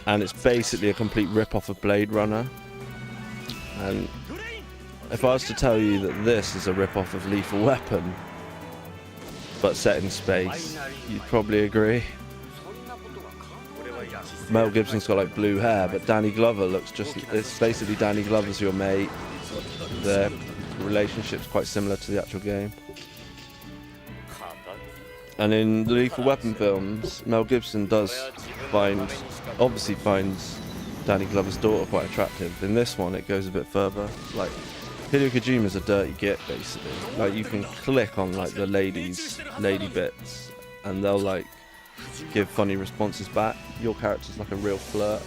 and it's basically a complete rip-off of Blade Runner. And if I was to tell you that this is a rip-off of Lethal Weapon, but set in space, you'd probably agree. Mel Gibson's got like blue hair, but Danny Glover looks just... It's basically Danny Glover's your mate. Their relationship's quite similar to the actual game. And in the Lethal Weapon films, Mel Gibson obviously finds Danny Glover's daughter quite attractive. In this one, it goes a bit further. Like, Hideo Kojima's a dirty git, basically. Like, you can click on like the lady bits, and they'll like give funny responses back. Your character's like a real flirt.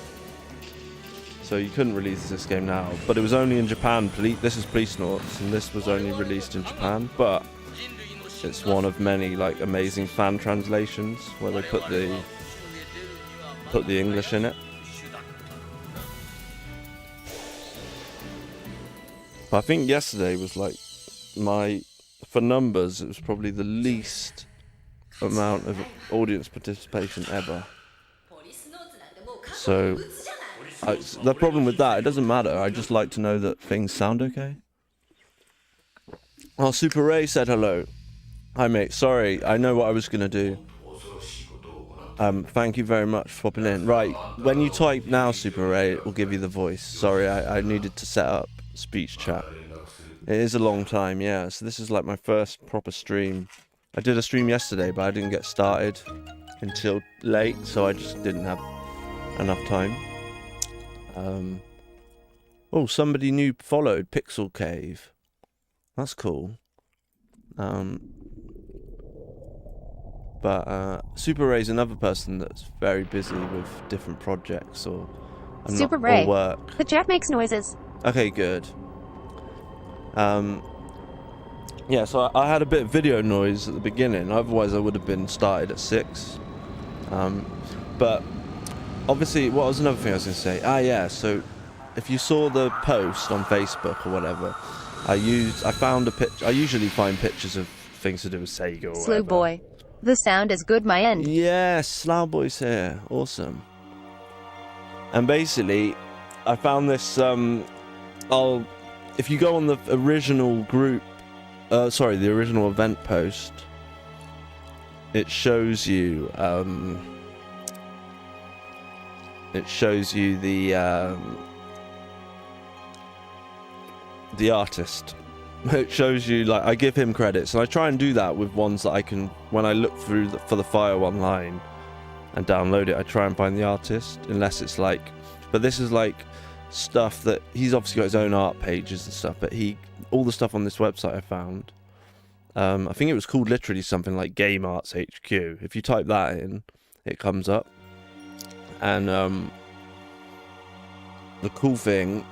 So you couldn't release this game now, but it was only in Japan. This is Police Noughts, and this was only released in Japan, but it's one of many like amazing fan translations where they put the English in it. But I think yesterday was like for numbers, it was probably the least amount of audience participation ever. So the problem with that, it doesn't matter. I just like to know that things sound okay. Oh, Super Ray said hello. Hi mate, sorry, I know what I was going to do. Thank you very much for popping in. Right, when you type now, Super Ray, it will give you the voice. Sorry, I needed to set up speech chat. It is a long time, yeah. So this is like my first proper stream. I did a stream yesterday, but I didn't get started until late, so I just didn't have enough time. Oh, somebody new followed, Pixel Cave. That's cool. But Super Ray's another person that's very busy with different projects or work. The chat makes noises. Okay, good. Yeah, so I had a bit of video noise at the beginning, otherwise I would have been started at 6. But obviously, what was another thing I was going to say? Yeah, so if you saw the post on Facebook or whatever, I found a picture. I usually find pictures of things to do with Sega or Slew whatever. boy. The sound is good, my end. Yes, Slough Boy's here. Awesome. And basically, I found this, if you go on the original group, the original event post, it shows you, the artist. It shows you, like, I give him credits, and I try and do that with ones that I can, when I look through for the file online and download it, I try and find the artist, unless it's like, but this is like stuff that, he's obviously got his own art pages and stuff, but all the stuff on this website I found, I think it was called literally something like Game Arts HQ. If you type that in, it comes up. And the cool thing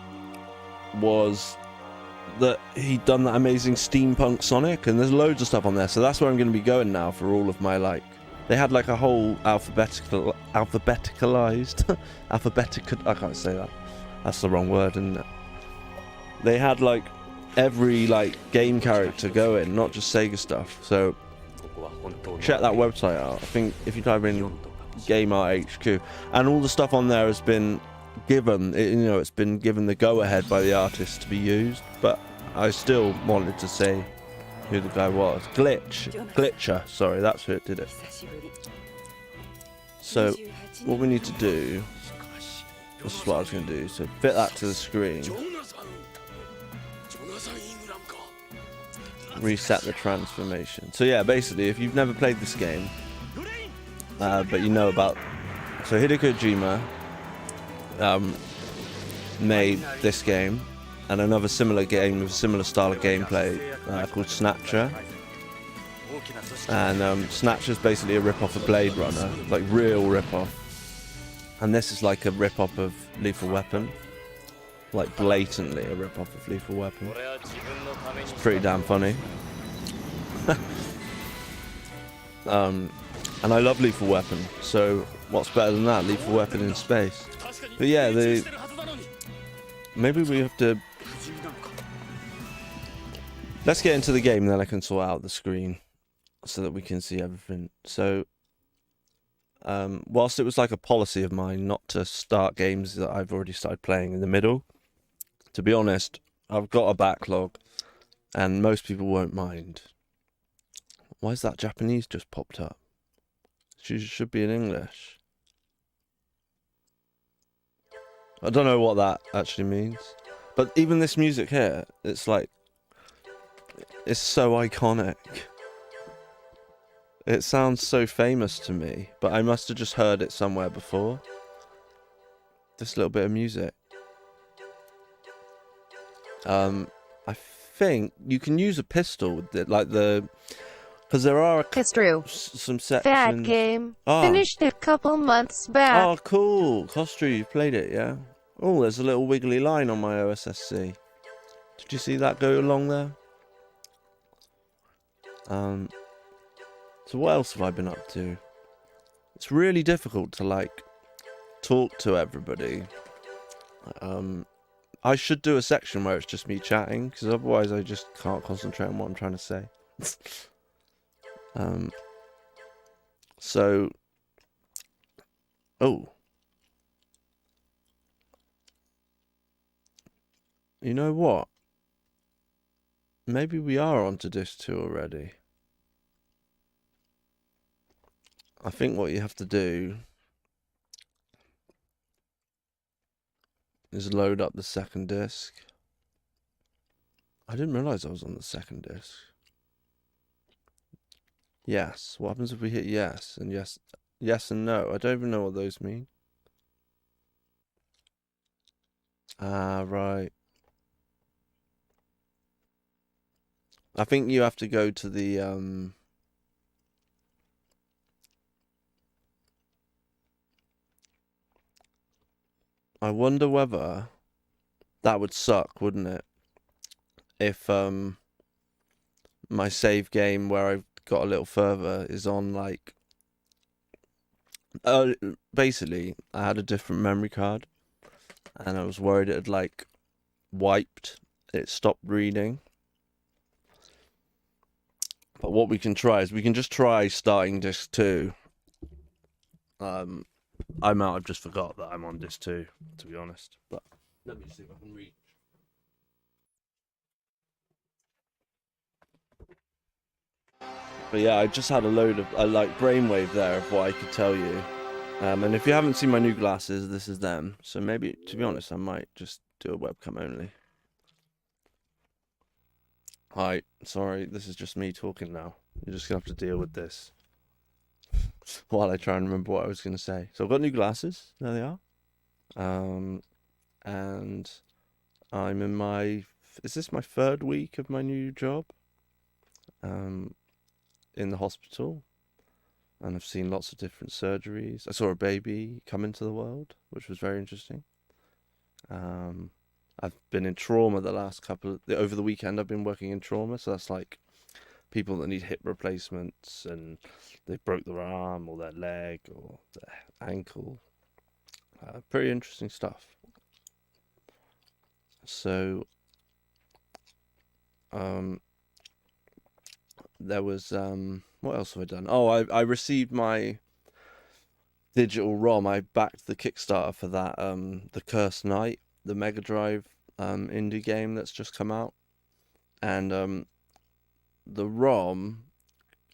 was that he'd done that amazing steampunk Sonic, and there's loads of stuff on there, so that's where I'm going to be going now for all of my, like, they had like a whole alphabeticalized I can't say that, that's the wrong word, isn't it? They had like every like game character going, not just Sega stuff, so check that website out. I think if you type in Game Art HQ, and all the stuff on there has been given, it's been given the go-ahead by the artist to be used, but I still wanted to say who the guy was. Glitcher, sorry, that's who did it. So what we need to do, this is what I was going to do, so fit that to the screen, reset the transformation. So yeah, basically, if you've never played this game, but you know about, so Hideo Kojima made this game and another similar game with a similar style of gameplay called Snatcher. And Snatcher's basically a rip-off of Blade Runner, like real rip-off. And this is like a rip-off of Lethal Weapon, like blatantly a rip-off of Lethal Weapon. It's pretty damn funny. And I love Lethal Weapon, so what's better than that? Lethal Weapon in space. But yeah, maybe we have to, let's get into the game and then I can sort out the screen so that we can see everything. So whilst it was like a policy of mine not to start games that I've already started playing in the middle, to be honest, I've got a backlog, and most people won't mind. Why is that Japanese just popped up? Should be in English. I don't know what that actually means. But even this music here, it's like, it's so iconic. It sounds so famous to me, but I must have just heard it somewhere before. This little bit of music. I think you can use a pistol with it, like because there are It's true. some sections. That game. Ah. Finished a couple months back. Oh, cool. Kostru, you've played it, yeah? Oh, there's a little wiggly line on my OSSC. Did you see that go along there? So what else have I been up to? It's really difficult to, like, talk to everybody. I should do a section where it's just me chatting, because otherwise I just can't concentrate on what I'm trying to say. So... Oh. You know what? Maybe we are onto disc 2 already. I think what you have to do is load up the second disc. I didn't realise I was on the second disc. Yes. What happens if we hit yes and yes and no? I don't even know what those mean. Ah, right. I think you have to go to the I wonder whether that would suck, wouldn't it? If my save game where I've got a little further is on, like, basically I had a different memory card and I was worried it had, like, wiped. It stopped reading. But what we can try is we can just try starting disc 2. I might have just forgot that I'm on disc 2, to be honest. But let me see if I can reach. But yeah, I just had a load of like brainwave there of what I could tell you. And if you haven't seen my new glasses, this is them. So maybe, to be honest, I might just do a webcam only. Hi, sorry, this is just me talking now. You're just gonna have to deal with this while I try and remember what I was gonna say. So I've got new glasses. There they are. And I'm in my... Is this my 3rd week of my new job? In the hospital. And I've seen lots of different surgeries. I saw a baby come into the world, which was very interesting. I've been in trauma the last over the weekend I've been working in trauma, so that's like people that need hip replacements and they broke their arm or their leg or their ankle. Pretty interesting stuff. So there was what else have I done? Oh, I received my digital ROM. I backed the Kickstarter for that The Cursed Night, the Mega Drive indie game that's just come out, and the ROM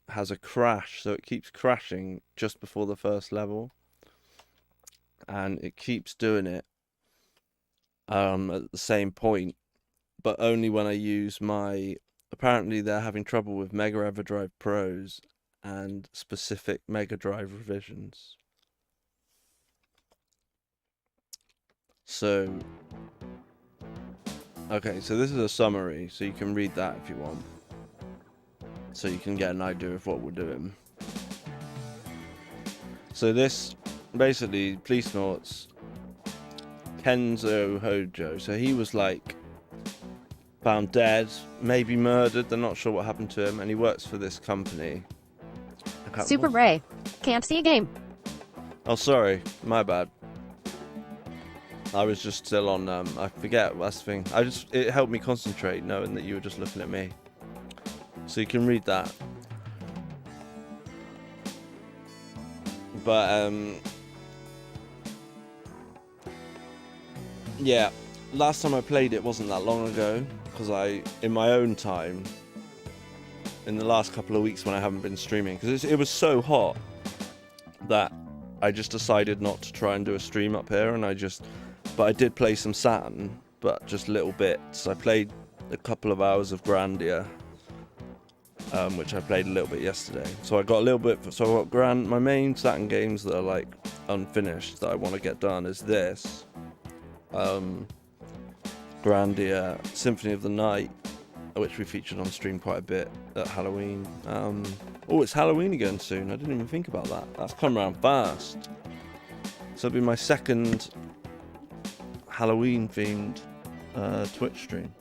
has a crash, so it keeps crashing just before the first level, and it keeps doing it at the same point, but only when I use my... Apparently they're having trouble with Mega EverDrive Pros and specific Mega Drive revisions. So, okay, so this is a summary, so you can read that if you want. So you can get an idea of what we're doing. So this, basically, Police Noughts, Kenzo Hojo, so he was like found dead, maybe murdered, they're not sure what happened to him, and he works for this company. Super Ray. Can't see a game. Oh, sorry, my bad. I was just still on, I forget, that's the thing. It helped me concentrate knowing that you were just looking at me. So you can read that. But yeah, last time I played it wasn't that long ago, because in my own time, in the last couple of weeks when I haven't been streaming, because it was so hot that I just decided not to try and do a stream up here, but I did play some Saturn, but just little bits. I played a couple of hours of Grandia, which I played a little bit yesterday. So I got a little bit. So I got my main Saturn games that are like unfinished that I want to get done is this, Grandia, Symphony of the Night, which we featured on stream quite a bit at Halloween. Oh, it's Halloween again soon. I didn't even think about that. That's come around fast. So it'll be my second Halloween themed Twitch stream.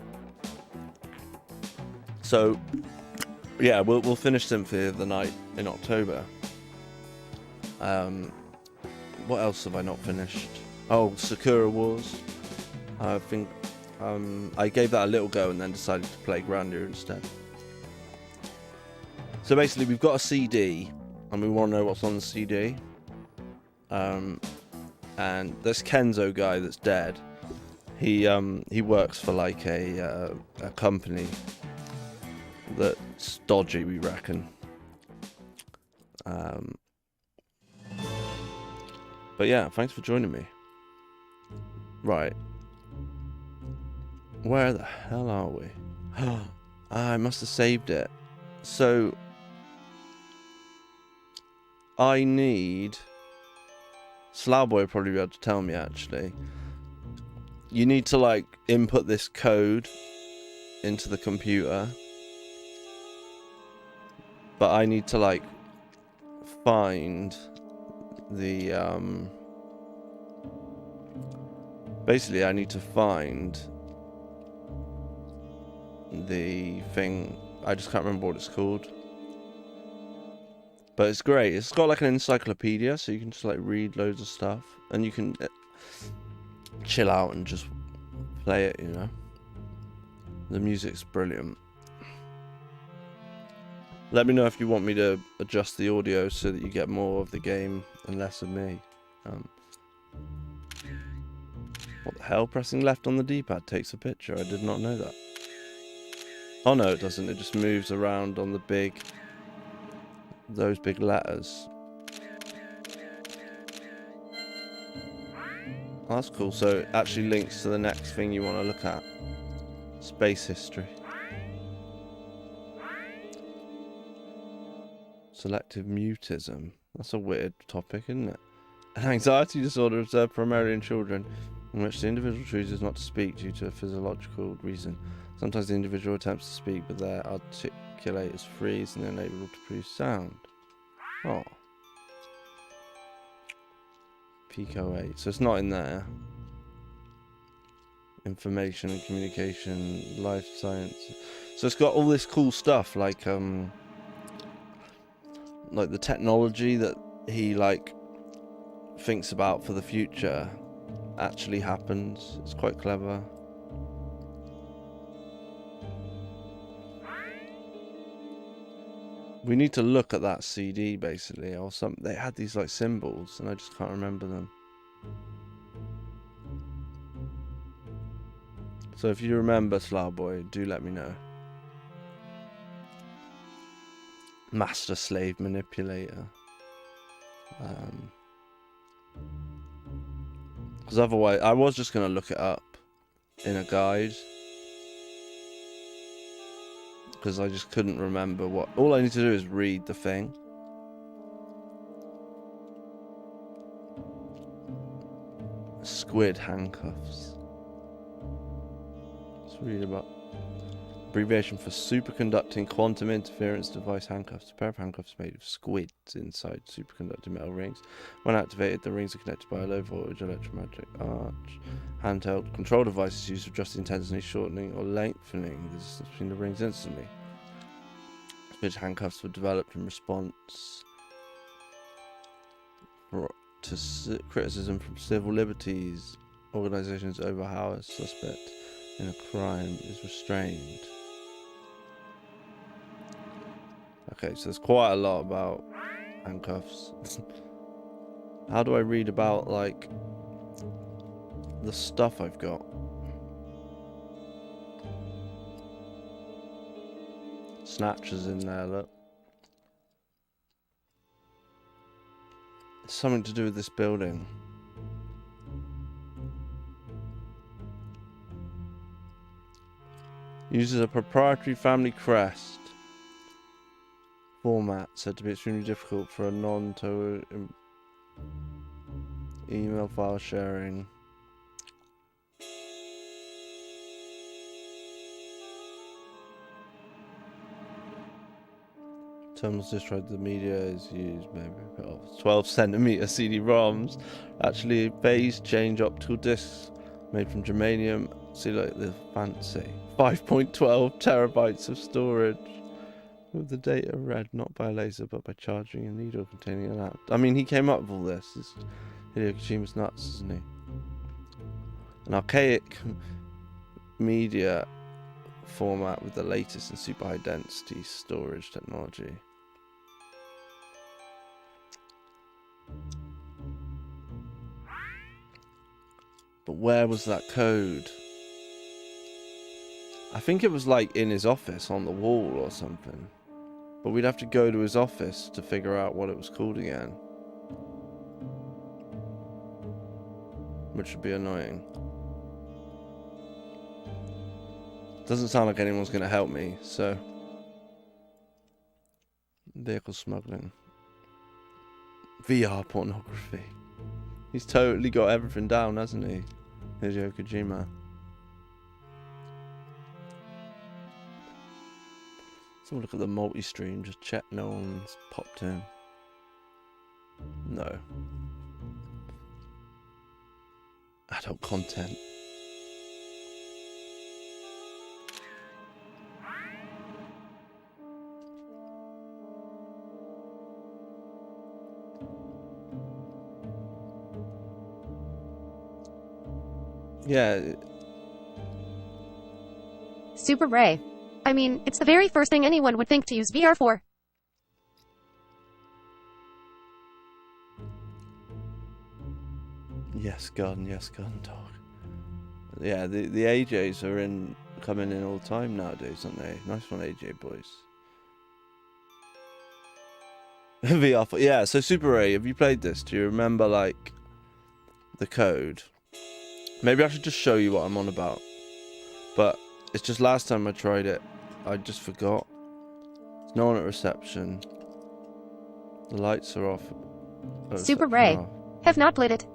So yeah, we'll finish Symphony of the Night in October. What else have I not finished? Oh, Sakura Wars. I think I gave that a little go and then decided to play Grandia instead. So basically, we've got a CD, and we want to know what's on the CD. And this Kenzo guy that's dead, he works for like a company that's dodgy, we reckon. But yeah, thanks for joining me. Right. Where the hell are we? I must have saved it. So I need... Slowboy will probably be able to tell me, actually. You need to like input this code into the computer, but I need to like find the basically I need to find the thing. I just can't remember what it's called, but it's great. It's got like an encyclopedia, so you can just like read loads of stuff, and you can chill out and just play it, you know. The music's brilliant. Let me know if you want me to adjust the audio so that you get more of the game and less of me. What the hell? Pressing left on the D-pad takes a picture. I did not know that. Oh no, it doesn't. It just moves around on the those big letters. Oh, that's cool. So it actually links to the next thing you want to look at. Space history. Selective mutism. That's a weird topic, isn't it? An anxiety disorder observed primarily in children, in which the individual chooses not to speak due to a physiological reason. Sometimes the individual attempts to speak, but their articulators freeze and they're unable to produce sound. Oh. Pico 8. So it's not in there. Information and communication, life science. So it's got all this cool stuff, like the technology that he like thinks about for the future actually happens. It's quite clever. We need to look at that CD basically, or something. They had these like symbols and I just can't remember them. So if you remember, Slowboy, do let me know. Master slave manipulator. Because otherwise, I was just going to look it up in a guide. Because I just couldn't remember what... All I need to do is read the thing. Squid handcuffs. Let's read about... Abbreviation for superconducting quantum interference device handcuffs. A pair of handcuffs made of squids inside superconducting metal rings. When activated, the rings are connected by a low voltage electromagnetic arch. Handheld control devices used to adjust the intensity, shortening or lengthening the distance between the rings instantly. Which handcuffs were developed in response to criticism from civil liberties organizations over how a suspect in a crime is restrained. Okay, so there's quite a lot about handcuffs. How do I read about, like, the stuff I've got? Snatchers in there, look. It's something to do with this building. Uses a proprietary family crest format said to be extremely difficult for a non-to email file sharing. Terminals destroyed, the media is used maybe 12 centimeter CD-ROMs, actually phase change optical discs made from germanium. See, like the fancy 5.12 terabytes of storage with the data read not by a laser but by charging a needle containing an app. I mean, he came up with all this. Hideo Kojima's nuts, isn't he? An archaic media format with the latest in super high density storage technology. But where was that code? I think it was like in his office on the wall or something. But we'd have to go to his office to figure out what it was called again. Which would be annoying. Doesn't sound like anyone's going to help me, so. Vehicle smuggling. VR pornography. He's totally got everything down, hasn't he? Hideo Kojima. Let's have a look at the multi-stream, just check no one's popped in. No. Adult content. Yeah. Super Ray. I mean, it's the very first thing anyone would think to use VR for. Yes, garden dog. Yeah, the AJs are coming in all the time nowadays, aren't they? Nice one, AJ boys. VR for, yeah, so Super Ray, have you played this? Do you remember, like, the code? Maybe I should just show you what I'm on about. But it's just last time I tried it, I just forgot. There's no one at reception. The lights are off. Super Ray. Have not played it.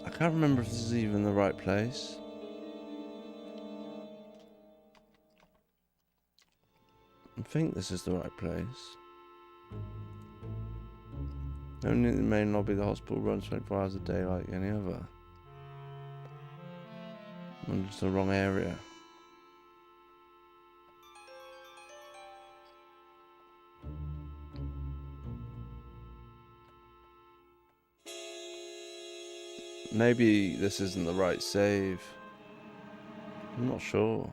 I can't remember if this is even the right place. I think this is the right place. Only the main lobby, the hospital runs 24 hours a day like any other. I'm just the wrong area. Maybe this isn't the right save. I'm not sure.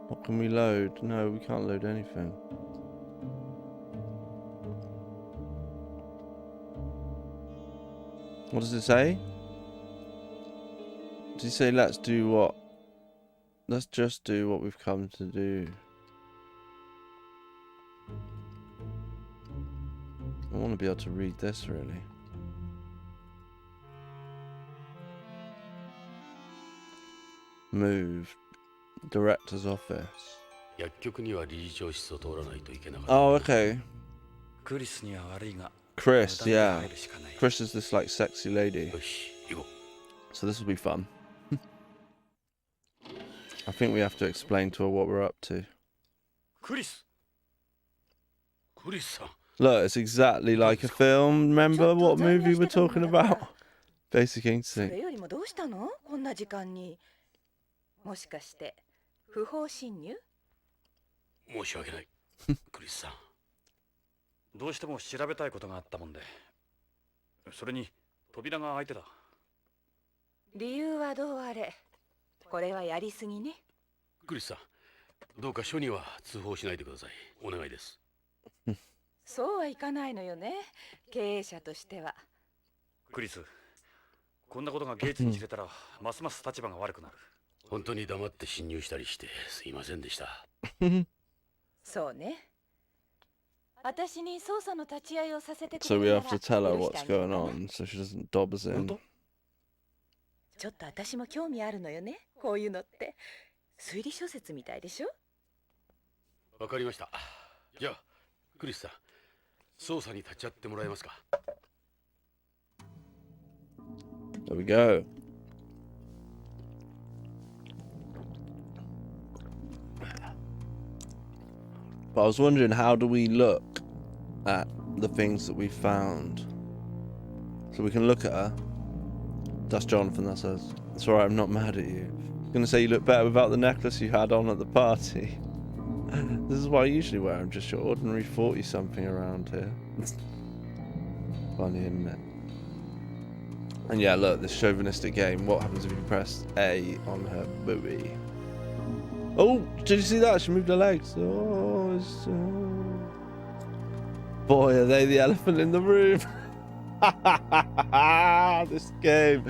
What can we load? No, we can't load anything. What does it say? Does he say let's do what? Let's just do what we've come to do. I want to be able to read this really. Move. Director's office. Oh, okay. Chris, yeah. Chris is this like sexy lady. So this will be fun. I think we have to explain to her what we're up to. Look, it's exactly like a film. Remember what movie we're talking about? Basic Instinct. もしかして不法侵入？申し訳ない、クリスさん。どうしても調べたいことがあったもんで、それに扉が開いてた。理由はどうあれ、これはやりすぎね。クリスさん、どうか署には通報しないでください。お願いです。そうはいかないのよね、経営者としては。クリス、こんなことがゲイツに知れたらますます立場が悪くなる。本当に黙って侵入したりしてすいませんでした。そうね。私に捜査の立ち会いをさせてくれ So る we な have ら to tell her 許して what's あげる going かな。 on so she doesn't dob us 本 in. 当？ちょっと私も興味あるのよね、こういうのって。推理小説みたいでしょ。わかりました。じゃあクリスさん、捜査に立ち会ってもらえますか。 There we go. But I was wondering, how do we look at the things that we found? So we can look at her. That's Jonathan, that says. It's alright, I'm not mad at you. I'm gonna say you look better without the necklace you had on at the party. This is what I usually wear. I'm just your ordinary 40-something around here. Funny, isn't it? And yeah, look, this chauvinistic game. What happens if you press A on her buoy? Oh, did you see that? She moved her legs. Oh, boy, are they the elephant in the room? This game.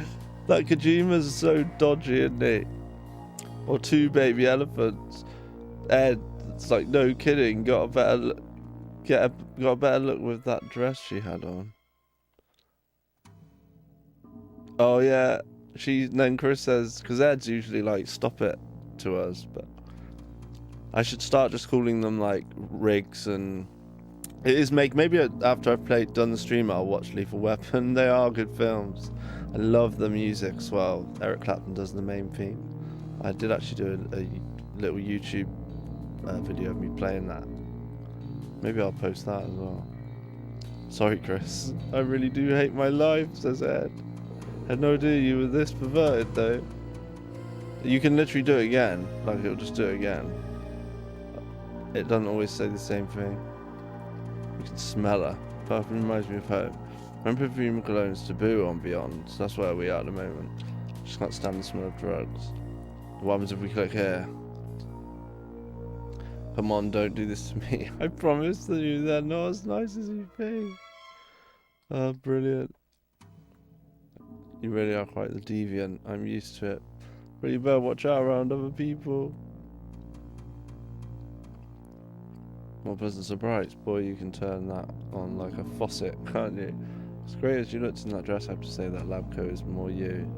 That Kojima's so dodgy, isn't he? Or two baby elephants. Ed, it's like no kidding. Got a better look. Got a better look with that dress she had on. Oh yeah, then Chris says, because Ed's usually like stop it to us, but I should start just calling them like rigs. And it is maybe after I've done the stream I'll watch Lethal Weapon. They are good films. I love the music as well. Eric Clapton does the main theme. I did actually do a little YouTube video of me playing that. Maybe I'll post that as well. Sorry Chris, I really do hate my life, says Ed. I had no idea you were this perverted though. You can literally do it again, like it'll just do it again. It doesn't always say the same thing. You can smell her. Perfume reminds me of home. When perfume cologne's taboo on Beyond, so that's where we are at the moment. Just can't stand the smell of drugs. What happens if we click here? Come on, don't do this to me. I promise you they're not as nice as you think. Oh, brilliant. You really are quite the deviant. I'm used to it. But you better watch out around other people. What pleasant surprise. Boy, you can turn that on like a faucet, can't you? As great as you looked in that dress, I have to say that lab coat is more you.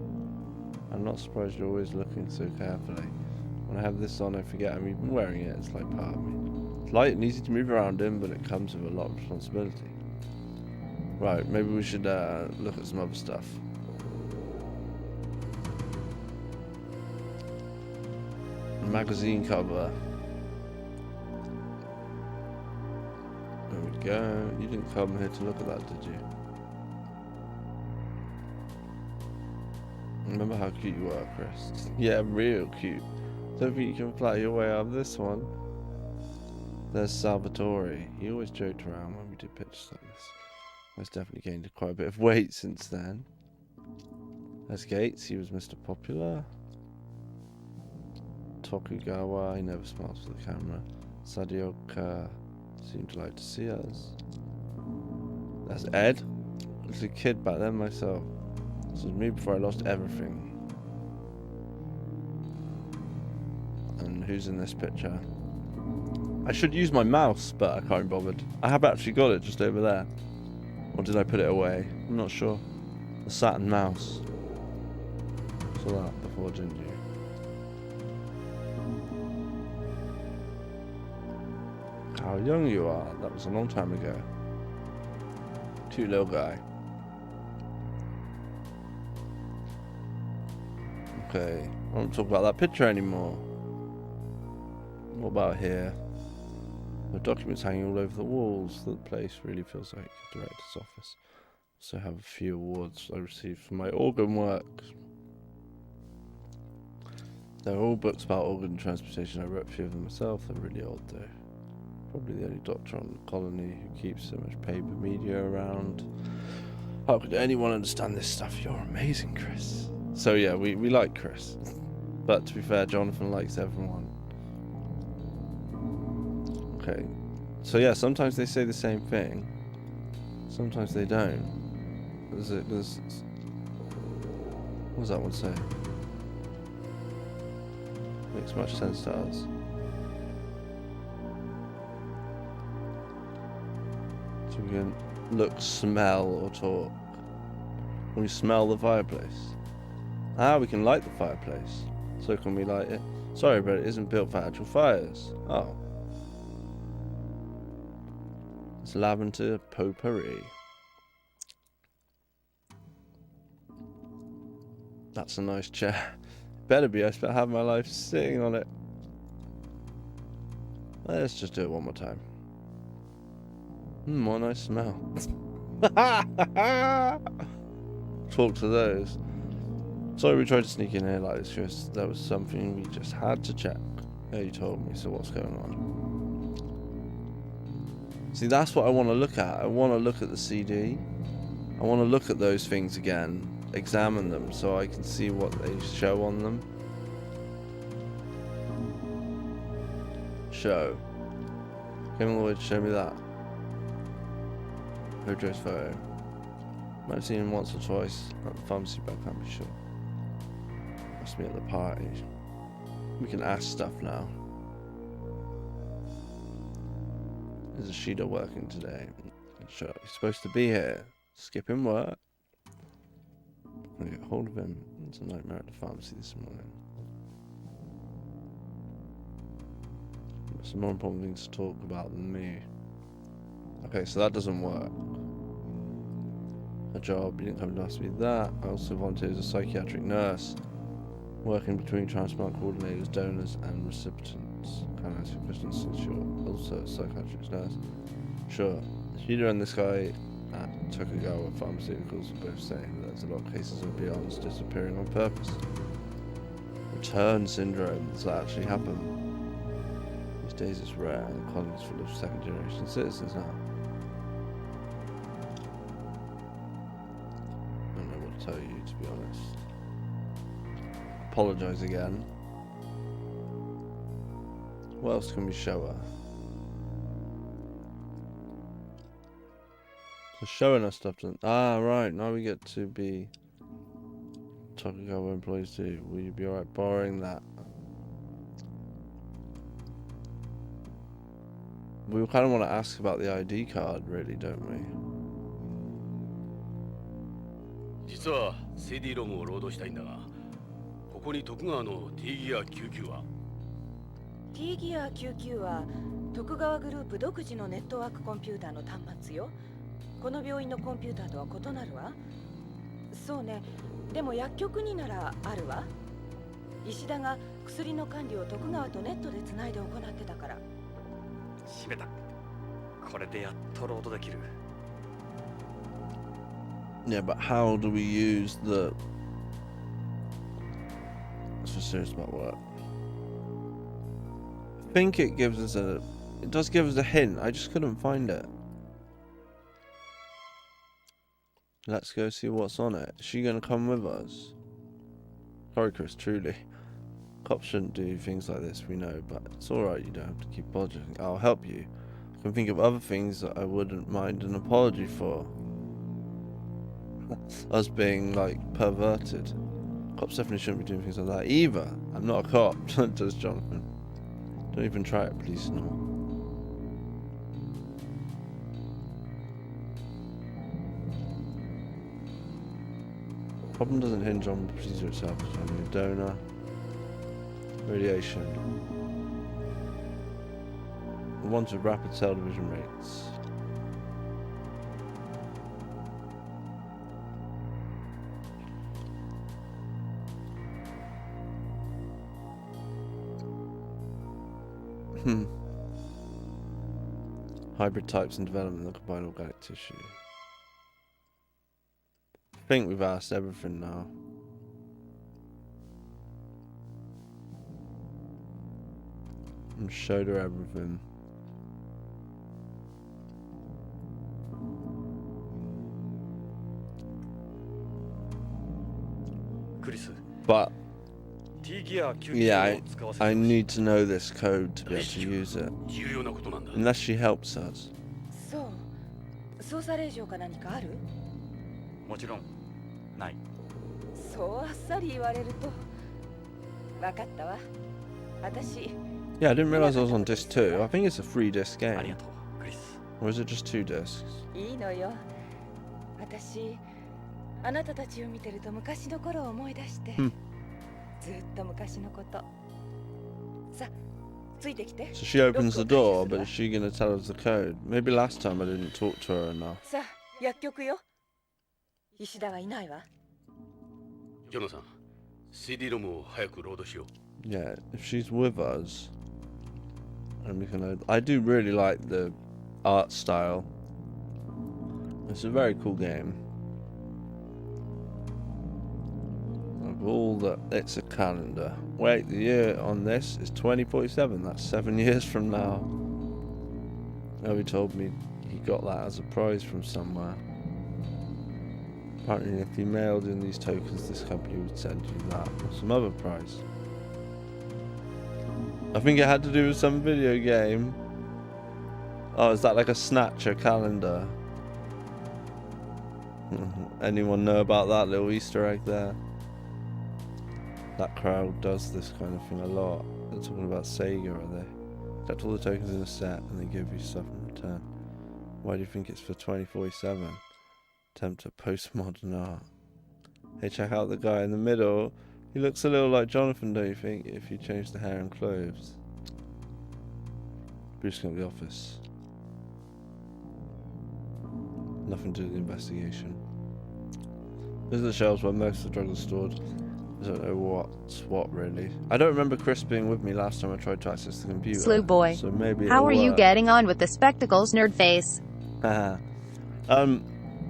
I'm not surprised you're always looking so carefully. When I have this on, I forget I'm even wearing it. It's like part of me. It's light and easy to move around in, but it comes with a lot of responsibility. Right, maybe we should look at some other stuff. Magazine cover. There we go. You didn't come here to look at that, did you? Remember how cute you were, Chris? Yeah, real cute. Don't think you can flatter your way out of this one. There's Salvatore. He always joked around when we did pictures like this. He's definitely gained quite a bit of weight since then. There's Gates. He was Mr. Popular. Tokugawa. He never smiles for the camera. Sadioka seemed to like to see us. There's Ed. I was a kid back then myself. This was me before I lost everything. And who's in this picture? I should use my mouse, but I can't be bothered. I have actually got it just over there. Or did I put it away? I'm not sure. The Saturn mouse. Saw that before, didn't you? How young you are. That was a long time ago. Cute little guy. Okay, I don't talk about that picture anymore. What about here? The documents hanging all over the walls. The place really feels like a director's office. Also have a few awards I received for my organ work. They're all books about organ transplantation. I wrote a few of them myself. They're really old though. Probably the only doctor on the colony who keeps so much paper media around. How could anyone understand this stuff? You're amazing, Chris. So yeah, we like Chris. But to be fair, Jonathan likes everyone. Okay, So yeah, sometimes they say the same thing. Sometimes they don't. What does that one say? Makes much sense to us. So we can look, smell, or talk. Can we smell the fireplace? Ah, we can light the fireplace. So can we light it? Sorry, but it isn't built for actual fires. Oh. It's lavender potpourri. That's a nice chair. Better be, I spent half my life sitting on it. Let's just do it one more time. What a nice smell. Talk to those. Sorry we tried to sneak in here like this, Chris. That was something we just had to check. Yeah, you told me, so what's going on? See, that's what I want to look at. I want to look at the CD. I want to look at those things again. Examine them so I can see what they show on them. Show. Kevin Lloyd, show me that. Joe's photo. Might have seen him once or twice at the pharmacy, but I can't be sure. Must be at the party. We can ask stuff now. Is Ashida working today? Sure, he's supposed to be here. Skipping work. I'm gonna get hold of him. It's a nightmare at the pharmacy this morning. Some more important things to talk about than me. Okay, so that doesn't work. A job, you didn't come to ask me that. I also volunteered as a psychiatric nurse, working between transplant coordinators, donors, and recipients. Can I ask you questions since you're also a psychiatric nurse? Sure. Ashida and this guy at Tokugawa Pharmaceuticals are both saying that there's a lot of cases of beyonds disappearing on purpose. Return syndrome, does that actually happen? These days it's rare, and the economy's full of second-generation citizens now. I don't know what to tell you, to be honest. Apologise again. What else can we show her? So showing us stuff doesn't... Ah, right, now we get to be Tokugawa employees too. Will you be alright borrowing that? We kind of want to ask about the ID card, really, don't we? 実は CD ロムをロードしたいんだが、ここに徳川の T ギア99は T ギア99は徳川グループ独自のネットワークコンピューターの端末よ。この病院のコンピューターとは異なるわ。そうね。でも薬局にならあるわ。石田が薬の管理を徳川とネットでつないで行ってたから。閉めた。これでやっとロードできる。Yeah, but how do we use the... Let's be serious about work. I think it gives us a... It does give us a hint. I just couldn't find it. Let's go see what's on it. Is she going to come with us? Sorry, Chris, truly. Cops shouldn't do things like this, we know, but it's alright, you don't have to keep apologizing. I'll help you. I can think of other things that I wouldn't mind an apology for. Us being, like, perverted. Cops definitely shouldn't be doing things like that either. I'm not a cop, does Jonathan. Don't even try it, please, no. Problem doesn't hinge on the procedure itself, it's finding a donor. Radiation. The ones with rapid cell division rates. Hybrid types in development that combine organic tissue. I think we've asked everything now. And showed her everything. Chris, But T ギア救急 Yeah, を使わせて I ほしい。 need to know this code to be able to use it. 重要なことなんだ。 Unless she helps us. そう捜査令状か何かある？もちろんない。そうあっさり言われると分かったわ。私 Yeah, I didn't realize I was on disc 2. I think it's a 3-disc あり game. がとうクリス。 Or is it just 2 discs? いいのよ。私あなたたちを見てると昔の頃を思い出して、ずっと昔のこと。さ、ついてきて。 So she opens the door, but is she going to tell us the code? Maybe last time I didn't talk to her enough. さあ、薬局よ。石田はいないわ。ジョナさん、CD ロムを早くロードしよう。 Yeah, if she's with us, and we can. I do really like the art style. It's a very cool game. Of all the, it's a calendar. Wait, the year on this is 2047. That's 7 years from now. He told me he got that as a prize from somewhere. Apparently, if you mailed in these tokens, this company would send you that or some other prize. I think it had to do with some video game. Oh, is that like a Snatcher calendar? Anyone know about that little Easter egg there? That crowd does this kind of thing a lot. They're talking about Sega, are they? Collect all the tokens in a set and they give you stuff in return. Why do you think it's for 2047? Attempt at postmodern art. Hey, check out the guy in the middle. He looks a little like Jonathan, don't you think, if you change the hair and clothes? Bruce at the office. Nothing to do with the investigation. These are the shelves where most of the drugs are stored. I don't know what's what really. I don't remember Chris being with me last time I tried to access the computer. Slew boy. So maybe How it'll are you work. getting on with the spectacles, nerd face?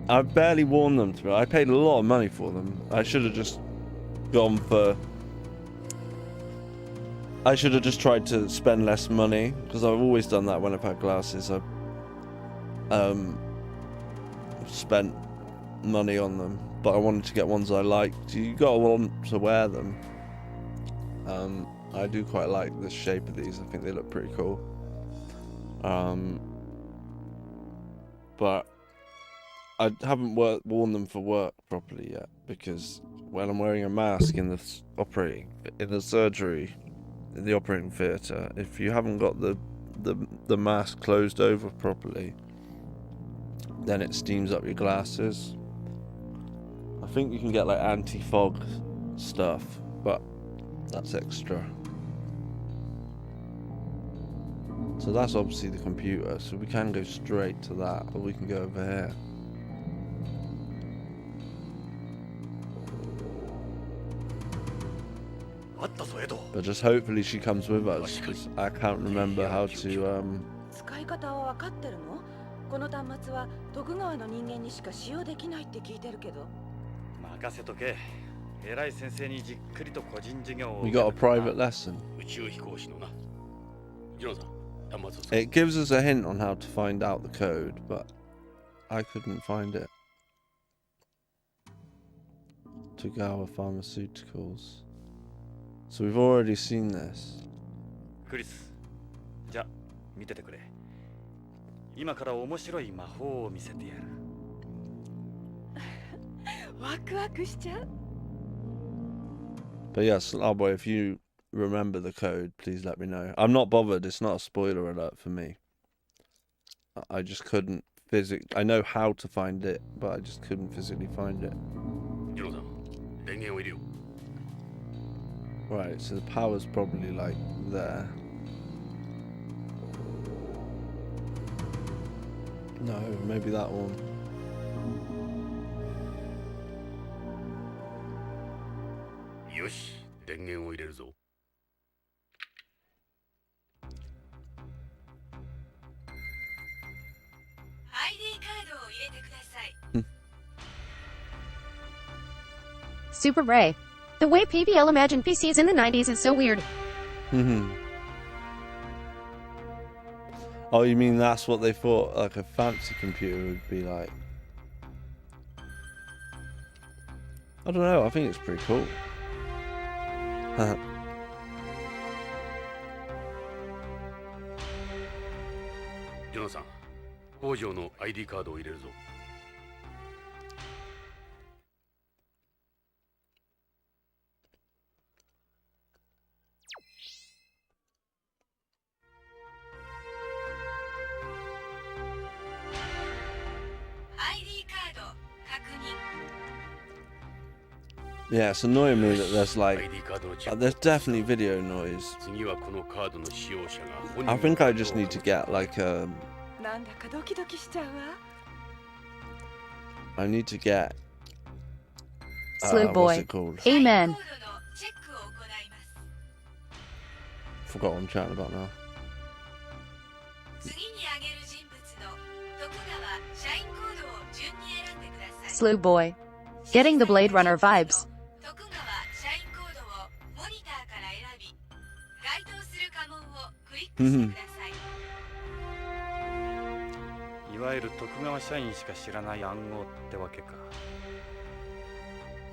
I've barely worn them to me. I paid a lot of money for them. I should have just gone for. I should have just tried to spend less money because I've always done that when I've had glasses. I've spent money on them, but I wanted to get ones I liked. You gotta want to wear them. I do quite like the shape of these. I think they look pretty cool. But I haven't worn them for work properly yet because when I'm wearing a mask in the surgery, in the operating theatre, if you haven't got the mask closed over properly, then it steams up your glasses. I think you can get like anti-fog stuff, but that's extra. So that's obviously the computer, so we can go straight to that, or we can go over here. But just hopefully she comes with us, because I can't remember how to, 使い方は分かってるの？この端末は徳川の人間にしか使用できないって聞いてるけど。任せとけ。偉い先生にじっくりと個人授業を。 we got a private lesson. 宇宙飛行士のな。ジョナさん、端末を使う。 It gives us a hint on how to find out the code, but I couldn't find it. Togawa Pharmaceuticals. So we've already seen this. クリス、じゃ見ててくれ。今から面白い魔法を見せてやる。ワクワクしちゃう。But yes, Slowboy, if you remember the code, please let me know. I'm not bothered. It's not a spoiler alert for me. I just couldn't physically. I know how to find it, but I just couldn't physically find it. ジョナさん、電源を入れよう。 Right, so the power's probably like there. No, maybe that one.よし、電源を入れるぞ。ID カードを入れてください。 Super Ray. The way PBL imagined PCs in the 90s is so weird. Oh, you mean that's what they thought like a fancy computer would be like? I don't know, I think it's pretty cool. ジョナサン、工場の ID カードを入れるぞ。Yeah, it's annoying me that there's like, ID カードのチェック。 there's definitely video noise. 次はこのカードの使用者が本人 I の think カ I ードを just need to get like a, なんだかドキドキしちゃうわ。 I need to get, Slow what's boy. it called? Amen. Forgot what I'm chatting about now. Slow boy. Getting the Blade Runner vibes. いわゆる徳川社員しか知らない暗号ってわけか。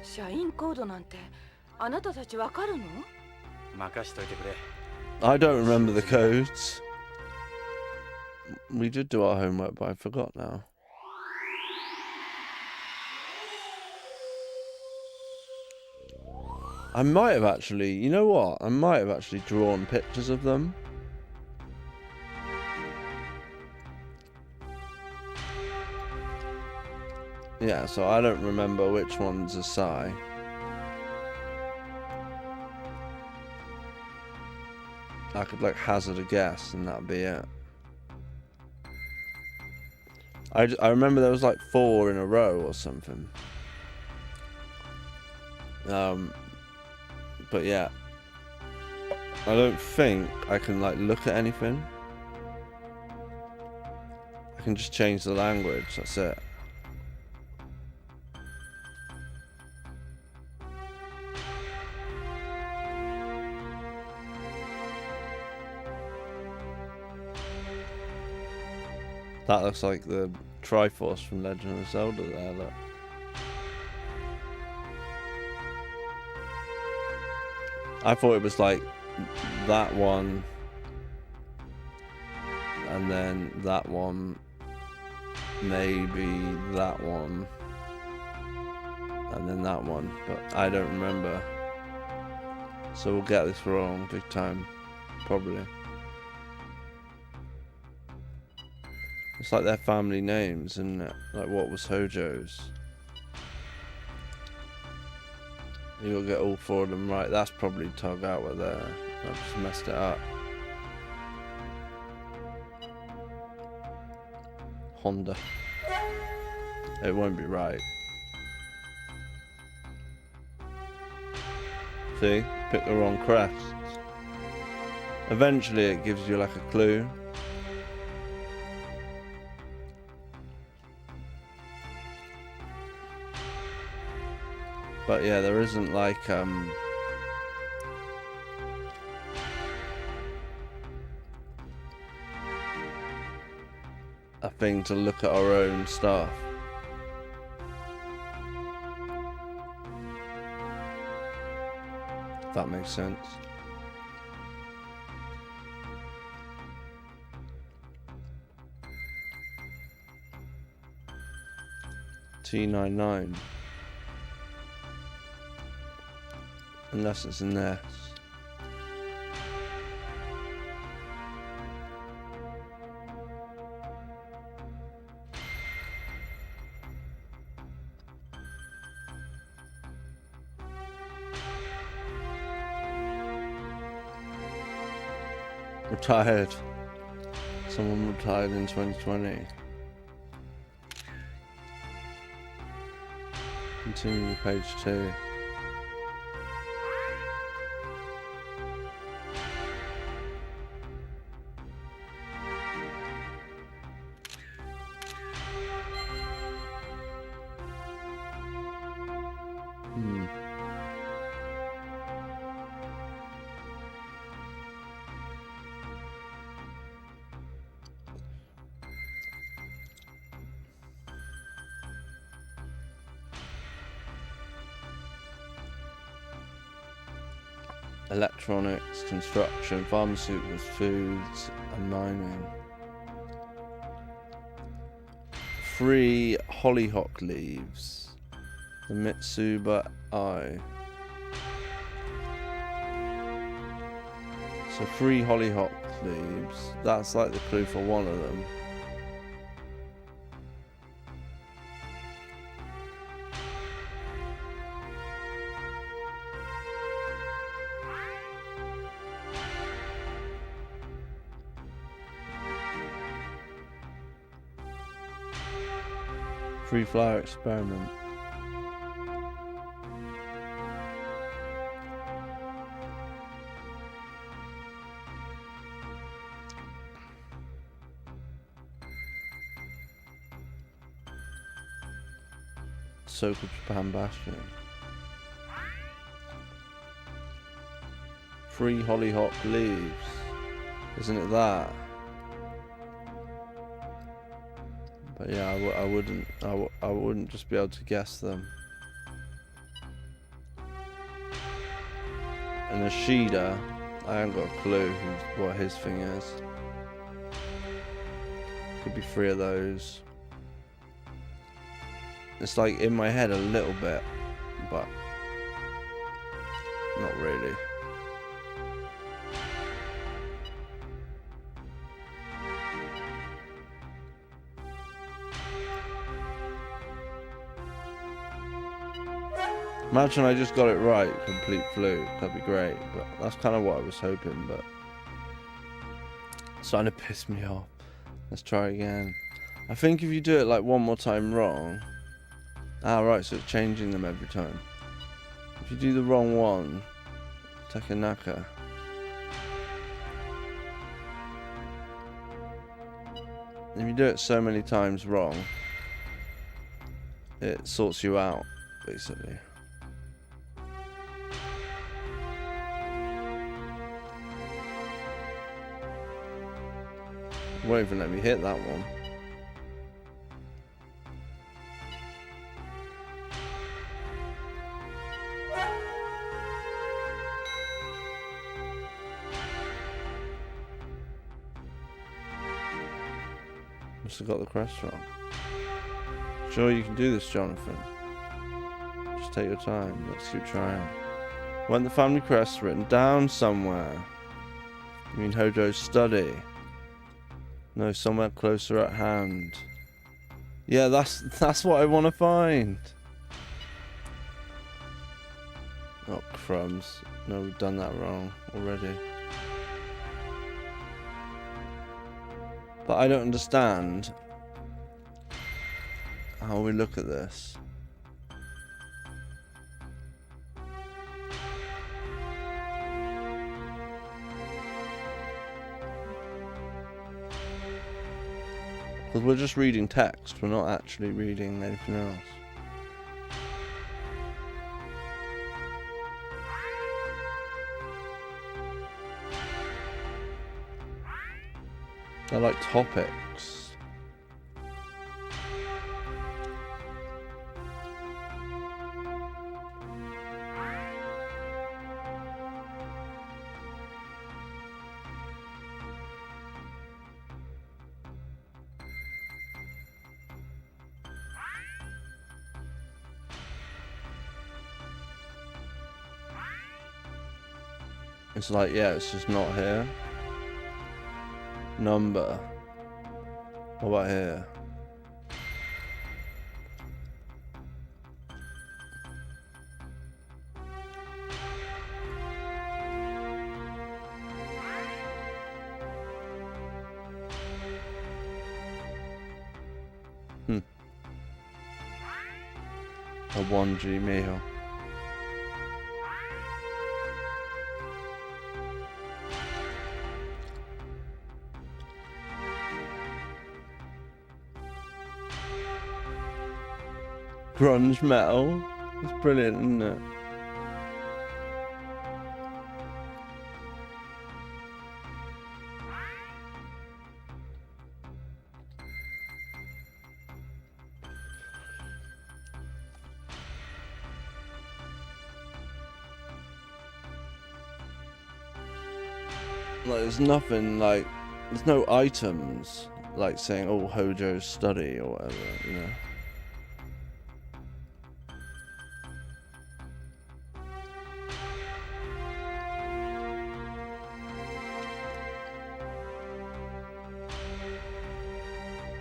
社員コードなんてあなたたちわかるの？任しといてくれ。 I don't remember the codes. We did do our homework, but I forgot now. I might have actually, you know what? I might have actually drawn pictures of them. Yeah, so I don't remember which one's a Psy. I could like hazard a guess and that'd be it. I remember there was like 4 in a row or something. But yeah, I don't think I can like look at anything. I can just change the language, that's it. That looks like the Triforce from Legend of Zelda there, look. I thought it was like that one, and then that one, maybe that one, and then that one, but I don't remember. So we'll get this wrong big time, probably. It's like their family names, isn't it? Like what was Hojo's? You'll get all 4 of them right. That's probably Togawa there. I just messed it up. Honda. It won't be right. See? Pick the wrong crests. Eventually it gives you like a clue. But yeah, there isn't like a thing to look at our own stuff. If that makes sense. T99. Unless it's in there. Retired. Someone retired in 2020. Continue to page 2. electronics, construction, pharmaceuticals, foods, and mining. 3 hollyhock leaves. The Mitsuba Eye. So 3 hollyhock leaves. That's like the clue for one of them. Free flower experiment. Soka Japan Bastion. 3 hollyhock leaves. Isn't it that? But yeah, I wouldn't just be able to guess them. And Ashida, I haven't got a clue what his thing is. Could be 3 of those. It's like in my head a little bit, but not really. Imagine I just got it right, complete fluke, that'd be great, but that's kind of what I was hoping, but it's starting to piss me off. Let's try again. I think if you do it like one more time wrong, right, so it's changing them every time. If you do the wrong one, Takanaka. If you do it so many times wrong, it sorts you out, basically. Won't even let me hit that one. Must have got the crest wrong. Sure, you can do this, Jonathan. Just take your time. Let's keep trying. When the family crest written down somewhere. You mean Hojo's study? No, somewhere closer at hand. Yeah, that's what I want to find. Oh, crumbs. No, we've done that wrong already. But I don't understand how we look at this. Because we're just reading text, we're not actually reading anything else. They're like topics. It's like, yeah, it's just not here. Number. What about here? A 1G meal. Grunge metal. It's brilliant, isn't it? Like, there's nothing, like, there's no items, like saying, oh, Hojo's study or whatever, you know.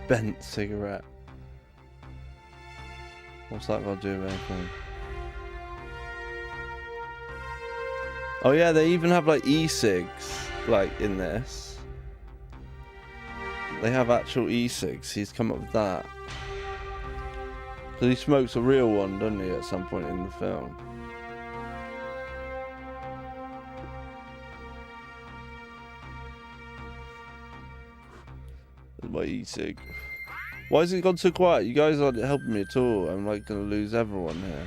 Bent cigarette. What's that got to do with anything? Oh yeah, they even have like e-cigs, like in this. They have actual e-cigs. He's come up with that. So he smokes a real one, doesn't he, at some point in the film? There's my e-cig. Why has it gone so quiet? You guys aren't helping me at all. I'm like gonna lose everyone here.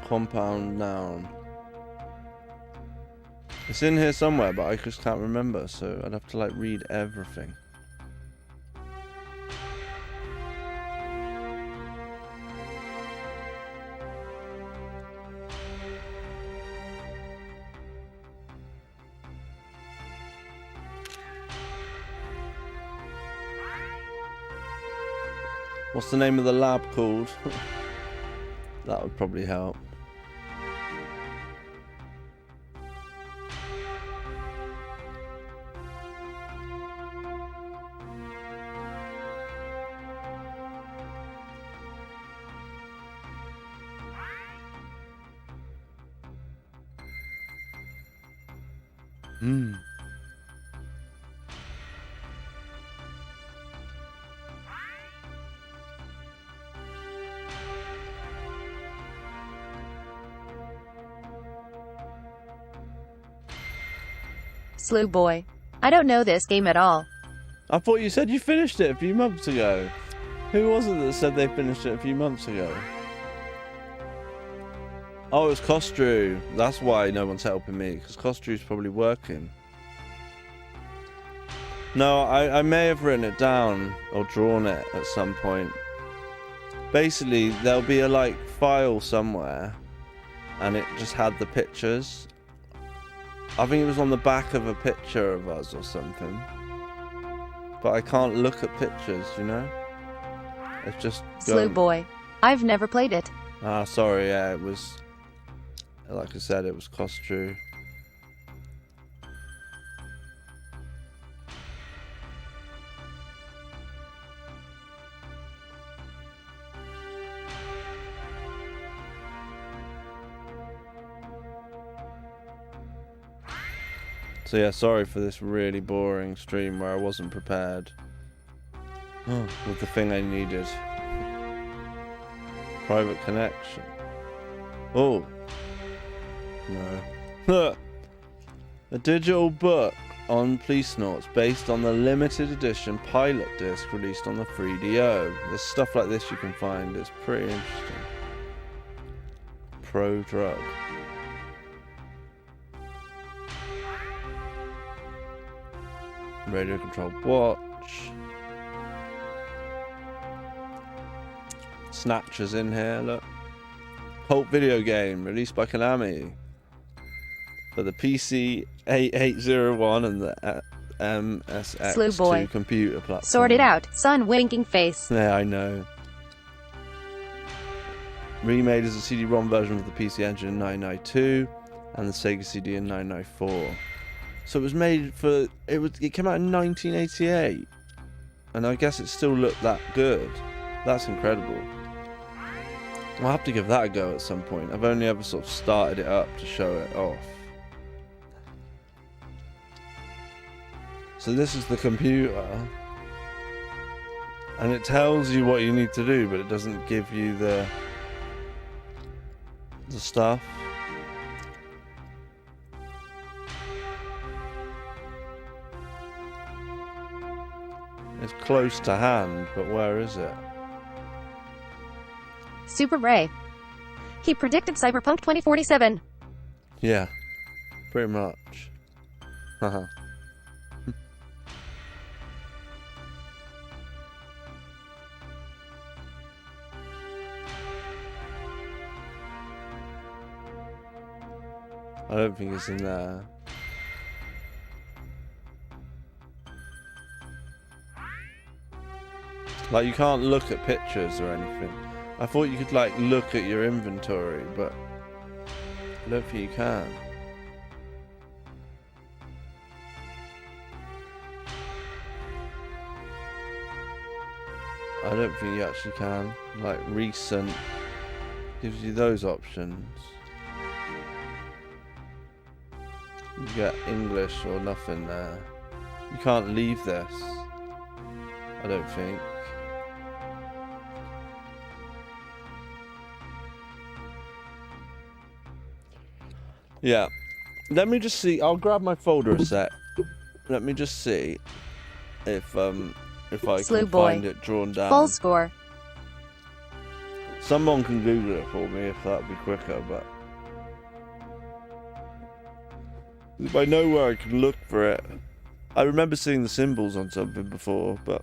Compound noun. It's in here somewhere, but I just can't remember, so I'd have to like read everything. What's the name of the lab called? That would probably help. Slew boy. I don't know this game at all. I thought you said you finished it a few months ago. Who was it that said they finished it a few months ago? Oh, it was Costru. That's why no one's helping me, because Costru's probably working. No, I may have written it down or drawn it at some point. Basically, there'll be a like file somewhere, and it just had the pictures. I think it was on the back of a picture of us or something. But I can't look at pictures, you know? It's just... Slew boy. I've never played it. Ah, sorry, yeah, it was... Like I said, it was Costru. So yeah, sorry for this really boring stream where I wasn't prepared with the thing I needed. Private connection. Oh. No. A digital book on Police Noughts based on the limited edition pilot disc released on the 3DO. There's stuff like this you can find. It's pretty interesting. Pro drug. Radio controlled watch. Snatchers in here, look. Pulp video game released by Konami for the PC 8801 and the Slew boy. MSX2 computer platform. Sort it out, son winking face. Yeah, I know. Remade as a CD-ROM version of the PC Engine in 992 and the Sega CD in 994. So it was made for it came out in 1988, and I guess it still looked that good. That's incredible. I'll have to give that a go at some point. I've only ever sort of started it up to show it off. So this is the computer, and it tells you what you need to do, but it doesn't give you the stuff. It's close to hand, but where is it? Super Ray. He predicted Cyberpunk 2047. Yeah, pretty much. Haha. I don't think it's in there. Like, you can't look at pictures or anything. I thought you could, like, look at your inventory, but I don't think you can. I don't think you actually can. Like, recent gives you those options. You get English or nothing there. You can't leave this, I don't think. Yeah. Let me just see. I'll grab my folder a sec. Let me just see if I Slew can boy. find it drawn down. Full score. Someone can Google it for me if that'd be quicker, but if I know where I can look for it. I remember seeing the symbols on something before, but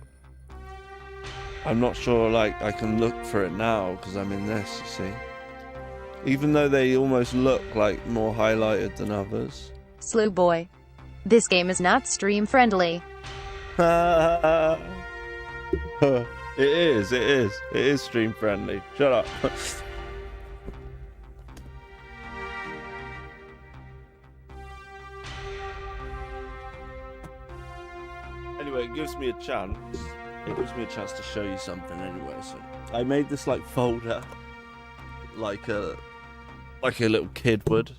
I'm not sure like I can look for it now because I'm in this, you see. Even though they almost look like more highlighted than others. Slew boy. This game is not stream friendly. It is stream friendly. Shut up. Anyway, it gives me a chance. It gives me a chance to show you something anyway. So I made this like folder, like a little kid would,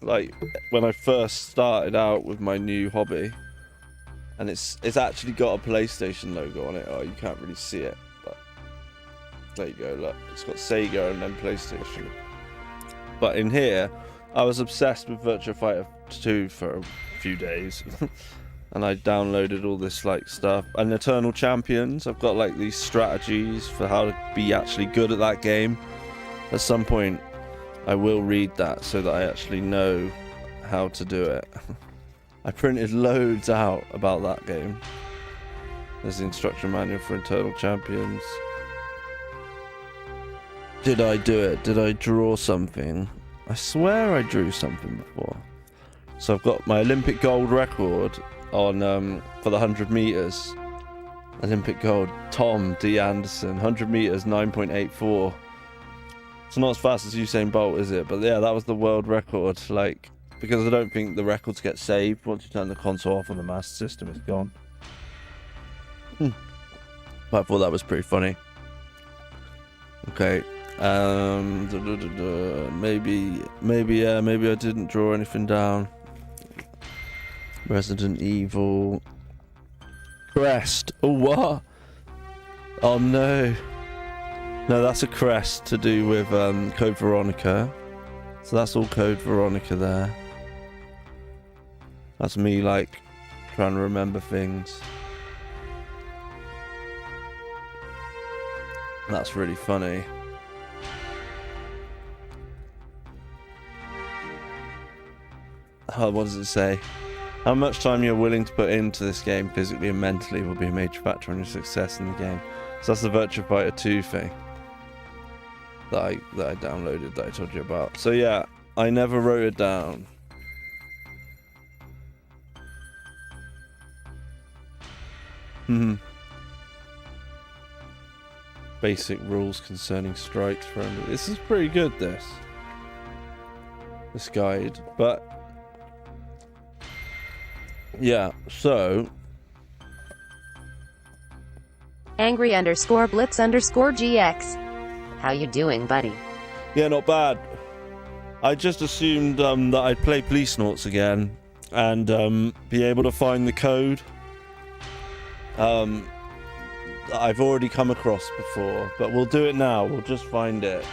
like when I first started out with my new hobby. And it's actually got a PlayStation logo on it. Oh, you can't really see it, but there you go. Look, it's got Sega and then PlayStation. But in here, I was obsessed with Virtua Fighter 2 for a few days. And I downloaded all this like stuff. And Eternal Champions, I've got like these strategies for how to be actually good at that game. At some point, I will read that so that I actually know how to do it. I printed loads out about that game. There's the instruction manual for Eternal Champions. Did I do it? Did I draw something? I swear I drew something before. So I've got my Olympic gold record on for the 100 meters. Olympic gold, Tom D. Anderson, 100 meters, 9.84. It's not as fast as Usain Bolt, is it? But yeah, that was the world record. Like, because I don't think the records get saved. Once you turn the console off on the Master System, it's gone. But I thought that was pretty funny. Okay. Maybe I didn't draw anything down. Resident Evil. Crest. Oh, what? Oh, no. No, that's a crest to do with Code Veronica. So that's all Code Veronica there. That's me, like, trying to remember things. That's really funny. Oh, what does it say? How much time you're willing to put into this game physically and mentally will be a major factor on your success in the game. So that's the Virtua Fighter 2 thing that I downloaded that I told you about. So yeah, I never wrote it down. Basic rules concerning strikes for this is pretty good, this guide, but yeah, so Angry_Blitz_GX. How you doing, buddy? yeah, not bad. I just assumed that I'd play Police Noughts again and be able to find the code that I've already come across before, but we'll do it now. We'll just find it.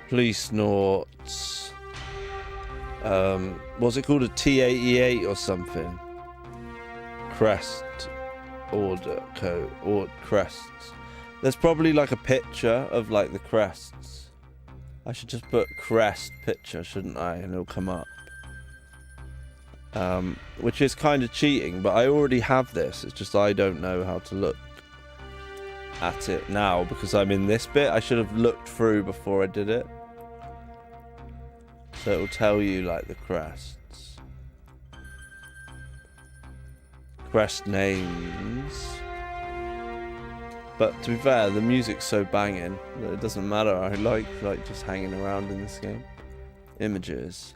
Police Noughts. Was it called a T88 or something? Crest order code or crests. There's probably like a picture of like the crests. I should just put crest picture, shouldn't I? And it'll come up. Which is kind of cheating, but I already have this. It's just I don't know how to look at it now because I'm in this bit. I should have looked through before I did it. So it'll tell you like the crests. Crest names. But to be fair, the music's so banging that it doesn't matter. I like just hanging around in this game. Images.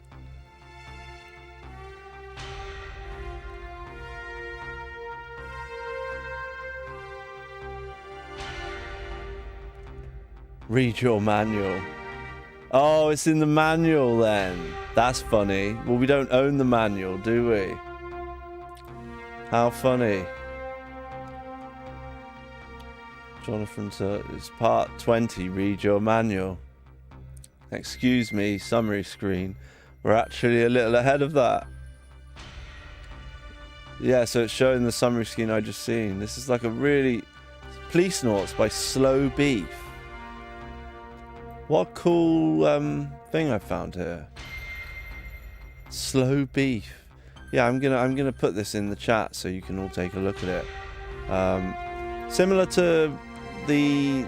Read your manual. Oh, it's in the manual then. That's funny. Well, we don't own the manual, do we? How funny. Jonathan, it's part 20. Read your manual. Excuse me, summary screen. We're actually a little ahead of that. Yeah, so it's showing the summary screen I just seen. This is like a really... Police Noughts by Slow Beef. What a cool thing I found here. Slow Beef. Yeah, I'm gonna put this in the chat so you can all take a look at it. Similar to the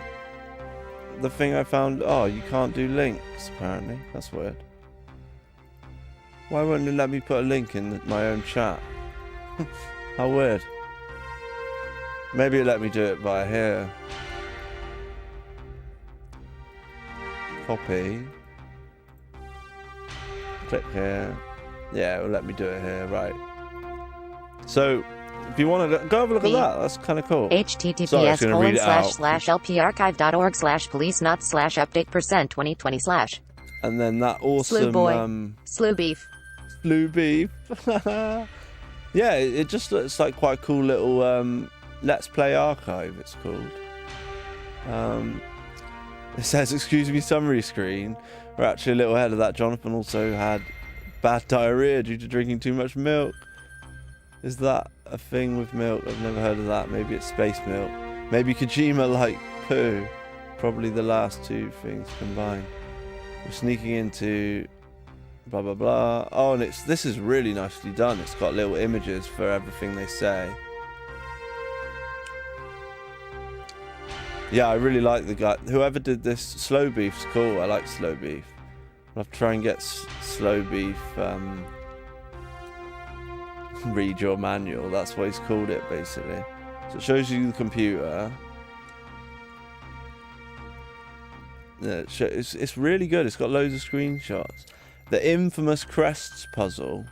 thing I found. Oh, you can't do links apparently. That's weird. Why won't it let me put a link in my own chat? How weird. Maybe it let me do it via here. Copy. Click here. Yeah, it'll let me do it here. Right. So, if you want to go have a look at that, that's kind of cool. https://lprchive.org/police-slash-update%2020/. And then that awesome... Slew boy. Slew beef. Slew beef. Yeah, it just looks like quite a cool little Let's Play archive, it's called. It says, excuse me, summary screen. We're actually a little ahead of that. Jonathan also had bad diarrhea due to drinking too much milk. Is that a thing with milk? I've never heard of that. Maybe it's space milk. Maybe Kojima like poo. Probably the last two things combined. We're sneaking into blah blah blah. Oh, and this is really nicely done. It's got little images for everything they say. Yeah, I really like the guy. Whoever did this, Slow Beef's cool. I like Slow Beef. I'll have to try and get Slow Beef. Read your manual. That's what he's called it, basically. So it shows you the computer. Yeah, it's really good. It's got loads of screenshots. The infamous crests puzzle.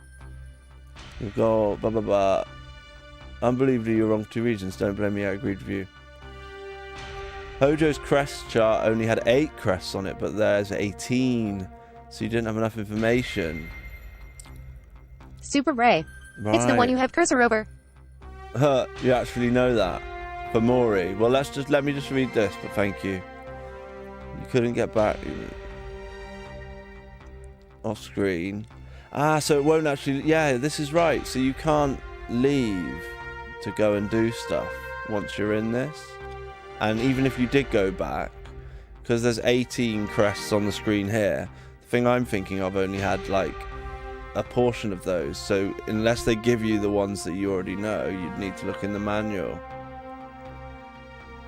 You've got blah blah blah. Unbelievably, you're wrong for 2 reasons. Don't blame me. I agreed with you. Hojo's crest chart only had 8 crests on it, but there's 18. So you didn't have enough information. Super Ray. Right. It's the one you have cursor over. You actually know that. For Maury. Well, let me just read this, but thank you. You couldn't get back off screen. Ah, so it won't actually... Yeah, this is right. So you can't leave to go and do stuff once you're in this. And even if you did go back, because there's 18 crests on the screen here, the thing I'm thinking of only had like a portion of those. So unless they give you the ones that you already know, you'd need to look in the manual,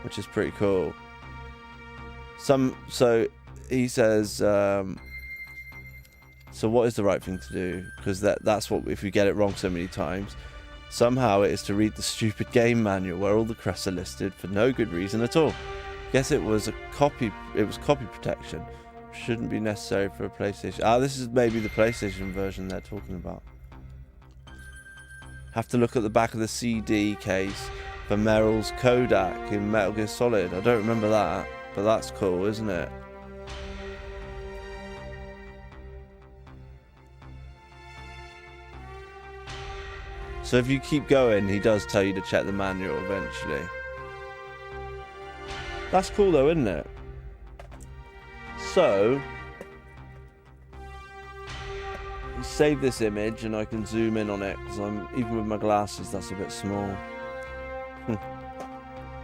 which is pretty cool. So he says, so what is the right thing to do? Because that's what, if you get it wrong so many times, somehow it is to read the stupid game manual where all the crests are listed for no good reason at all. Guess it was copy protection. Shouldn't be necessary for a PlayStation. Ah, this is maybe the PlayStation version they're talking about. Have to look at the back of the CD case for Meryl's Kodak in Metal Gear Solid. I don't remember that, but that's cool, isn't it? So if you keep going, he does tell you to check the manual eventually. That's cool though, isn't it? So, save this image and I can zoom in on it, because even with my glasses, that's a bit small.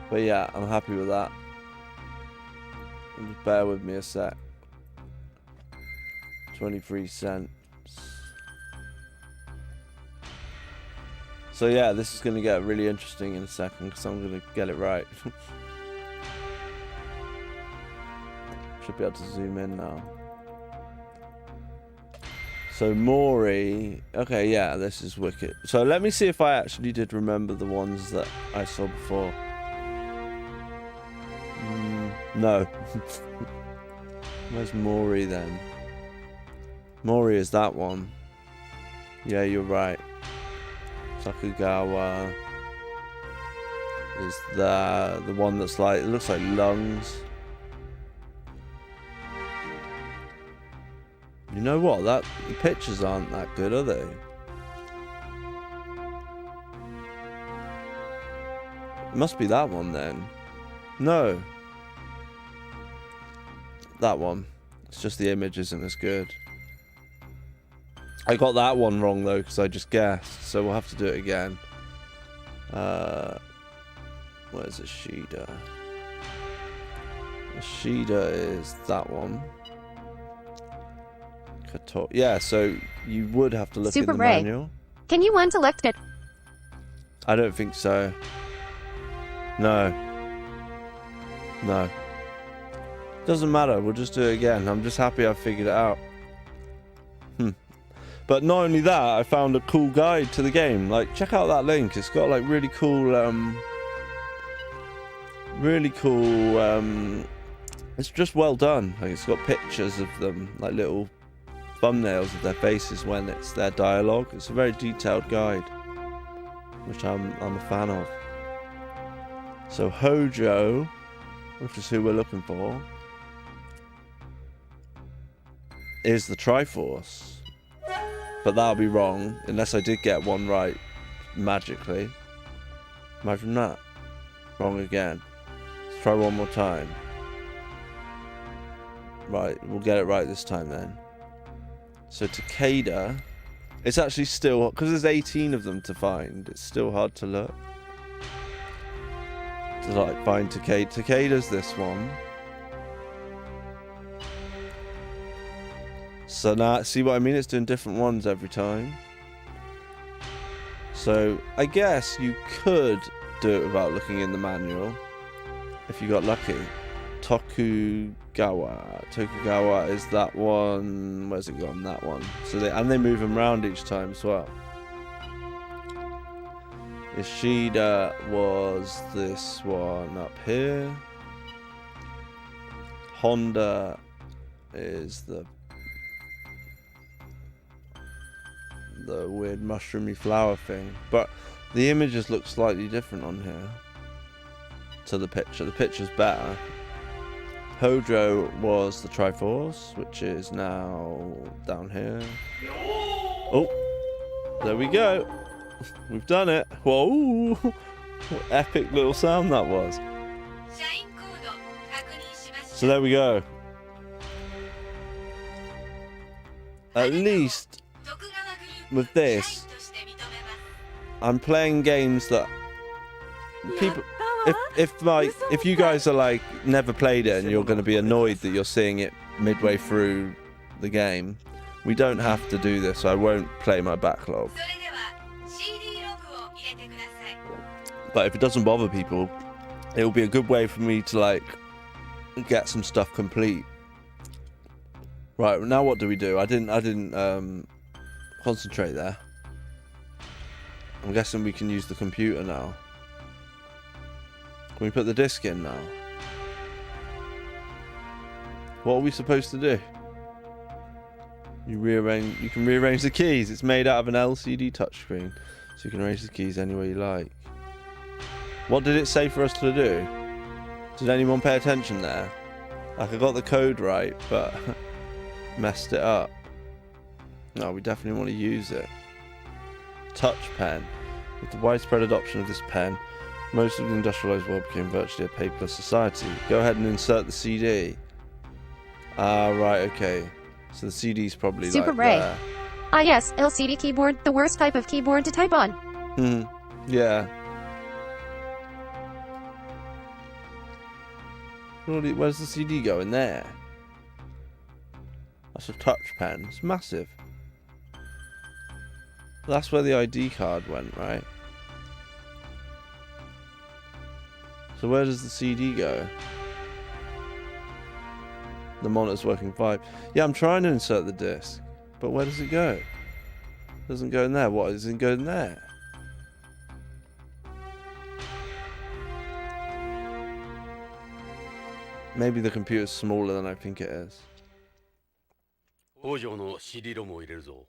But yeah, I'm happy with that. Just bear with me a sec. 23 cents. So yeah, this is going to get really interesting in a second, because I'm going to get it right. Should be able to zoom in now. So Mori. Okay, yeah, this is wicked. So let me see if I actually did remember the ones that I saw before. No. Where's Mori then? Mori is that one. Yeah, you're right. Tokugawa is the one that's like, it looks like lungs. You know what? The pictures aren't that good, are they? It must be that one then. No. That one. It's just the image isn't as good. I got that one wrong though, because I just guessed. So we'll have to do it again. Where's Ishida? Ishida is that one. Yeah, so you would have to look Super in the Ray. manual. Can you unselect it? I don't think so. No. No. Doesn't matter, we'll just do it again. I'm just happy I figured it out. But not only that, I found a cool guide to the game. Like, check out that link. It's got like really cool, it's just well done. Like, it's got pictures of them, like little thumbnails of their faces when it's their dialogue. It's a very detailed guide, which I'm a fan of. So Hojo, which is who we're looking for, is the Triforce. But that'll be wrong unless I did get one right magically. Imagine that. Wrong again. Let's try one more time. Right, we'll get it right this time then. So Takeda, it's actually still, because there's 18 of them to find, it's still hard to look. To like find Takeda. Takeda's this one. So now, see what I mean? It's doing different ones every time. So I guess you could do it without looking in the manual if you got lucky. Tokugawa is that one. Where's it gone? That one. So they move them around each time as well. Ishida was this one up here. Honda is the weird mushroomy flower thing, but the images look slightly different on here to the picture. The picture's better. Hojo was the Triforce, which is now down here. Oh, there we go. We've done it. Whoa, what epic little sound that was. So there we go. At least with this, I'm playing games that people, if you guys are like never played it and you're going to be annoyed that you're seeing it midway through the game, we don't have to do this. I won't play my backlog. But if it doesn't bother people, it'll be a good way for me to like get some stuff complete. Right, now what do we do? I didn't concentrate there. I'm guessing we can use the computer now. Can we put the disc in now? What are we supposed to do? You can rearrange the keys. It's made out of an LCD touchscreen, so you can arrange the keys any way you like. What did it say for us to do? Did anyone pay attention there? Like, I got the code right, but messed it up. No, we definitely want to use it. Touch pen. With the widespread adoption of this pen, most of the industrialized world became virtually a paperless society. Go ahead and insert the CD. Ah, right, okay. So the CD's probably Super like Ray. there. Ah yes, LCD keyboard, the worst type of keyboard to type on. Yeah. Where's the CD go? In there? That's a touch pen. It's massive. That's where the ID card went, right? So where does the CD go? The monitor's working fine. Yeah, I'm trying to insert the disc, But where does it go? Doesn't go in there. What does it go in there? Maybe the computer's smaller than I think it is. 北条の CD ロムを入れるぞ。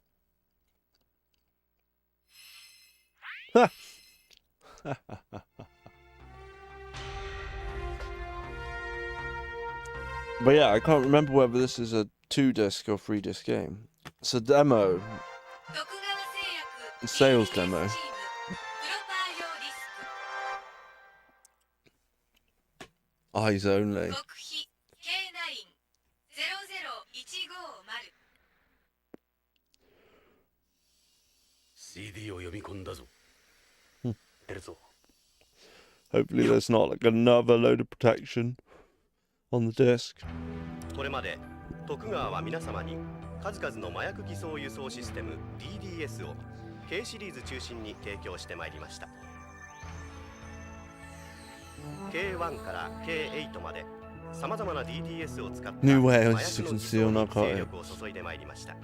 But yeah, I can't remember whether this is a 2-disc or 3-disc game. It's a demo. A sales demo. Eyes only. CD を読み込んだぞ。出るぞ。 Hopefully there's not like another load of protection on the disc. これまで徳川は皆様に数々の麻薬偽装輸送システム DDS を K シリーズ中心に提供してまいりました。 K1 から K8 までさまざまな DDS を使った麻薬 New の ways 偽 to 装 conceal に narcotics. 精力を注いでまいりました。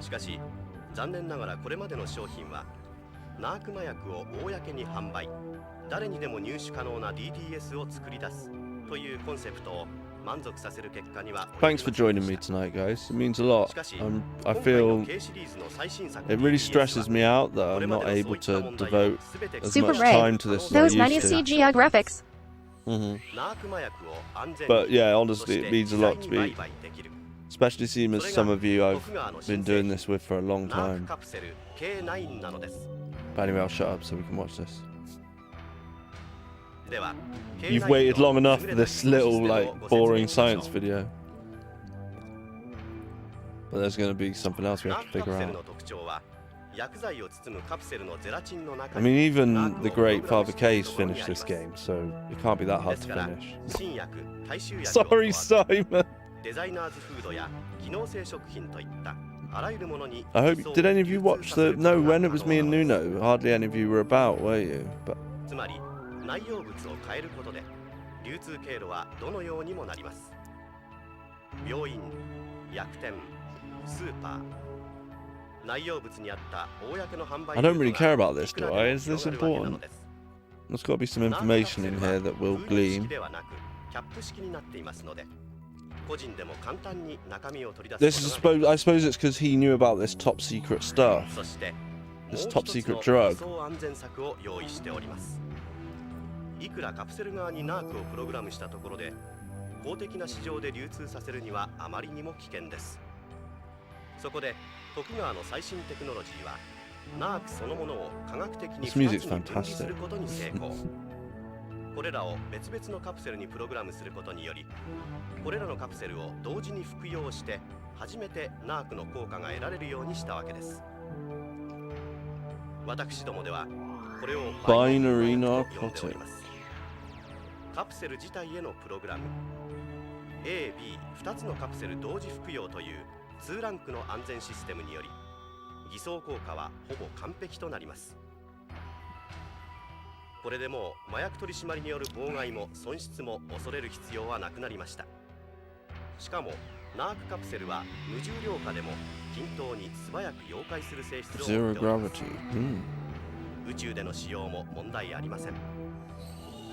しかし残念ながらこれまでの商品はナーク麻薬を公に販売、誰にでも入手可能な DDS を作り出すというコンセプトを満足させる結果には。 Thanks for joining me tonight, guys. It means a lot. I feel it really stresses me out that I'm not able to devote as Super much Ray. time to this as I Those used nice to. CGI graphics. But yeah, honestly, it means a lot to me, especially seeing as some of you I've been doing this with for a long time. But anyway, I'll shut up so we can watch this. You've waited long enough for this little, like, boring science video. But there's going to be something else we have to figure out. I mean, even the great Father K's finished this game, so it can't be that hard to finish. Sorry, Simon! I hope... Did any of you watch the... No, when it was me and Nuno, hardly any of you were about, were you? But... 内容物を変えることで流通経路はどのようにもなります。病院、薬店、スーパー、内容物にあった公の販売 I don't really care about this, do I? Is this important? There's got to be some information in here that will gleam. This is I suppose it's because he knew about this top secret stuff. This top secret drug. いくらカプセル側にナークをプログラムしたところで公的な市場で流通させるにはあまりにも危険です。そこで徳川の最新テクノロジーはナークそのものを科学的に2つに分離することに成功。これらを別々のカプセルにプログラムすることによりこれらのカプセルを同時に服用して初めてナークの効果が得られるようにしたわけです。私どもではこれをバイナリーナーコティク。カプセル自体へのプログラム A、B2 つのカプセル同時服用という2ランクの安全システムにより偽装効果はほぼ完璧となります。これでもう麻薬取締りによる妨害も損失も恐れる必要はなくなりました。しかもナークカプセルは無重量化でも均等に素早く溶解する性質を持っております。宇宙での使用も問題ありません。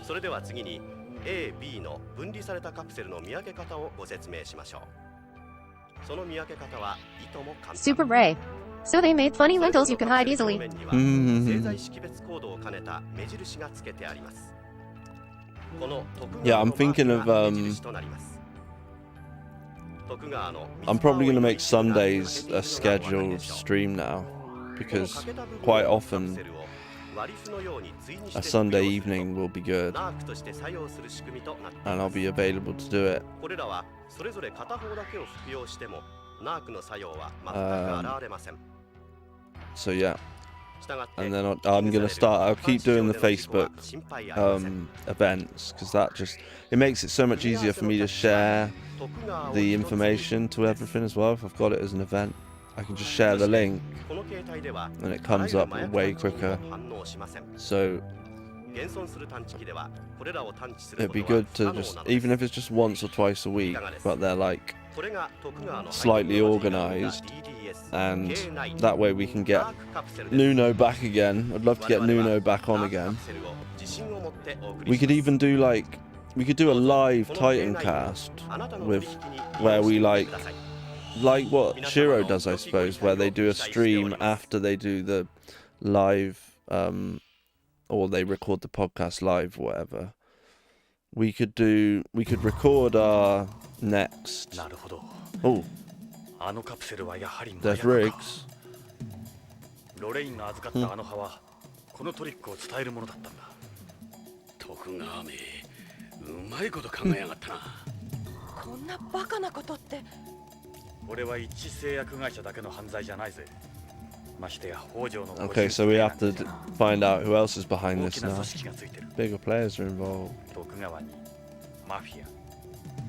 それでは次に A、B の分離されたカプセルの見分け方をご説明しましょう。その見分け方はいとも簡単。 Super Ray. So they made funny lentils you can hide easily. 製剤識別コードを兼ねた目印が付けてあります。この徳川のマークが目印となります。徳川の I'm probably going to make Sundays a scheduled stream now because quite often a Sunday evening will be good and I'll be available to do it. So yeah, and then I'm gonna start. I'll keep doing the Facebook events because that just it makes it so much easier for me to share the information to everything as well. If I've got it as an event, I can just share the link and it comes up way quicker. So it'd be good to just, even if it's just once or twice a week, but they're like slightly organized, and that way we can get Nuno back again. I'd love to get Nuno back on again. We could even do like, we could do a live Titan cast with, where we like what Shiro does, I suppose, where they do a stream after they do the live, or they record the podcast live, whatever. We could record our next. Oh, there's Riggs. ロレインが預かったあの葉はこのトリックを伝えるものだったんだ。徳川め、うまいこと考えやがったな。こんなバカなことって。俺は一致製薬会社だけの犯罪じゃないぜ。ましてや北条の。Okay, so we have to find out who else is behind this now. Bigger players are involved. 徳川にマフィア。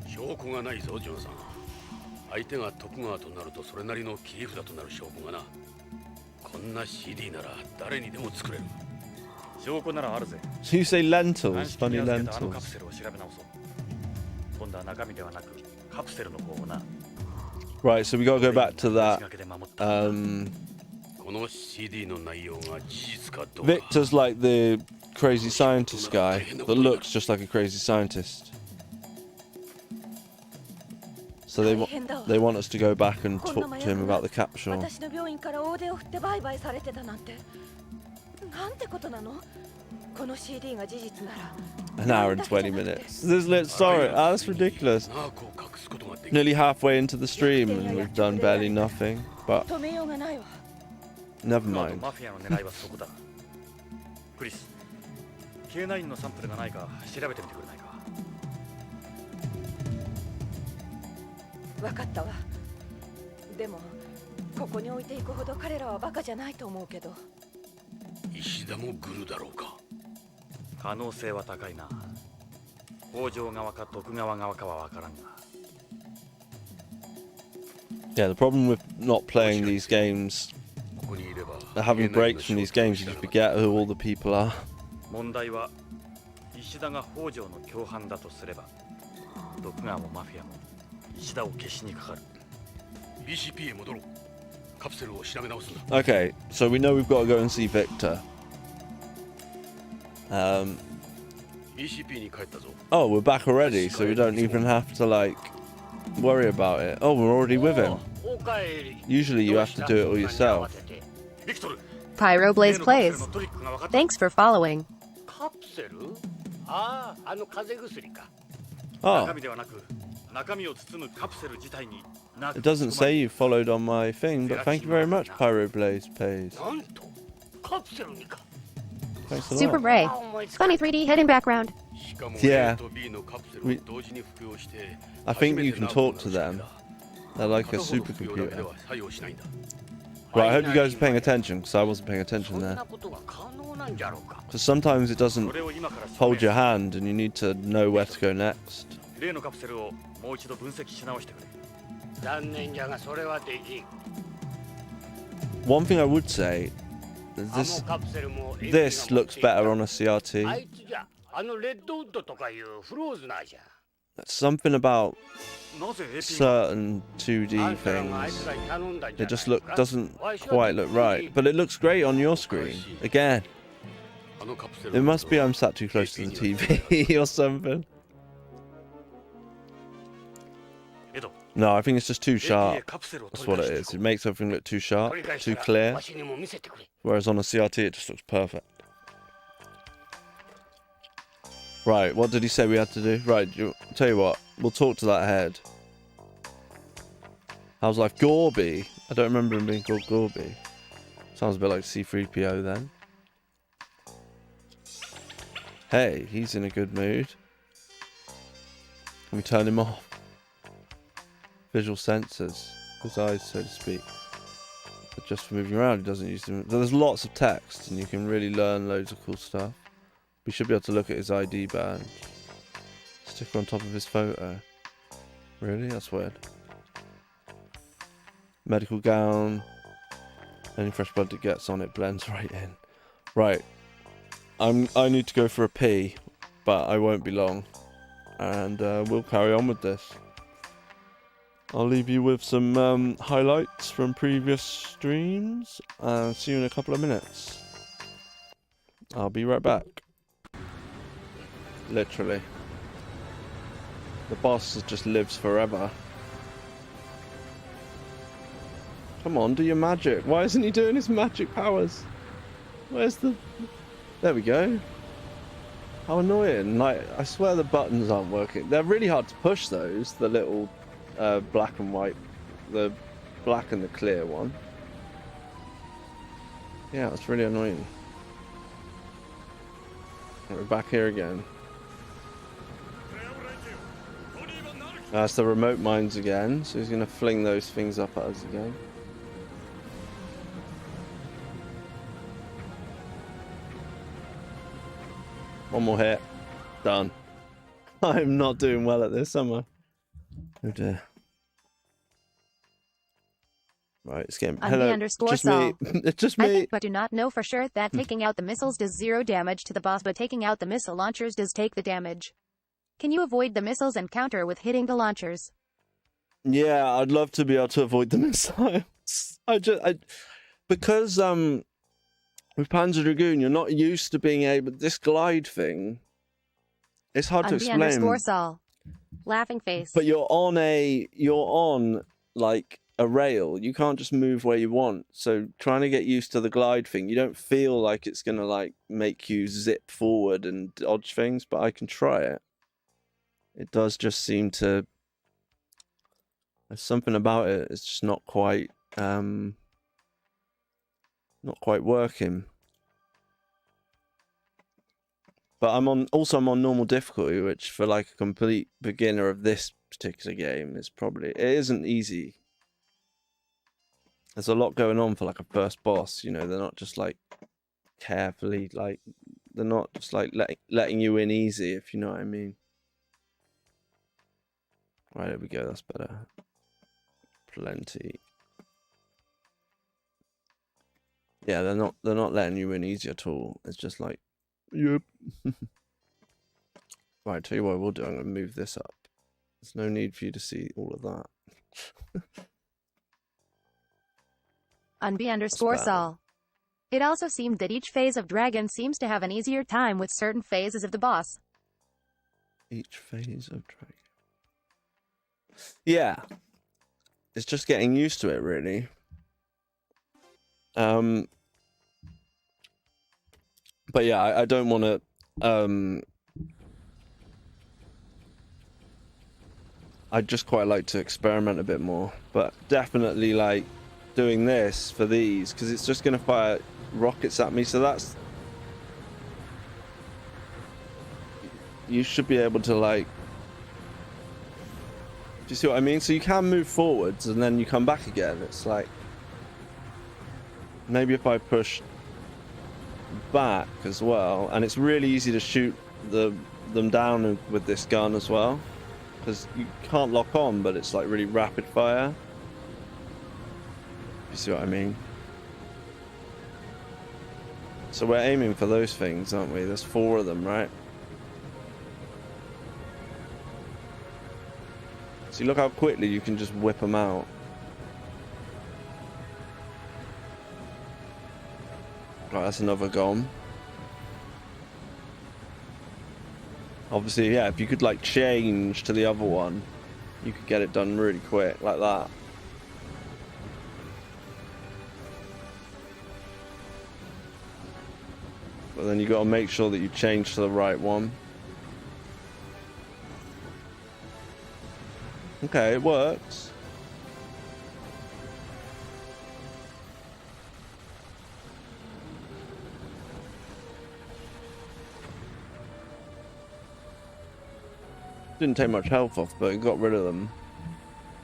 証拠がないぞ、ジョンさん。相手が徳川となるとそれなりの切り札となる証拠がな。こんな CD なら誰にでも作れる。証拠ならあるぜ。So you say lentils, funny あのカ lentils. プセルを調べ直そう。今度は中身ではなくカプセルの方をな。Right, so we gotta go back to that. この CD の内容が事実かどうか。 Victor's like the crazy scientist guy that looks just like a crazy scientist. So they want us to go back and talk to him about the capsule. 私の病院から大手を振って売買されてたなんて。なんてことなの？この CD が事実なら。An hour and 20 minutes. Sorry, that's ridiculous. Nearly halfway into the stream and we've done barely nothing. But 止めようがないわ。 never mind. マフィアの狙いはそこだ。クリス、K9 のサンプルがないか調べてみてくれないか。わかったわ。でもここに置いていくほど彼らはバカじゃないと思うけど。石田もグルだろうか。可能性は高いな。北条側か徳川側かはわからんが。Yeah, the problem with not playing these games, having breaks from these games, is you forget who all the people are. 問題は石田が北条の共犯だとすれば、徳川もマフィアも石田を消しにかかる。BCP へ戻ろう。カプセルを調べ直すんだ。 Okay, so we know we've got to go and see Victor. BCP に帰ったぞ。 Oh, we're back already, so we don't even have to like worry about it. Oh, we're already with him. Usually you have to do it all yourself. Pyroblaze plays. Thanks for following. カプセル？ああ、あの風邪薬か。 Oh, 中身ではなく中身を包むカプセル自体に。 it doesn't say you followed on my thing, but thank you very much, Pyroblaze plays. なんとカプセルにか。 Thanks a Super lot. Ray. Funny 3D head and background. しかも Yeah. A と B のカプセルを同時に服用して。 I think you can talk to them. They're like a 片方の服用だけで supercomputer. は作用しないんだ。 Right, I hope you guys are paying attention, because I wasn't paying attention そん there. なことが可能なんじゃろうか。 Because sometimes it doesn't それを今から hold your hand and you need to know where to go next. 例のカプセルをもう一度分析し直してくれ。残念じゃがそれはできん。 One thing I would say, あ this のカプセルも this looks better on a あ CRT. いつじゃ、あのレッドウッドとかいうフローズナーじゃ。 Something about なぜ AP certain 2D あんたらがあい things, つらに頼んだんじゃ it ない just か。 doesn't quite look right. But it looks great on your screen. Again, あのカプセル it must be I'm sat too close to the TV or something. エド、 No, I think it's just too AP へ sharp. カプセルを That's 取り what 出 it して is. It makes everything look too sharp, 取り返した too ら clear. わしにも見せてくれ。 Whereas on a CRT, it just looks perfect. Right, what did he say we had to do? Right, tell you what, we'll talk to that head. How's life? Gorby? I don't remember him being called Gorby. Sounds a bit like C3PO then. Hey, he's in a good mood. Can we turn him off? Visual sensors. His eyes, so to speak. But just for moving around, he doesn't use them. There's lots of text, and you can really learn loads of cool stuff. We should be able to look at his ID badge. Sticker on top of his photo. Really? That's weird. Medical gown. Any fresh blood that gets on it blends right in. Right. I need to go for a pee, but I won't be long. And we'll carry on with this. I'll leave you with some highlights from previous streams. See you in a couple of minutes. I'll be right back. Literally. The boss just lives forever. Come on, do your magic. Why isn't he doing his magic powers? Where's the... There we go. How annoying. Like, I swear the buttons aren't working. They're really hard to push, those. The little black and white. The black and the clear one. Yeah, it's really annoying. Okay, we're back here again. That's the remote mines again. So he's going to fling those things up at us again. One more hit. Done. I'm not doing well at this, am I? Oh dear. Right, it's getting... Hello. Just me. It's just me. I think, but do not know for sure that taking out the missiles does 0 damage to the boss, but taking out the missile launchers does take the damage. Can you avoid the missiles and counter with hitting the launchers? Yeah, I'd love to be able to avoid the missiles. Because with Panzer Dragoon, you're not used to being able... This glide thing, it's hard to explain. Sol. Laughing face. But you're on, like, a rail. You can't just move where you want. So trying to get used to the glide thing, you don't feel like it's going to, like, make you zip forward and dodge things, but I can try it. It does just seem to... There's something about it. It's just not quite working. But I'm on normal difficulty, which for like a complete beginner of this particular game is probably... It isn't easy. There's a lot going on for like a first boss, you know. They're not just like carefully, like they're not just like letting you in easy, if you know what I mean. Right, there we go. That's better. Plenty. Yeah, they're not letting you in easy at all. It's just like, yep. Right, tell you what we'll do. I'm gonna move this up. There's no need for you to see all of that. _Sol. It also seemed that each phase of Dragon seems to have an easier time with certain phases of the boss. Each phase of Dragon. Yeah. It's just getting used to it, really. But yeah, I don't want to... I'd just quite like to experiment a bit more. But definitely, like, doing this for these, because it's just going to fire rockets at me, so that's... You should be able to, like... Do you see what I mean? So you can move forwards and then you come back again. It's like... Maybe if I push back as well, and it's really easy to shoot them down with this gun as well, because you can't lock on, but it's like really rapid fire. You see what I mean? So we're aiming for those things, aren't we? There's 4 of them, right? See, look how quickly you can just whip them out. Right, that's another gone. Obviously, yeah, if you could, like, change to the other one, you could get it done really quick, like that. But then you got to make sure that you change to the right one. Okay, it works. Didn't take much health off, but it got rid of them.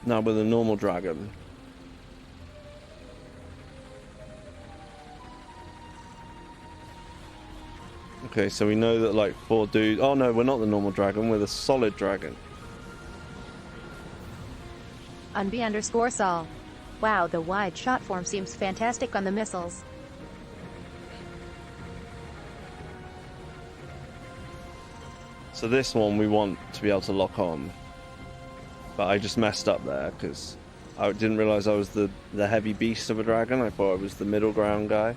Now with a normal dragon. Okay, so we know that like 4 dudes... Oh no, we're not the normal dragon, we're the solid dragon. _Sol. Wow, the wide shot form seems fantastic on the missiles. So this one we want to be able to lock on. But I just messed up there because I didn't realize I was the heavy beast of a dragon. I thought I was the middle ground guy.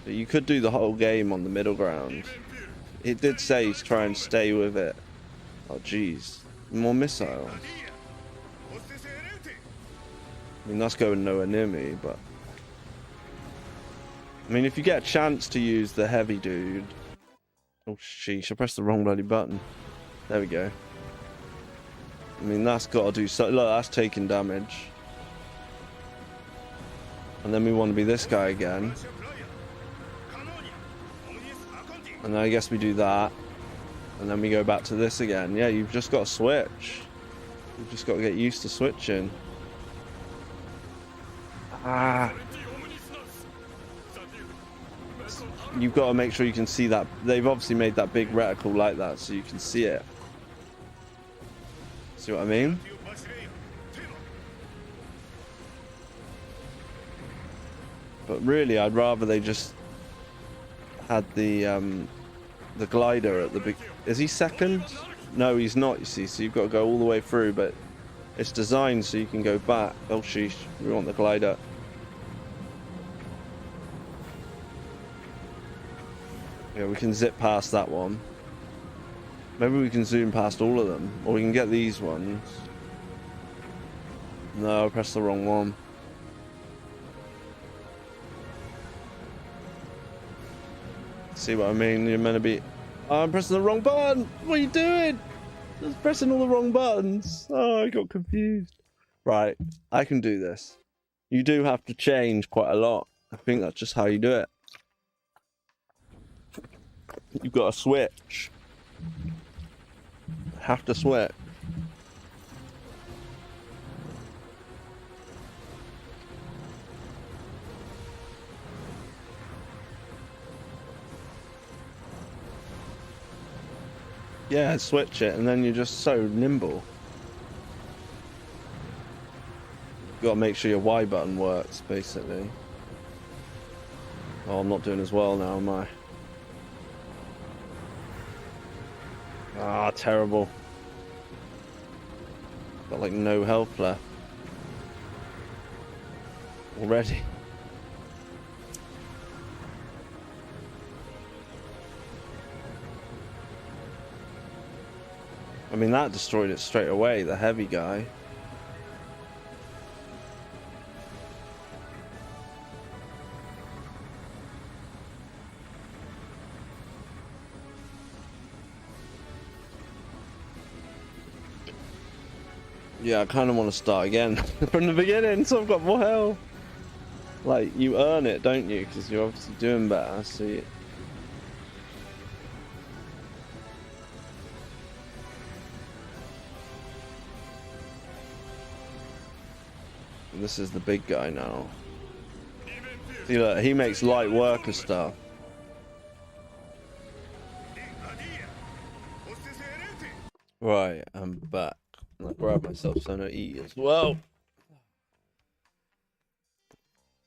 But you could do the whole game on the middle ground. It did say to try and stay with it. Oh jeez, more missiles. I mean, that's going nowhere near me, but I mean, if you get a chance to use the heavy dude. Oh sheesh, I pressed the wrong bloody button. There we go. I mean, that's got to do so. Look, that's taking damage. And then we want to be this guy again. And then I guess we do that. And then we go back to this again. Yeah, you've just got to switch. You've just got to get used to switching. Ah. You've got to make sure you can see that. They've obviously made that big reticle like that so you can see it. See what I mean? But really, I'd rather they just had the glider at the big. Is he second? No, he's not. You see, so you've got to go all the way through, but it's designed so you can go back. Oh sheesh, we want the glider. Yeah, we can zip past that one. Maybe we can zoom past all of them, or we can get these ones. No, I pressed the wrong one. See what I mean? You're meant to be. Oh, I'm pressing the wrong button. What are you doing? Just pressing all the wrong buttons. Oh, I got confused. Right, I can do this. You do have to change quite a lot. I think that's just how you do it. You've got to switch. Have to switch. Yeah, switch it, and then you're just so nimble. You've got to make sure your Y button works, basically. Oh, I'm not doing as well now, am I? Ah, terrible. Got like no health left. Already. I mean, that destroyed it straight away, the heavy guy. Yeah, I kind of want to start again from the beginning, so I've got more health. Like, you earn it, don't you? Because you're obviously doing better, so you... This is the big guy now. See, look, he makes light work of stuff. Right, I'm back. I grabbed myself something to eat as well.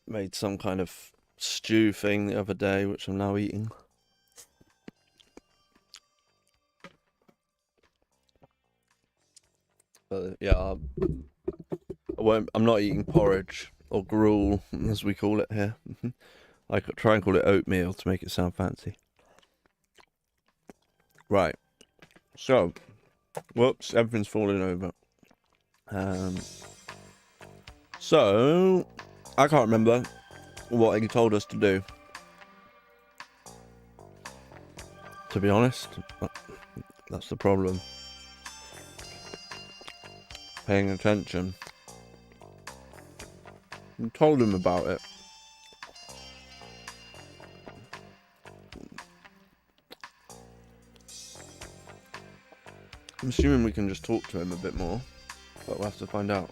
Made some kind of stew thing the other day, which I'm now eating. But yeah, I'm not eating porridge or gruel, as we call it here. I could try and call it oatmeal to make it sound fancy. Right. So, whoops, everything's falling over. So, I can't remember what he told us to do. To be honest, that's the problem. Paying attention. I told him about it. I'm assuming we can just talk to him a bit more, but we'll have to find out.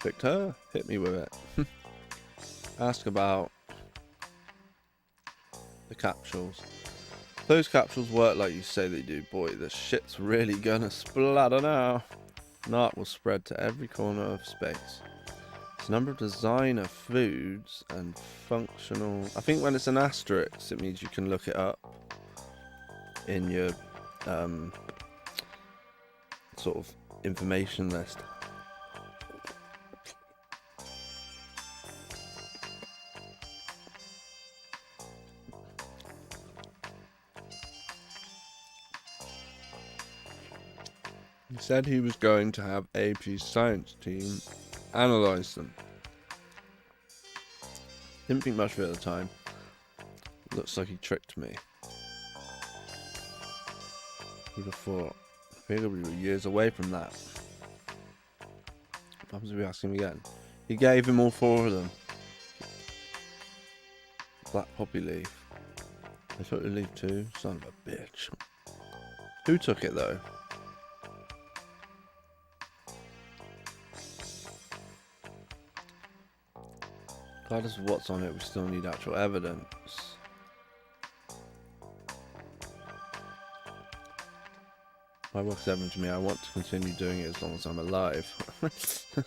Victor, hit me with it. Ask about the capsules. Those capsules work like you say they do. Boy, the shit's really gonna splatter now. Nut will spread to every corner of space. It's a number of designer foods and functional. I think when it's an asterisk, it means you can look it up. in your sort of information list. He said he was going to have AP's science team analyze them. Didn't think much of it at the time. Looks like he tricked me. Who'd have thought? I figured we were years away from that. What happens if we ask him again? He gave him all 4 of them. Black poppy leaf. They took the leaf too? Son of a bitch. Who took it though? Regardless of what's on it, we still need actual evidence. My work's evident to me. I want to continue doing it as long as I'm alive. That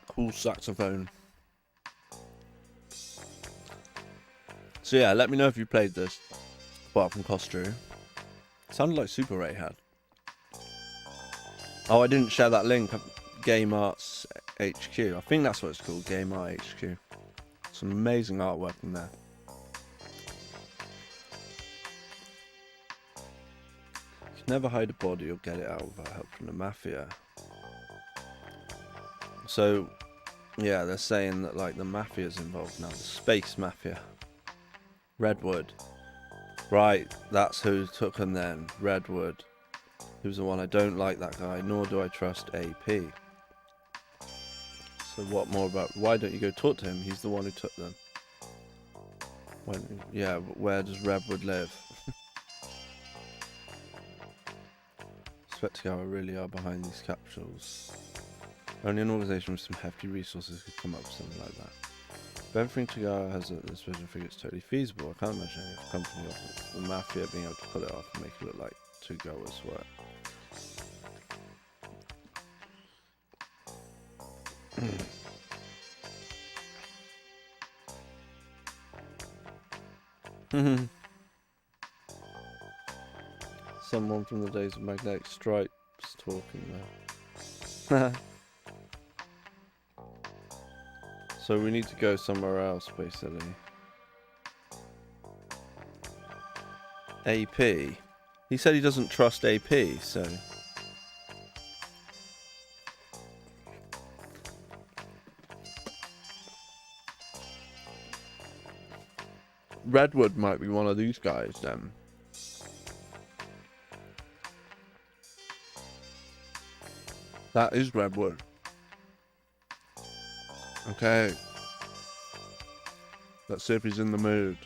cool saxophone. So yeah, let me know if you played this, apart from Costru. Sounded like Super Ray had. Oh, I didn't share that link. Game Arts HQ. I think that's what it's called. Game Art HQ. Some amazing artwork in there. You can never hide a body or get it out without help from the mafia. So, yeah, they're saying that like the mafia's involved now. The space mafia. Redwood. Right, that's who took him then. Redwood. Who's the one? I don't like that guy, nor do I trust AP. So what more about... Why don't you go talk to him? He's the one who took them. Yeah, but where does Redwood live? Spectacle really are behind these capsules. Only an organisation with some hefty resources could come up with something like that. If everything Tagawa has at this vision, I think it's totally feasible. I can't imagine any company or the mafia being able to pull it off and make it look like Tagawa's work. Someone from the days of Magnetic Stripes talking there. So we need to go somewhere else, basically. AP. He said he doesn't trust AP, so... Redwood might be one of these guys, then. That is Redwood. Okay. Let's see if he's in the mood.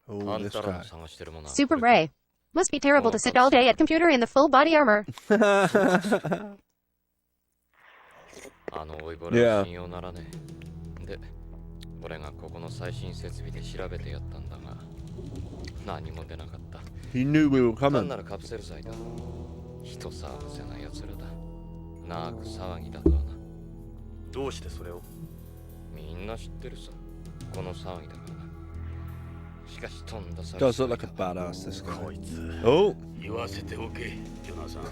Oh, this guy. Super Ray. Must be terrible to sit all day at computer in the full body armor. Yeah. 俺がここの最新設備で調べてやったんだが何も出なかった。 He knew we were coming. 単なるカプセル剤だ。人騒がせな奴らだ。なく騒ぎだとはな。どうしてそれを？みんな知ってるさ。この騒ぎだからな。しかしとんだ騒ぎ。 Does look like a badass, this guy. こいつ。 Oh! 言わせておけ、ジョナサン。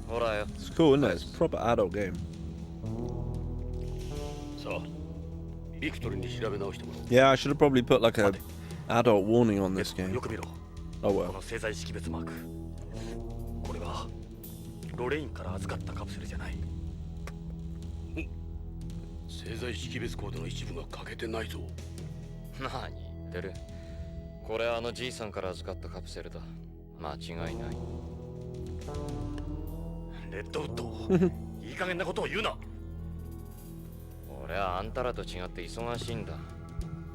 ほらよ。 It's cool, isn't it? It's a proper adult game. さあ、ビクトリーに調べ直してもらおう。 Yeah, I should have probably put like a adult warning on this game. よく見ろ。 Oh こ well. の製剤識別マーク。これはロレインから預かったカプセルじゃない。製剤識別コードの一部が欠けてないぞ。何言ってる。これはあのじいさんから預かったカプセルだ。間違いない。レッドウッド。いい加減なことを言うな。俺はあんたらと違って忙しいんだ。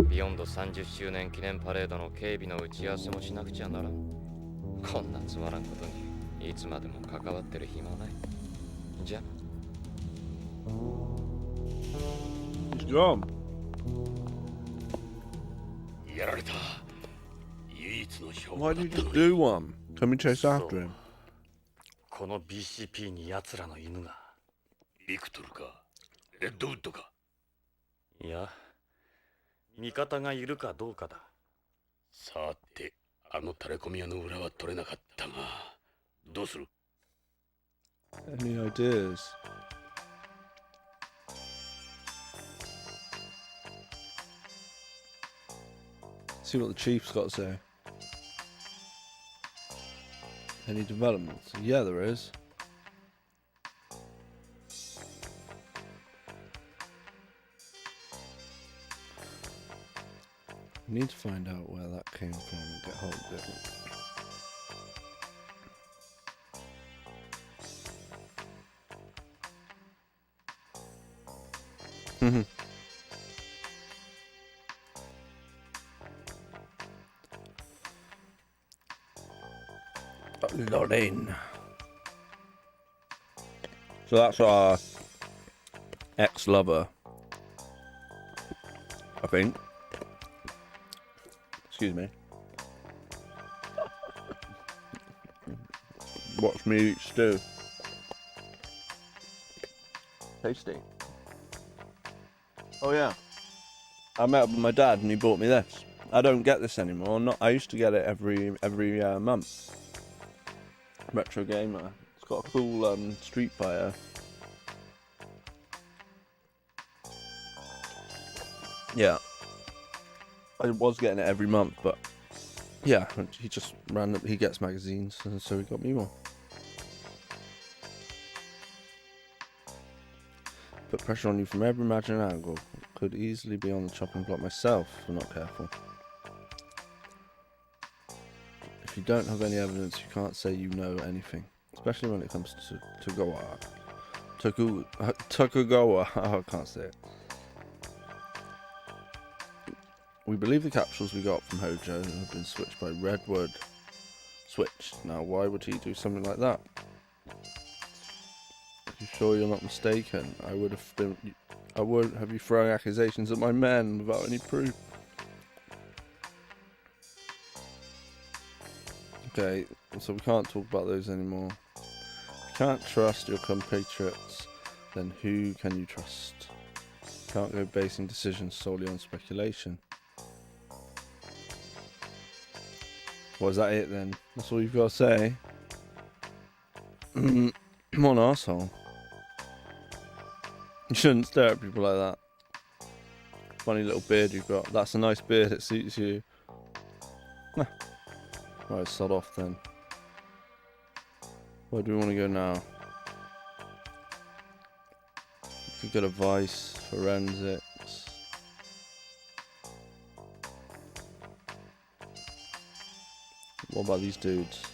ビヨンド30周年記念パレードの警備の打ち合わせもしなくちゃならん。こんなつまらんことにいつまでも関わってる暇ない。じゃ。He's gone. やられた。唯一の証拠 Why だ did った you のに。 do one? Can we chase after him? この BCP に奴らの犬が。ビクトルかレッドウッドか。いや、味方がいるかどうかだ。さて、あのタレコミ屋の裏は取れなかったが、どうする？ Any ideas? See what the chief's got to say. Any developments? Yeah, there is. We need to find out where that came from and get hold of it. Lorraine. So that's our ex-lover, I think. Excuse me. Watch me eat stew. Tasty. Oh yeah. I met up with my dad and he bought me this. I don't get this anymore. I used to get it every month. Retro gamer. It's got a cool Street Fighter. Yeah. I was getting it every month, but yeah, he just he gets magazines, and so he got me one. Put pressure on you from every imaginary angle. Could easily be on the chopping block myself if I'm not careful. If you don't have any evidence, you can't say you know anything, especially when it comes to Tokugawa. Oh, I can't say it. We believe the capsules we got from Hojo have been switched by Redwood. Switched. Now, why would he do something like that? Are you sure you're not mistaken? I won't have you throwing accusations at my men without any proof. Okay, so we can't talk about those anymore. If you can't trust your compatriots, then who can you trust? You can't go basing decisions solely on speculation. Was that it then? That's all you've got to say? Come on, arsehole. You shouldn't stare at people like that. Funny little beard you've got. That's a nice beard, it suits you. Right, sod off then. Where do we want to go now? We could go to Vice, Forensics. What about these dudes?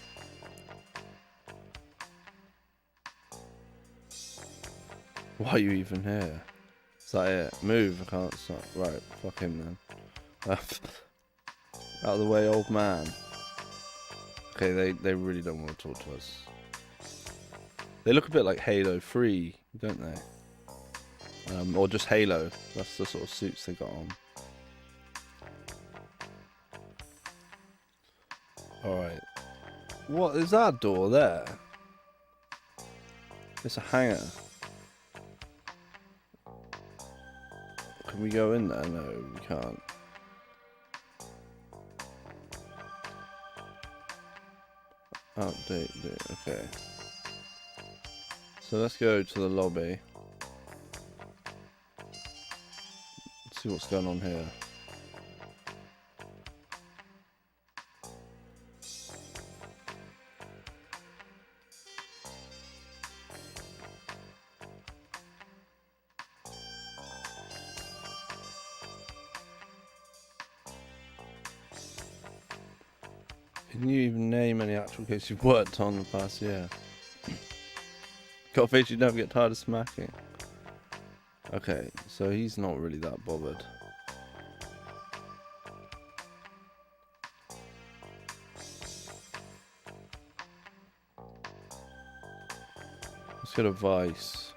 Why are you even here? Is that it? Move, I can't stop. Right, fuck him then. Out of the way, old man. Okay, they really don't want to talk to us. They look a bit like Halo 3, don't they? Or just Halo. That's the sort of suits they got on. Alright. What is that door there? It's a hangar. Can we go in there? No, we can't. Update, okay. So let's go to the lobby. Let's see what's going on here. Can you even name any actual cases you've worked on in the past year? Got a face you never get tired of smacking. Okay, so he's not really that bothered. Let's go to Vice.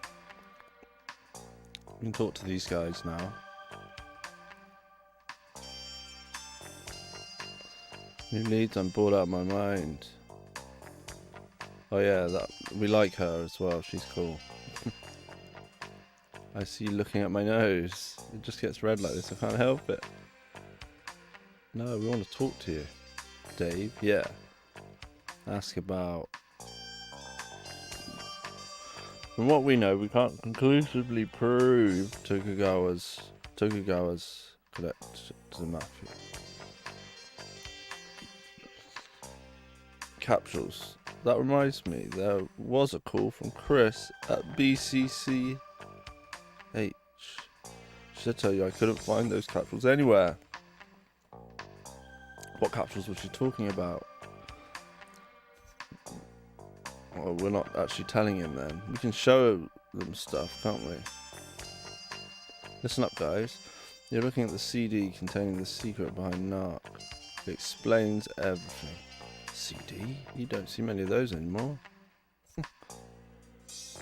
We can talk to these guys now. New leads, I'm bored out of my mind. Oh yeah, we like her as well, she's cool. I see you looking at my nose. It just gets red like this. I can't help it. No, we want to talk to you. Dave, yeah. Ask about... From what we know, we can't conclusively prove Tokugawa's connect to the mafia. Capsules. That reminds me, there was a call from Chris at BCCH. Should I tell you I couldn't find those capsules anywhere? What capsules was she talking about? Well, we're not actually telling him then. We can show them stuff, can't we? Listen up, guys. You're looking at the CD containing the secret behind Narc. It explains everything. CD? You don't see many of those anymore.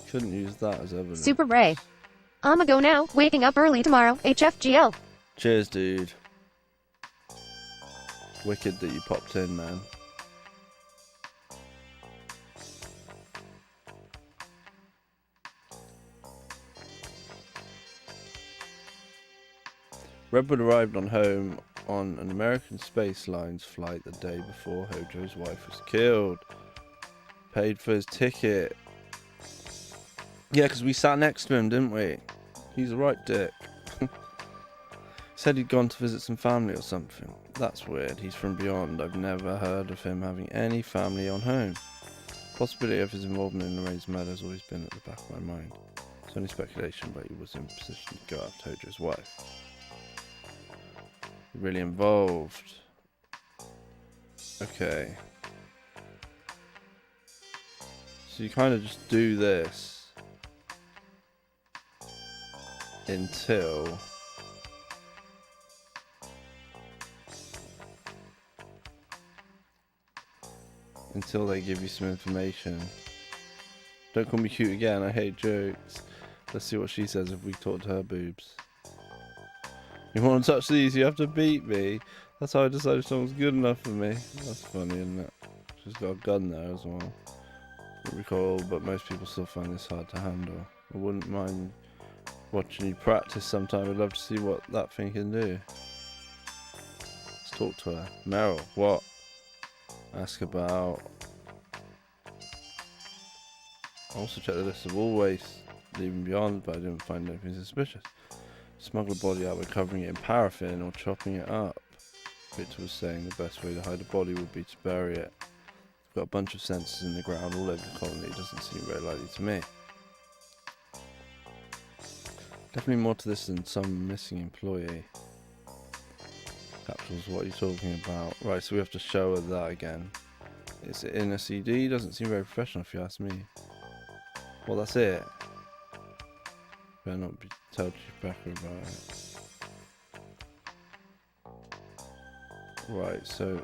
Couldn't use that as evidence. Super Ray. I'ma go now. Waking up early tomorrow. HFGL. Cheers, dude. Wicked that you popped in, man. Redwood arrived on home on an American Space Lines flight the day before Hojo's wife was killed. Paid for his ticket. Yeah, because we sat next to him, didn't we? He's a right dick. Said he'd gone to visit some family or something. That's weird. He's from beyond. I've never heard of him having any family on home. Possibility of his involvement in the Rain's murder has always been at the back of my mind. It's only speculation, but he was in position to go after Hojo's wife. Really involved. Okay. So you kind of just do this until they give you some information. Don't call me cute again, I hate jokes. Let's see what she says if we talk to her boobs. You want to touch these, you have to beat me. That's how I decided if someone's good enough for me. That's funny, isn't it? She's got a gun there as well. Don't recall, but most people still find this hard to handle. I wouldn't mind watching you practice sometime. I'd love to see what that thing can do. Let's talk to her. Meryl, what? Ask about... I also checked the list of all waste leaving beyond, but I didn't find anything suspicious. Smuggle body out by covering it in paraffin or chopping it up. Victor was saying the best way to hide a body would be to bury it. We've got a bunch of sensors in the ground all over the colony. It doesn't seem very likely to me. Definitely more to this than some missing employee. Capsules, what are you talking about? Right, so we have to show her that again. Is it in a CD? Doesn't seem very professional if you ask me. Well, that's it. Better not be tell Rebecca about it. Right, so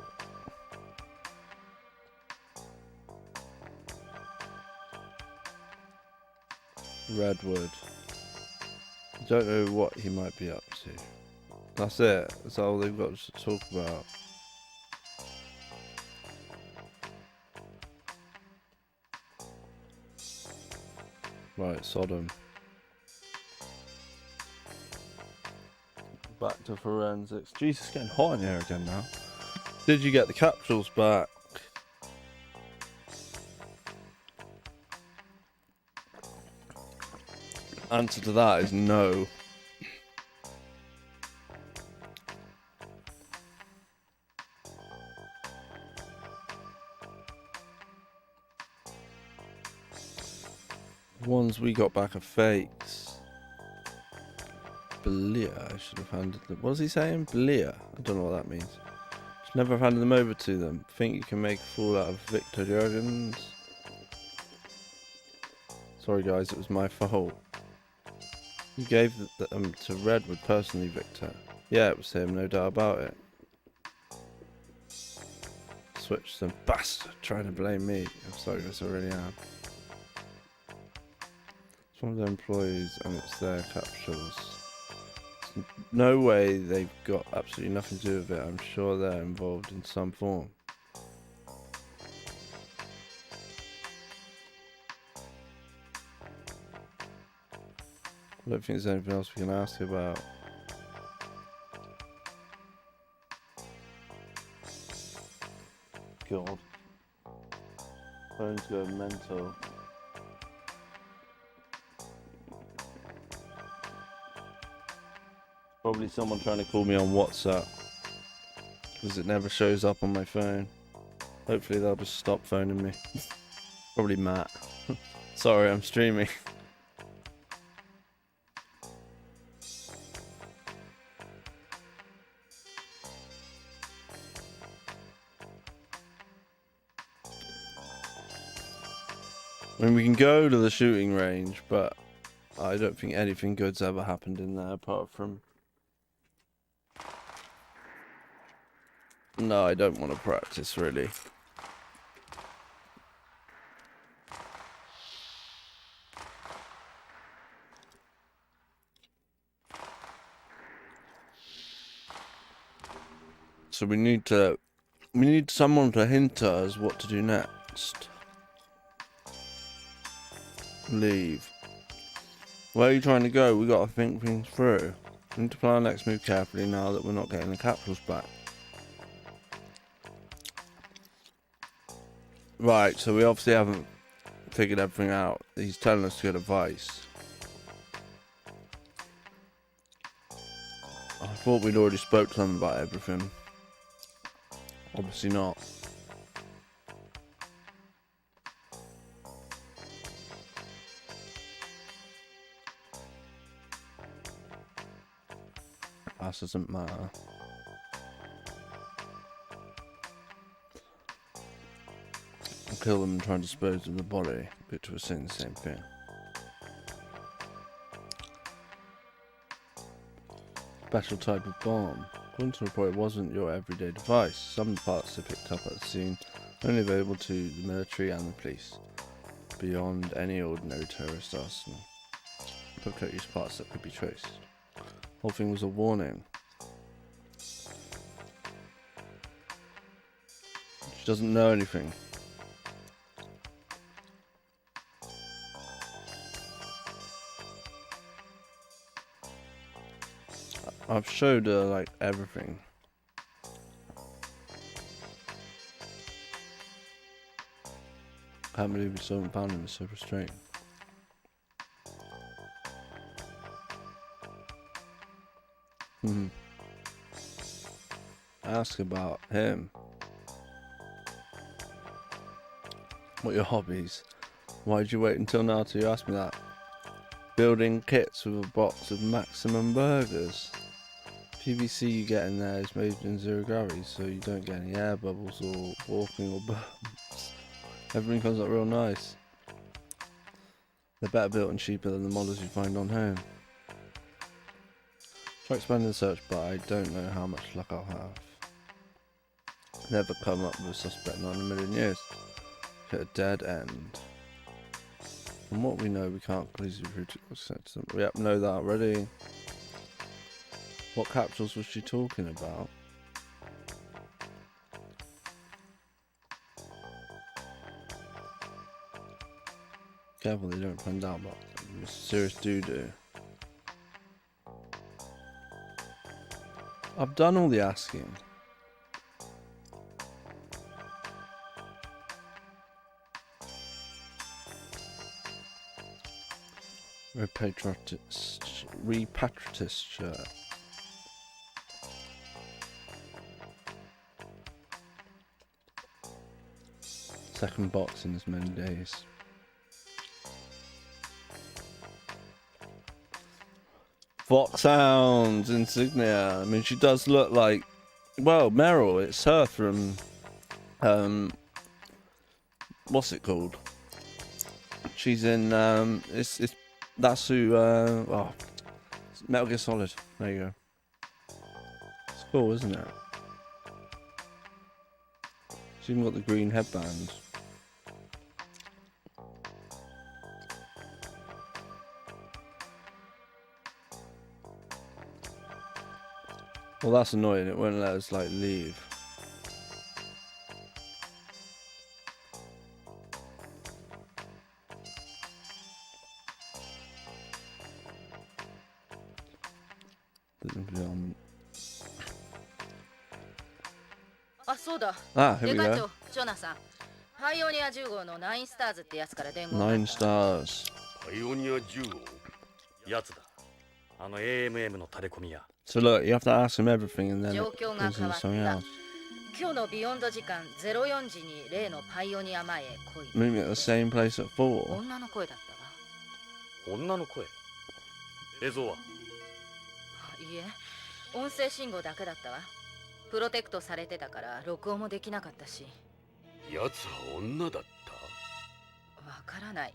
Redwood. Don't know what he might be up to. That's it. That's all they've got to talk about. Right, Sodom. Back to forensics. Jesus, it's getting hot in here again now. Did you get the capsules back? Answer to that is no. The ones we got back are fakes. Belia, I should have handed them. What was he saying? Belia? I don't know what that means. Should never have handed them over to them. Think you can make a fool out of Victor Jurgens? Sorry guys, it was my fault. You gave them to Redwood personally, Victor. Yeah, it was him, no doubt about it. Switch them bastard, trying to blame me. I'm sorry, yes I really am. It's one of their employees and it's their capsules. There's no way they've got absolutely nothing to do with it. I'm sure they're involved in some form. I don't think there's anything else we can ask about. God. Phone's going mental. Probably someone trying to call me on WhatsApp. Because it never shows up on my phone. Hopefully they'll just stop phoning me. Probably Matt. Sorry, I'm streaming. I mean, we can go to the shooting range, but I don't think anything good's ever happened in there apart from... No, I don't want to practice, really. So we need someone to hint us what to do next. Leave. Where are you trying to go? We gotta think things through. We need to plan our next move carefully now that we're not getting the capsules back. Right, so we obviously haven't figured everything out. He's telling us good advice. I thought we'd already spoke to them about everything. Obviously not. That doesn't matter. Kill them and try and dispose of the body, which was saying the same thing. Special type of bomb. According to the report, it wasn't your everyday device. Some parts are picked up at the scene, only available to the military and the police, beyond any ordinary terrorist arsenal. Perpetrate use parts that could be traced. The whole thing was a warning. She doesn't know anything. I've showed her like everything. Can't believe we still haven't found him. It's so frustrating. Ask about him. What are your hobbies? Why did you wait until now to ask me that? Building kits with a box of maximum burgers. PVC you get in there is made in 0 gravity, so you don't get any air bubbles or walking or bumps. Everything comes out real nice. They're better built and cheaper than the models you find on home. Try expanding the search, but I don't know how much luck I'll have. Never come up with a suspect, not in a million years. Hit a dead end. From what we know, we can't conclusively prove to them. Yep, know that already. What capsules was she talking about? Careful they don't find out about serious doo-doo. I've done all the asking. Repatriatist shirt. Second box in as many days. Foxhound's insignia. I mean, she does look like, well, Meryl. It's her from, what's it called? She's in, that's who, Metal Gear Solid. There you go. It's cool, isn't it? She's even got the green headband. Well, that's annoying. It won't let us, like, leave. environment. あ、そうだ。 Ah, here で we 会 go. 長、ジョナサン。パイオニア10号の9スターズってやつから伝言があっ 9た。 stars. パイオニア10号。やつだ。あの AMM のタレコミや。 So look, you have to ask him everything and then 状 it 況が goes 変 into わった。 something else. 今日のビヨンド時間04時に例のパイオニア前へ来い。 Meet me at the same place at 4. 女の声だったわ。女の声。映像は？あ、いいえ、音声信号だけだったわ。プロテクトされてたから録音もできなかったし。やつは女だった？わからない。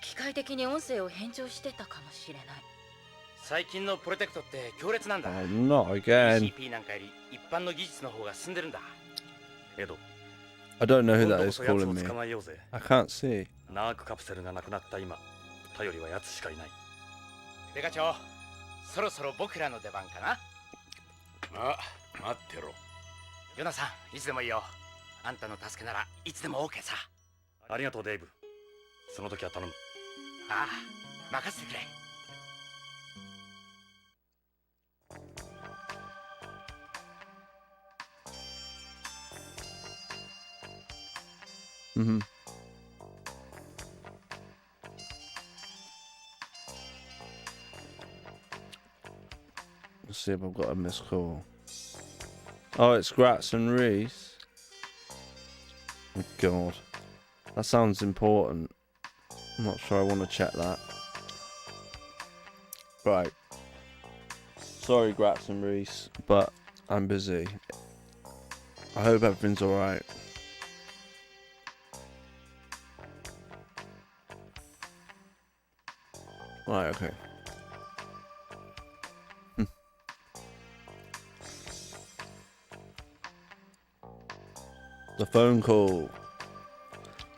機械的に音声を変調してたかもしれない。最近のプロテクトって強烈なんだ。 Oh, not again. CP なんかより一般の技術の方が進んでるんだ。エド。 I don't know who 今度 that こ is そやつ calling を me. 捕まえようぜ。 I can't see. ナークカプセルがなくなった今、頼りはやつしかいない。デカ長、そろそろ僕らの出番かな。あ、待ってろ。ヨナさん、いつでもいいよ。あんたの助けならいつでも OK さ。ありがとうデイブ。その時は頼む。ああ、任せてくれ。Mm-hmm. Let's see if I've got a missed call. Oh, it's Gratz and Reese. Oh, God. That sounds important. I'm not sure I want to check that. Right. Sorry, Gratz and Reese, but I'm busy. I hope everything's alright. Right, okay. The phone call.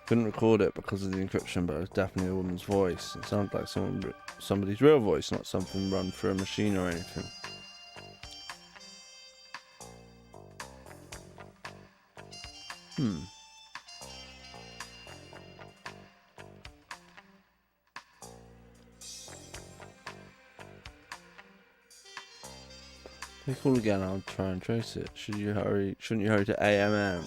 Couldn't record it because of the encryption, but it was definitely a woman's voice. It sounded like somebody's real voice, not something run through a machine or anything. If they call again, I'll try and trace it. Shouldn't you hurry to AMM?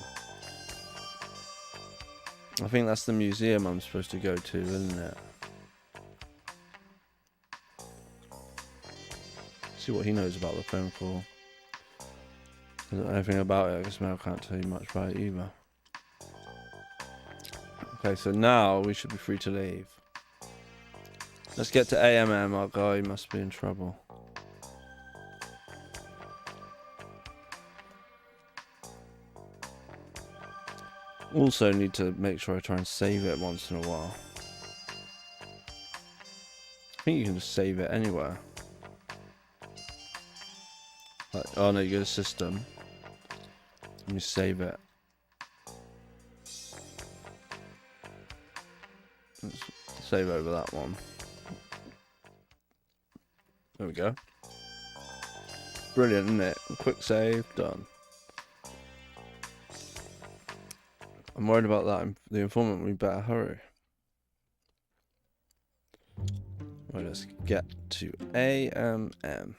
I think that's the museum I'm supposed to go to, isn't it? See what he knows about the phone call. I don't know anything about it. I guess I can't tell you much about it either. Okay, so now we should be free to leave. Let's get to AMM. Our guy must be in trouble. Also need to make sure I try and save it once in a while. I think you can just save it anywhere. Like, oh no, you go to system. Let me save it. Let's save over that one. There we go. Brilliant, isn't it? Quick save, done. I'm worried about that. The informant, we better hurry. Right, let's get to AMM.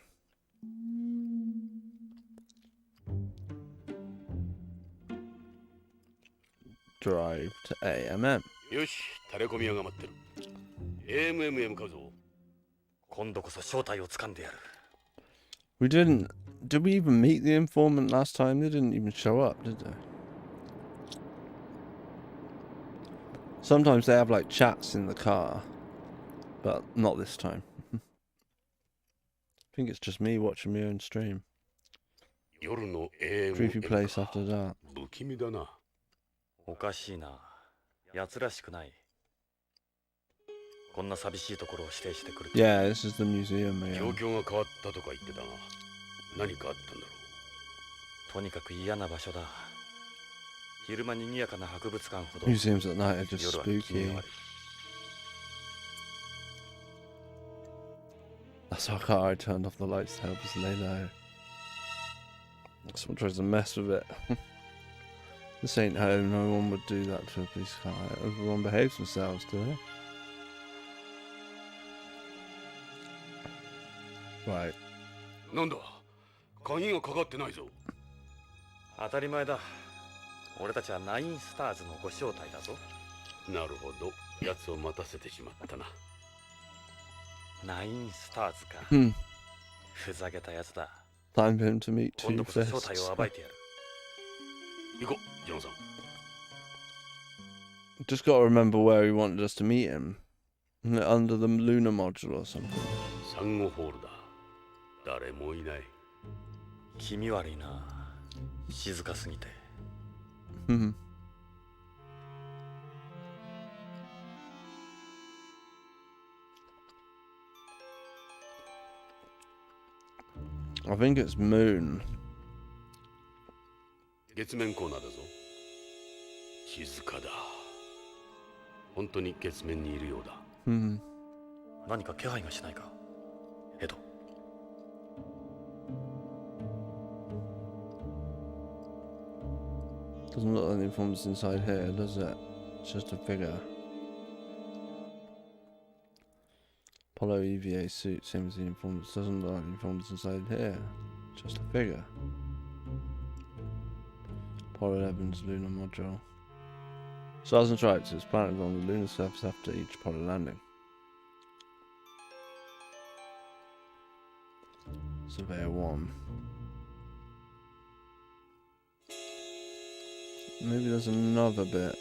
Drive to AMM. よし、タレコミ屋が待ってる。AMM へ向かうぞ。今度こそ正体を掴んでやる。We didn't. Did we even meet the informant last time? They didn't even show up, did they? Sometimes they have like chats in the car, but not this time. I think it's just me watching my own stream. 夜の AMM Creepy place after that. 不気味だな。おかしいな。奴らしくない。こんな寂しいところを指定してくると。Yeah, this is the museum 状 again. 況が変わったとか言ってたが、何かあったんだろとにかく嫌な場所だ。昼間賑やかな博物館ほど。 Museums at night are just 夜は気味 spooky. が悪い。 That's how car I turned off the lights to help us lay low. Someone tries to mess with it. This ain't home. No one would do that to a police car. Everyone behaves themselves, do they? Right. なんだ鍵がかかってないぞ。当たり前だ。俺たちはナインスターズのご招待だぞ。なるほど、奴を待たせてしまったな。ナインスターズか。Hmm. ふざけたやつだ。 Time for him to meet 今 two 度こそ正体 fists. を暴いてやる。行こう、ジョンさん。Just got to remember where he wanted us to meet him. Isn't it under the lunar module or something? サンゴホールだ。誰もいない。気味悪いな。静かすぎて。Hmm. I think it's Moon. 月面コーナーだぞ。静かだ。本当に月面にいるようだ。Hmm. 何か気配がしないか、エド。Doesn't look like the informant's inside here, does it? It's just a figure. Apollo EVA suit, same as the informant's. Doesn't look like the informant's inside here. Just a figure. Apollo 11's lunar module. Stars and stripes, its planet on the lunar surface after each Apollo landing. Surveyor 1. Maybe there's another bit.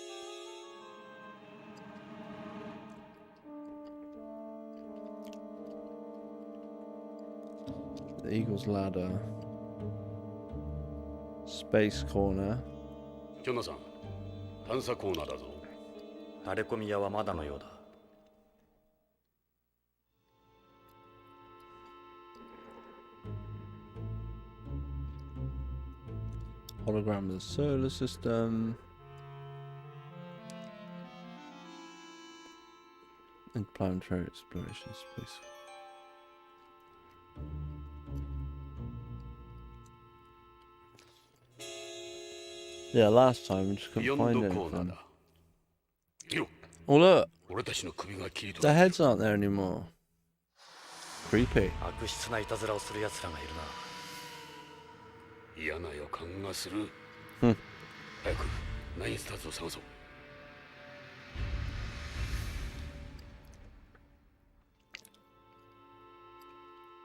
The Eagle's Ladder. Space Corner. ジョナさん、探査コーナーだぞ。荒れ込み屋はまだのようだ。Hologram of the solar system. Interplanetary exploration space. Yeah, last time we just ビヨ couldn't ンド find コーナー anything. だ。見ろ、 Oh look, 俺たちの首が切り the 取られ heads aren't there anymore. Creepy. 悪質ないたずらをする奴らがいるな。嫌な予感がする。うん早くナインスターズを探そう。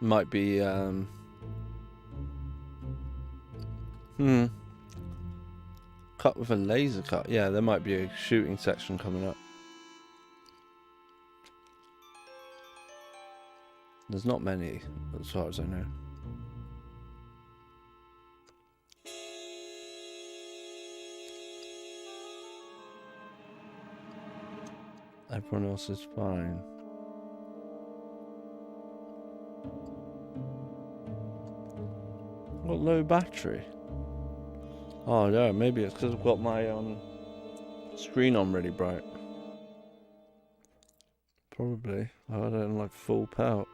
Might be cut with a laser cut. Yeah, there might be a shooting section coming up. There's not many, as far as I know. Everyone else is fine. Got low battery. Oh no, maybe it's because I've got my screen on really bright. Probably. I don't like full pout.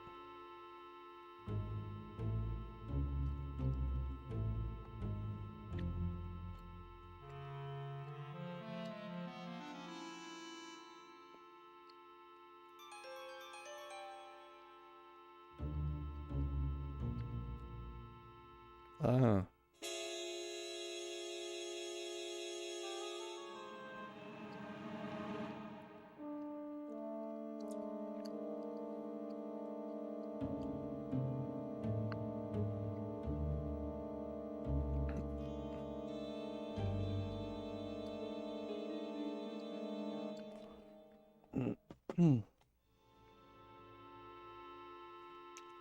Ah.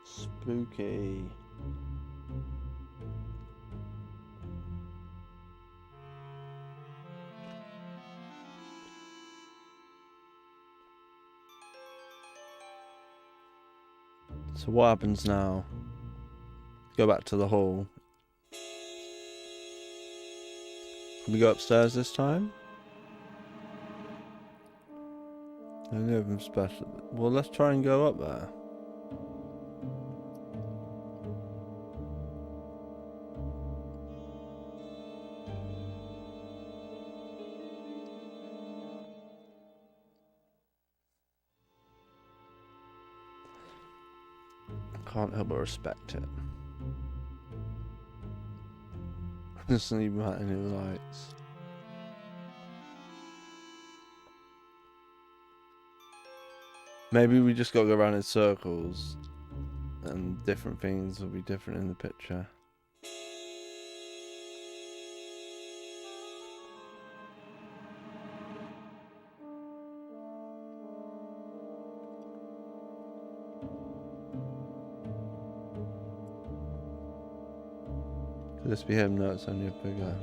Spooky. So what happens now? Go back to the hall. Can we go upstairs this time? Any of them special? Well, let's try and go up there. Can't help but respect it. Doesn't even have any lights. Maybe we just got to go around in circles and different things will be different in the picture. Could this be him? No, it's only a figure.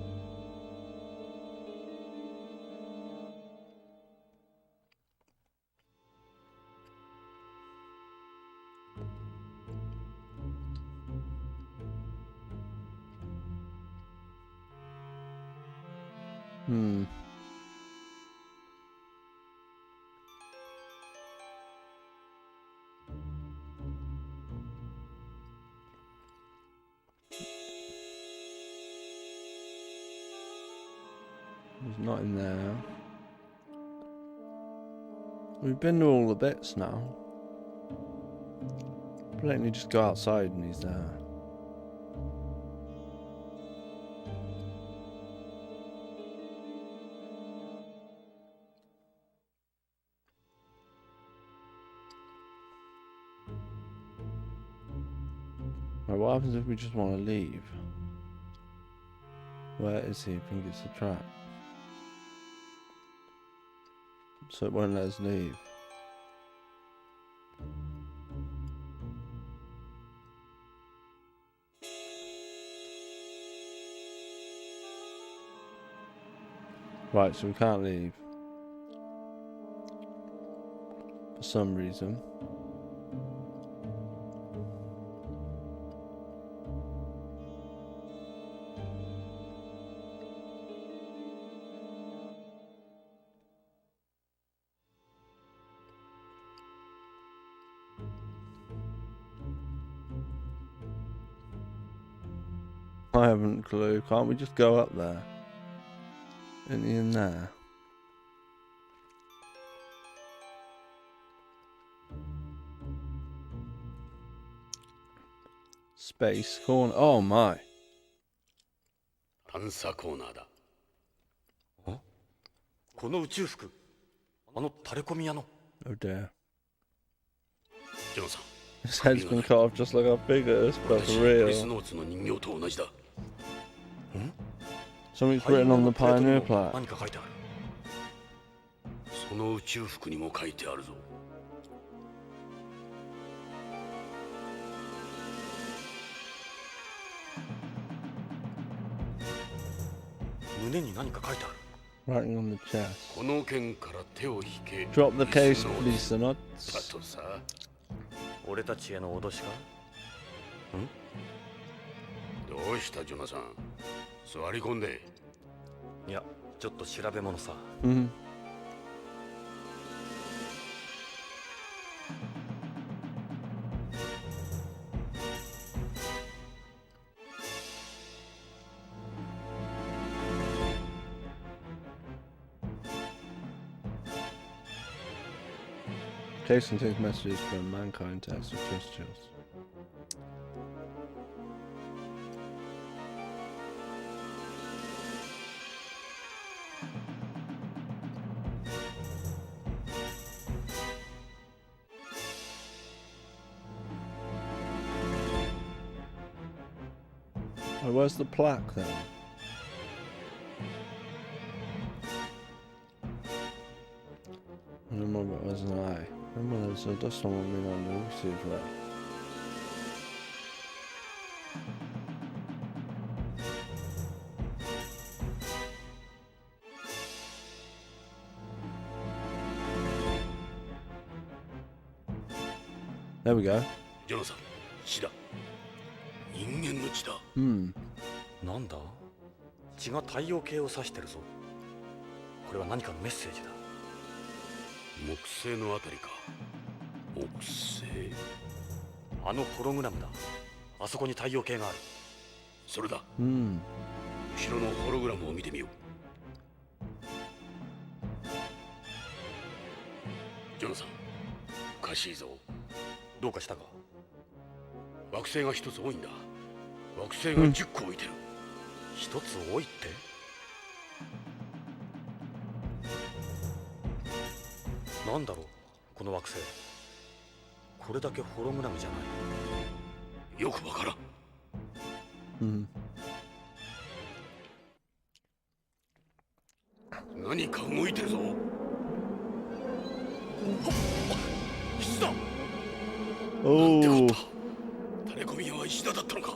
He's not in there. We've been to all the bits now. Blatantly just go outside and he's there. Right, what happens if we just want to leave? Where is he? I think it's the trap. So it won't let us leave. Right, so we can't leave. For some reason. I haven't a clue. Can't we just go up there? Isn't he in there? Space corner. Oh my. 探査コーナーだ。この宇宙服、あの垂れ込み屋の。Oh dear. ジョンさん。 His head's been cut off just like our figures, but for real. Something's written on the Pioneer plaque. 何か書いてある。その宇宙服にも書いてあるぞ。胸に何か書いてある。 Writing on the chest. この剣から手を引け。 Drop the case, please, the nuts. だとさ。 俺たちへの脅しか？どうしたジョナサン？座り込んで。いや、ちょっと調べ物さ。Case contains messages from mankind to extraterrestrials. Oh, where's the plaque then? I don't remember what was an eye. Remember there's a dust on me on the receive right. There we go. ジョナサン、血だ。人間の血だ。なんだ？血が太陽系を指してるぞ。これは何かのメッセージだ。木星のあたりか。木星？あのホログラムだ。あそこに太陽系がある。それだ。後ろのホログラムを見てみよう。ジョナサン、おかしいぞ。どうかしたか？惑星が一つ多いんだ。惑星が10個置いてる。一つ多いって？なんだろうこの惑星。これだけホログラムじゃない。よくわからん。Hmm. 何か動いてるぞ。石だ。 Oh. 垂れ込み屋は石田だったのか。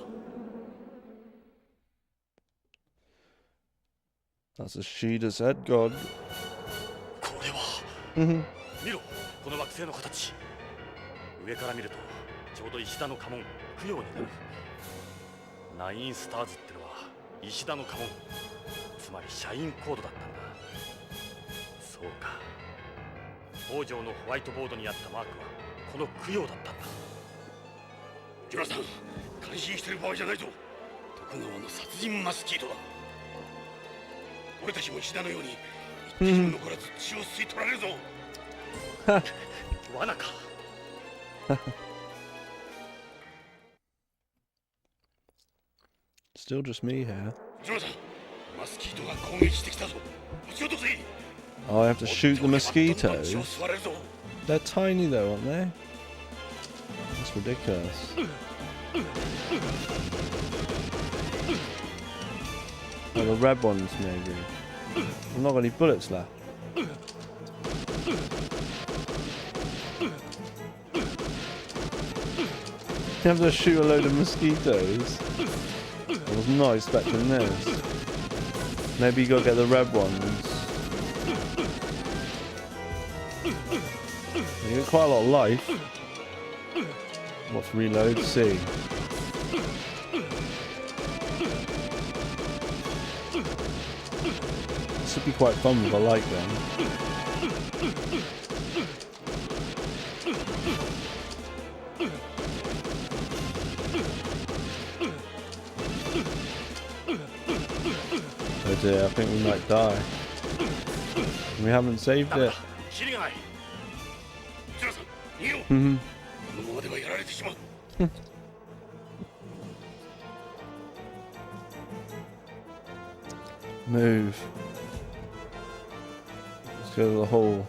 That's a Sheeta's head god. これは Mhm. 見ろこの惑星の形。上から見るとちょうど石田の家紋供養になる。ナインスターズってのは石田の家紋、つまり社員コードだったんだ。そうか、北条のホワイトボードにあったマークはこの供養だったんだ。ジュラさん、感心してる場合じゃないぞ。徳川の殺人マスキートだ。俺たちも石田のように一滴も残らず血を吸い取られるぞ。罠か。Still just me here. ジュラさん、マスキートが攻撃してきたぞ。撃ち落とせ。 Oh, I have to shoot the 血を mosquitoes. 吸われるぞ。 They're tiny though, aren't they? That's ridiculous. Oh, the red ones maybe. I've not got any bullets left. You have to shoot a load of mosquitoes. I was not expecting this. Maybe you gotta get the red ones. You get quite a lot of life. What's reload? C. This would be quite fun with a light gun. Oh dear, I think we might die. We haven't saved it. キリがない。ジュラさん、逃げよう。 Mhm. このままではやられてしまう。 Move. Let's go to the hall.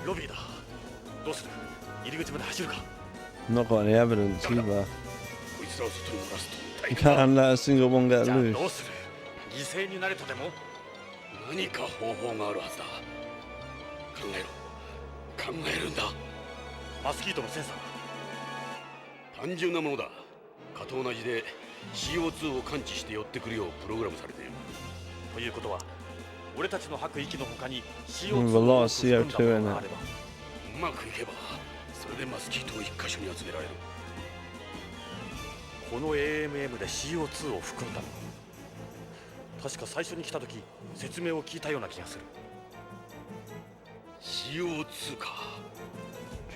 ロビーだ。どうする？入り口まで走るか。 Not got any evidence either. こいつらを外に漏らすと大 You 変だ。 can't let a single one get じゃあ loose. どうする？犠牲になれとでも？何か方法があるはずだ。考えろ。考えるんだ。マスキートのセンサー。単純なものだ。蚊と同じで CO2 を感知して寄ってくるようプログラムされている。ということは、俺たちの吐く息の他に With a CO2 lot を of 含んだ CO2 も in のが it. あれば、うまくいけば、それでマスキートを一箇所に集められる。この AMM で CO2 を含んだの。確か最初に来た時説明を聞いたような気がする。 CO2 か。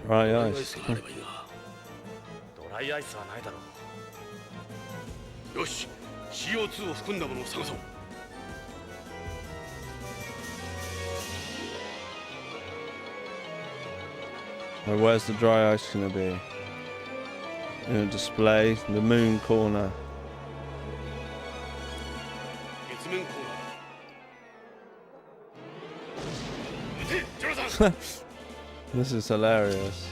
Dry アイ ice. スがあればいいな。ドライアイスはないだろう。よし、CO2 を含んだものを探そう。 Right, where's the dry ice gonna be? In a display, the moon corner. 月面コーナー。撃て、ジョナサン。 This is hilarious.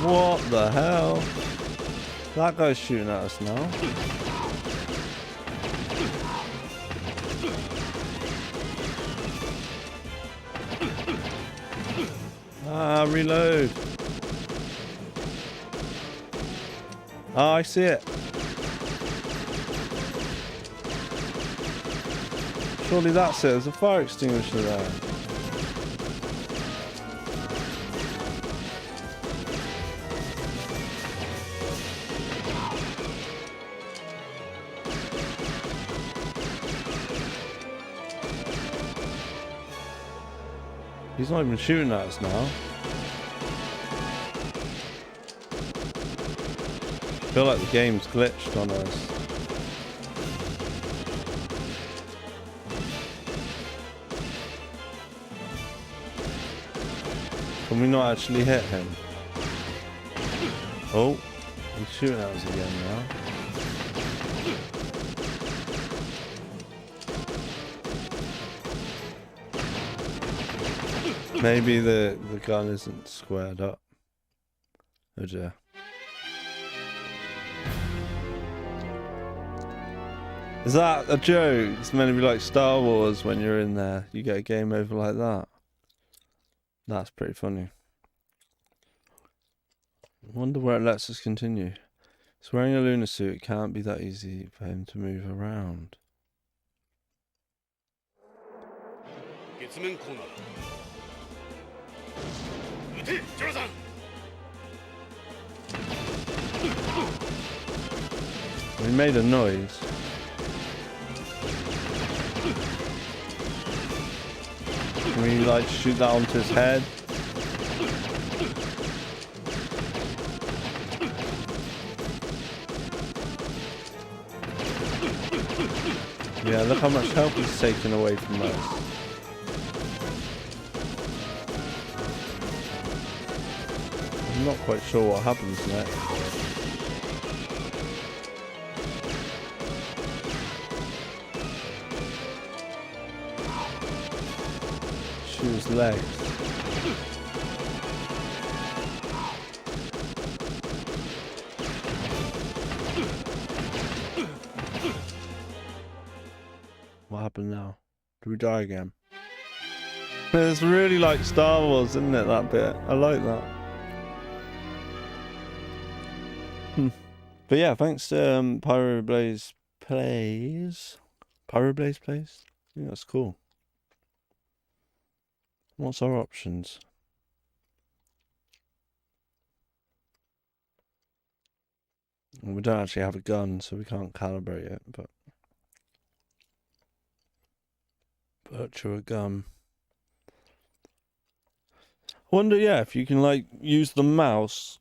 What the hell? That guy's shooting at us now. Ah, reload. Ah, I see it. Surely that's it. There's a fire extinguisher there. He's not even shooting at us now. I feel like the game's glitched on us. Can we not actually hit him? Oh, he's shooting at us again now. Maybe the gun isn't squared up. Oh dear. Is that a joke? It's meant to be like Star Wars when you're in there. You get a game over like that. That's pretty funny. I wonder where it lets us continue. He's wearing a lunar suit. It can't be that easy for him to move around. He made a noise. Can we like shoot that onto his head? Yeah, look how much help he's taken away from us. I'm not quite sure what happens next. Shoot his legs. What happened now? Do we die again? It's really like Star Wars, isn't it, that bit? I like that. But yeah, thanks to Pyroblaze Plays. Pyroblaze Plays? Yeah, that's cool. What's our options? Well, we don't actually have a gun, so we can't calibrate it, but... Virtual gun. I wonder, yeah, if you can, like, use the mouse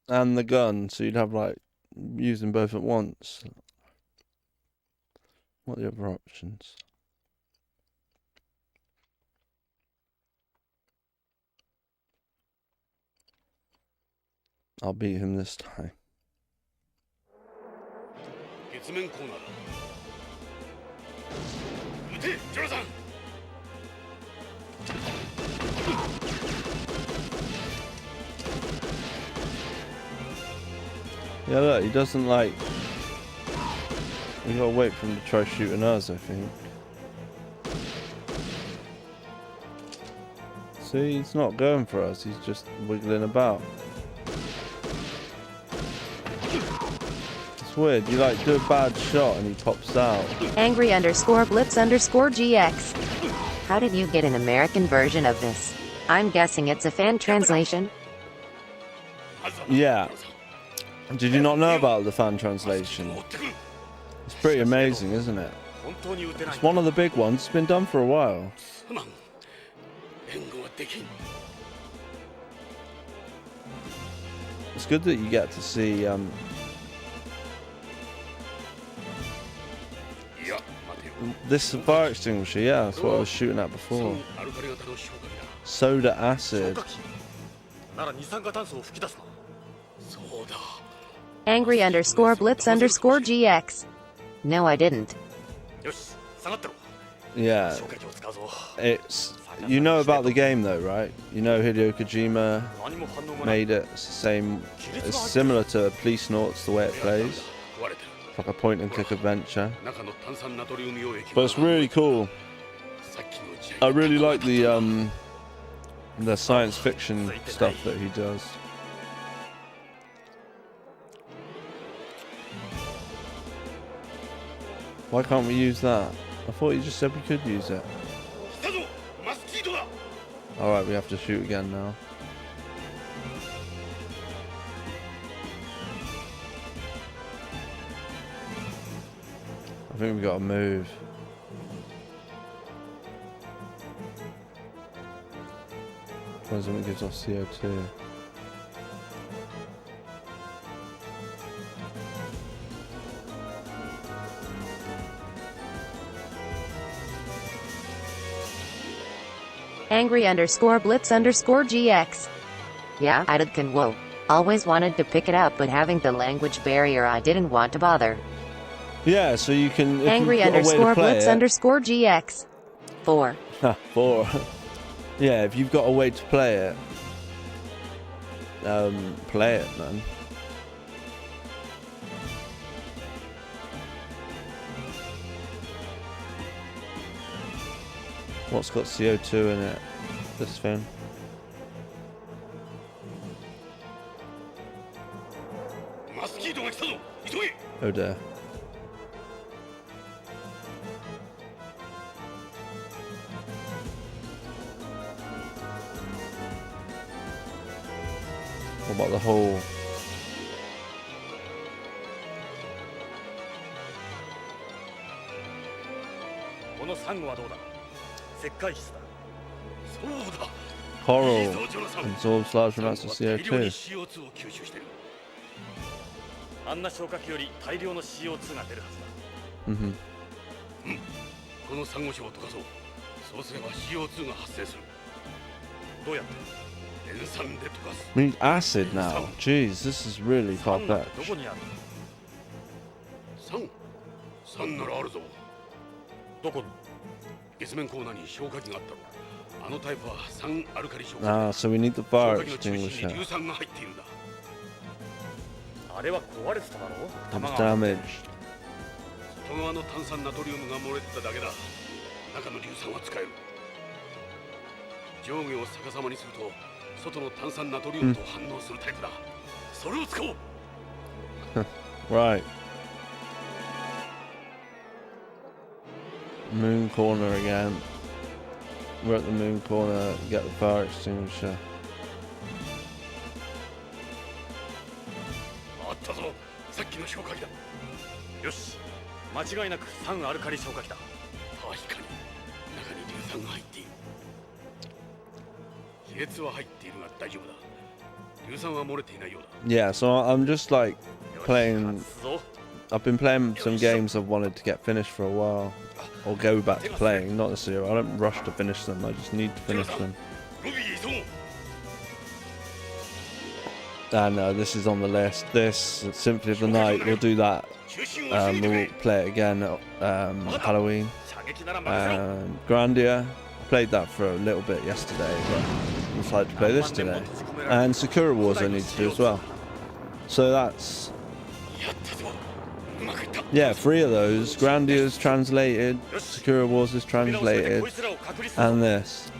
and the gun, so you'd have, like, use them both at once. What are the other options? I'll beat him this time. Yeah, look, he doesn't like... We gotta wait for him to try shooting us, I think. See, he's not going for us, he's just wiggling about. It's weird, you like do a bad shot and he pops out. Angry_blips_GX. How did you get an American version of this? I'm guessing it's a fan translation. Yeah. Did you not know about the fan translation? It's pretty amazing, isn't it? It's one of the big ones. It's been done for a while. It's good that you get to see this fire extinguisher. Yeah, that's what I was shooting at before. Soda acid. Angry_blips_GX. No, I didn't. Yeah. It's... You know about the game though, right? You know Hideo Kojima made it. It's the same... It's similar to Police Noughts, the way it plays. It's like a point and click adventure. But it's really cool. I really like the science fiction stuff that he does. Why can't we use that? I thought you just said we could use it. Alright, we have to shoot again now. I think we gotta move. Depends when it gives off CO2. Angry_blips_GX. Yeah, I did. Whoa. Always wanted to pick it up, but having the language barrier, I didn't want to bother. Yeah, so you can... If you've got a way to play it, Angry_blips_GX. 4. 4. Yeah, if you've got a way to play it, play it, man. What's got CO2 in it? This thing. Oh dear. What about the whole? このサンゴはどうだ。石灰質だ。そうだ。 Coral absorbs large amounts of 大量に CO2. CO2 を吸収してる。あんな消火器より大量の CO2 が出るはずだ。Mhm. このサンゴ礁を溶かそう。そうすれば CO2 が発生する。どうやって？塩酸で溶かす。 We need acid now. Jeez, this is really サンゴは complex. どこにある？酸ならあるぞ。どこに？月面コーナーに消火器があったろ。あのタイプは酸アルカリ消火器。 Ah, so we need the 消 fire 火器の中心 extinguisher. に硫酸が入っているんだ。あれは壊れてただろう？ It 弾 was が。 damaged. 外側の炭酸ナトリウムが漏れてただけだ。中の硫酸は使える。上下を逆さまにすると外の炭酸ナトリウムと反応するタイプだ。それを使おう。 Right. Moon corner again. We're at the moon corner. Get the fire extinguisher. あったぞ。さっきの消火器だ。よし。間違いなく酸アルカリ消火器だ。確かに中に硫酸が入っている。亀裂は入っているが大丈夫だ。硫酸は漏れていないようだ。 Yeah, so I'm just like playing. 勝つぞ。 I've been playing some games I've wanted to get finished for a while, or go back to playing. Not necessarily. I don't rush to finish them. I just need to finish them. ロビーへ急ごう。 And this is on the list. This Symphony of the Night. We'll do that. 中心を教えてく We'll れ。 play it again at Halloween. 射撃なら任せろ。 Grandia. I played that for a little bit yesterday, but I decided to play this today. And Sakura Wars I need to do as well. So that's やったぞ。うまくいった。 yeah, 3 of those. Grandia's translated, Sakura Wars is translated, and this.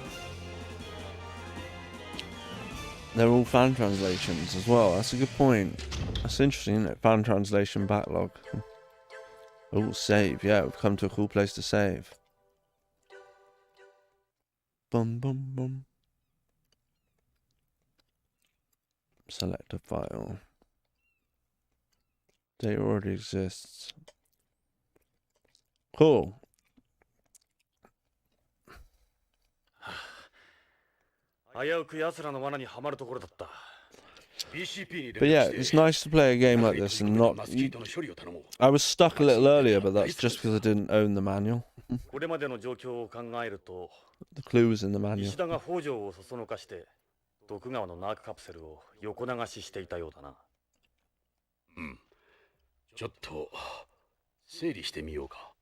They're all fan translations as well. That's a good point. That's interesting, isn't it? Fan translation backlog. Oh, save. Yeah, we've come to a cool place to save. Bum bum bum. Select a file. Data already exists. Cool. 危うく奴らの罠にはまるところだった。 But yeah, it's nice to play a game like this and not. I was stuck a little earlier, but that's just because I didn't own the manual. これまでの状況を考えると、 The clue was in the manual. 石田が北条をそそのかして、徳川のナークカプセルを横流ししていたようだな。うん。ちょっと整理してみようか。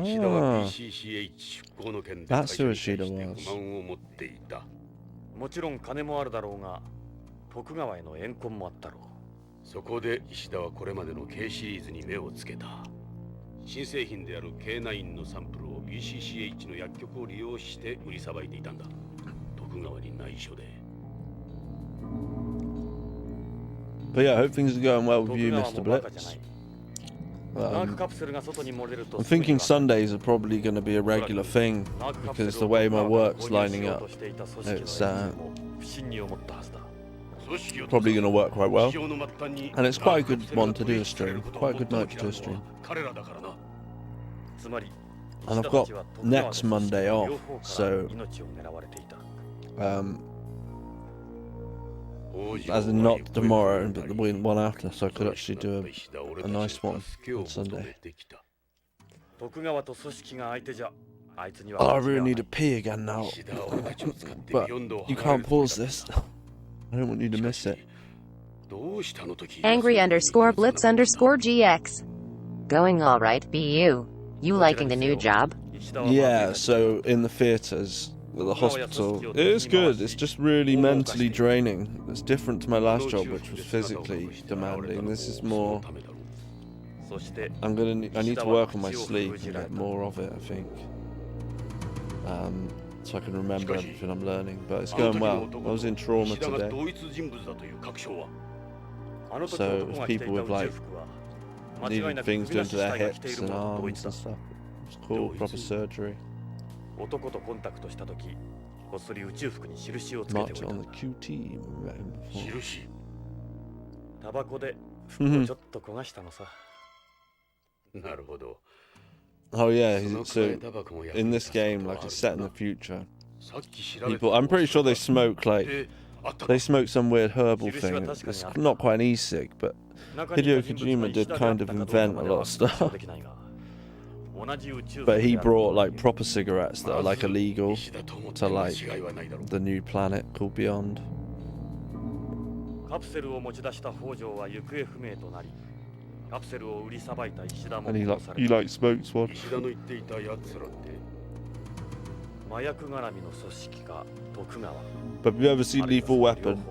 石田は BCCH 出向の件で会社に対して不満を持っていた。もちろん金もあるだろうが、徳川への怨恨もあったろう。そこで石田はこれまでの K シリーズに目をつけた。新製品である K9 のサンプルを BCCH の薬局を利用して売りさばいていたんだ。徳川に内緒で。 But yeah, I hope things are going well with you, Mr. Blitz. I'm thinking Sundays are probably going to be a regular thing because the way my work's lining up, it's probably going to work quite well. And it's quite a good one to do a stream, quite a good night to do a stream. And I've got next Monday off, so as in not tomorrow, but the one after, so I could actually do a nice one on Sunday. Oh, I really need a pee again now. But you can't pause this. I don't want you to miss it. Angry_Blitz_GX. Going alright, BU. You liking the new job? Yeah, so in the theatres, at the hospital, it is good. It's just really mentally draining. It's different to my last job, which was physically demanding. This is more. I need to work on my sleep and get more of it, I think. So I can remember everything I'm learning. But it's going well. I was in trauma today. So if people with like needing things done to their hips and arms and stuff, it's cool, proper surgery. Marked it on the QT. Oh yeah, so in this game, like it's set in the future. People, I'm pretty sure they smoke some weird herbal thing. It's not quite an e-cig, but Hideo Kojima did kind of invent a lot of stuff. But he brought like proper cigarettes that are like illegal to like the new planet called Beyond. And he like smokes one. But have you ever seen Lethal Weapon?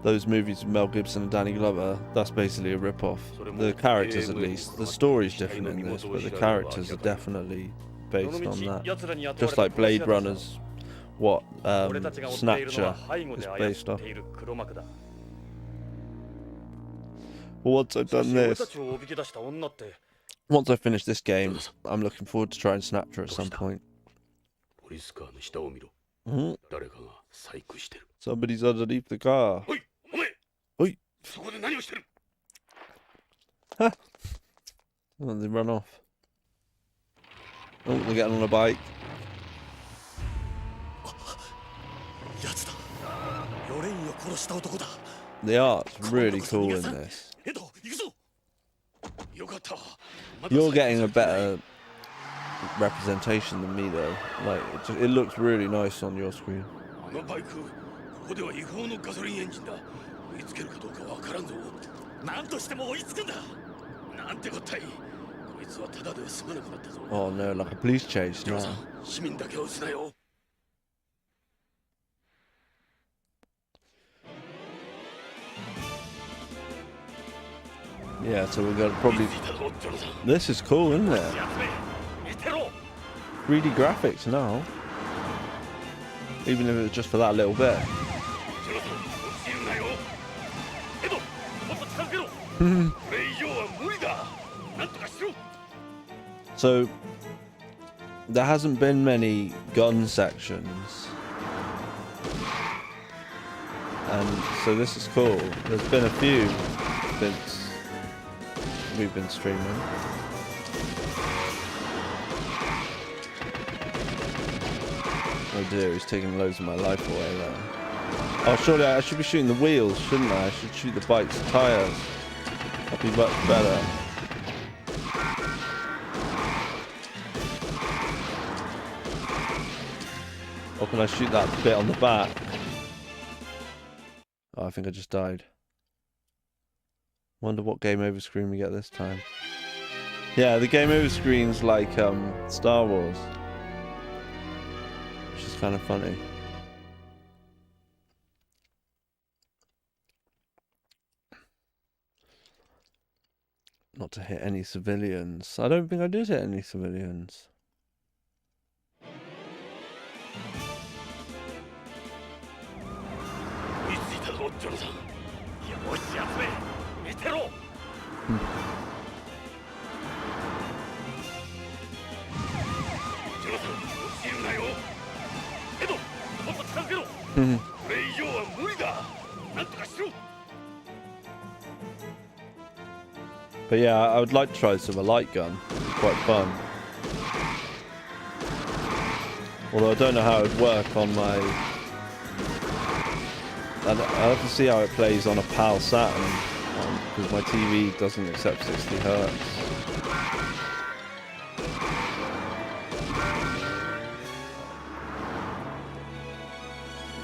Those movies with Mel Gibson and Danny Glover, that's basically a rip-off. The characters at least. The story's different in this, but the characters are definitely based on that. Just like Blade Runner's what Snatcher is based off. Well, once I've done this, once I finish this game, I'm looking forward to trying Snatcher at some point. Somebody's underneath the car. Oi! Huh. Oh, they run off. Oh, they're getting on a bike. The art's really cool in this. You're getting a better representation than me though. Like it looks really nice on your screen. Oh no, like a police chase now. Yeah, so we're gonna probably. This is cool, isn't it? 3D graphics now. Even if it was just for that little bit. So there hasn't been many gun sections, and so this is cool. There's been a few since we've been streaming. Oh dear, he's taking loads of my life away there. Oh, surely I should be shooting the wheels, shouldn't I? I should shoot the bike's tyres. That'd be much better. Or can I shoot that bit on the back? Oh, I think I just died. Wonder what game over screen we get this time. Yeah, the game over screen's like Star Wars. Which is kind of funny. Not to hit any civilians. I don't think I did hit any civilians. But yeah, I would like to try this with a light gun. It's quite fun. Although I don't know how it would work on my... I'll have to see how it plays on a PAL Saturn, because my TV doesn't accept 60 Hz.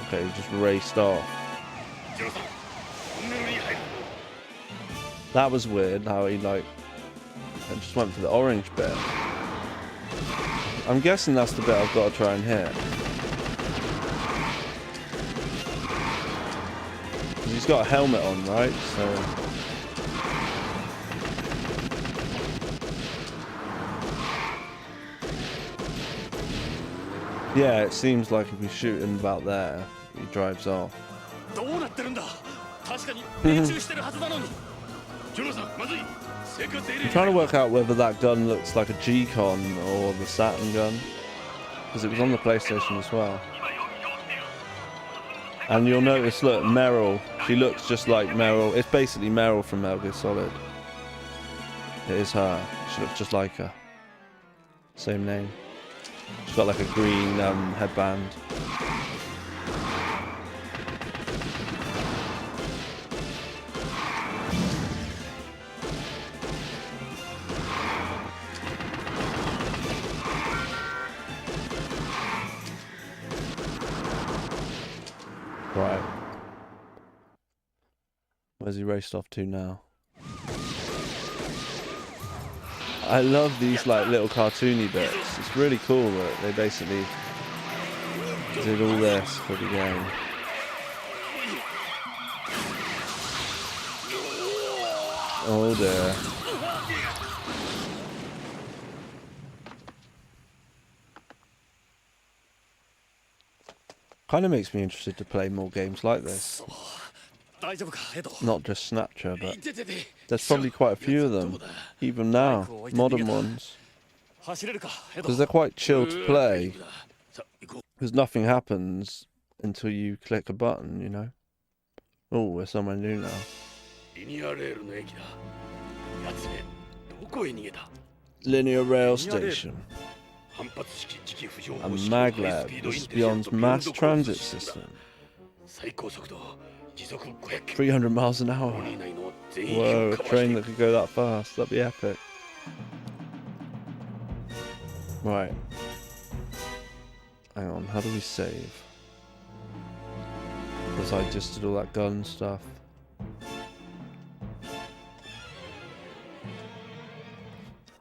Okay, he just raced off. That was weird, how he like and just went for the orange bit. I'm guessing that's the bit I've got to try and hit. He's got a helmet on, right? So... yeah, it seems like if we shoot him about there, he drives off. I'm trying to work out whether that gun looks like a G-Con or the Saturn gun, because it was on the PlayStation as well. And you'll notice, look, Meryl, she looks just like Meryl. It's basically Meryl from Metal Gear Solid. It is her. She looks just like her. Same name. She's got like a green headband. Right. Where's he raced off to now? I love these like little cartoony bits. It's really cool that they basically did all this for the game. Oh dear. Kind of makes me interested to play more games like this. Not just Snatcher, but there's probably quite a few of them, even now, modern ones. Because they're quite chill to play, because nothing happens until you click a button, you know? Oh, we're somewhere new now. Linear rail station. A maglev. This is beyond mass transit system. 300 miles an hour. Whoa, a train that could go that fast. That'd be epic. Right. Hang on, how do we save? Because I just did all that gun stuff.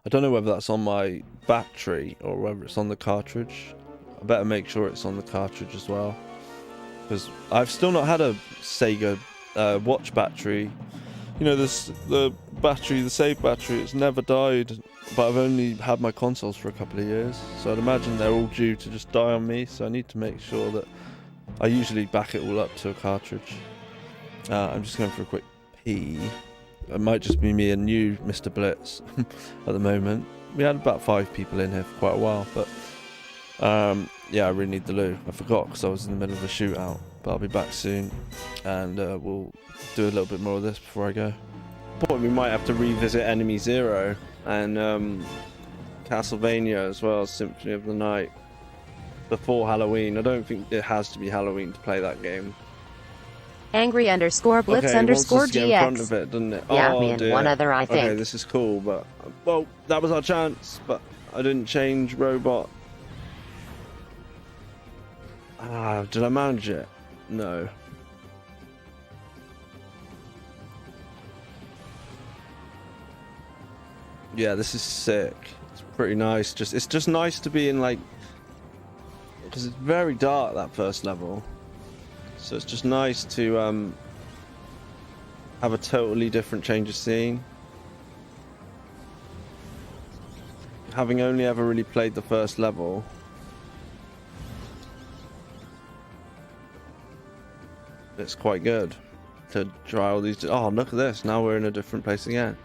I don't know whether that's on my battery or whether it's on the cartridge. I better make sure it's on the cartridge as well. Because I've still not had a Sega watch battery. You know, the battery, the save battery, it's never died. But I've only had my consoles for a couple of years. So I'd imagine they're all due to just die on me. So I need to make sure that I usually back it all up to a cartridge. I'm just going for a quick pee. It might just be me and you, Mr. Blitz, at the moment. We had about 5 people in here for quite a while, but yeah, I really need the loo. I forgot because I was in the middle of a shootout, but I'll be back soon, and we'll do a little bit more of this before I go. But we might have to revisit Enemy Zero and Castlevania as well, Symphony of the Night, before Halloween. I don't think it has to be Halloween to play that game. Angry _ Blitz okay, _ it wants us to get in front GX. of it, doesn't it? Yeah, oh, me and dear. one other, I think. Okay, this is cool, but well, that was our chance, but I didn't change robot. Did I manage it? No. Yeah, this is sick. It's pretty nice. It's just nice to be in, like, because it's very dark, that first level. So it's just nice to have a totally different change of scene. Having only ever really played the first level, it's quite good to try all these. Oh, look at this! Now we're in a different place again.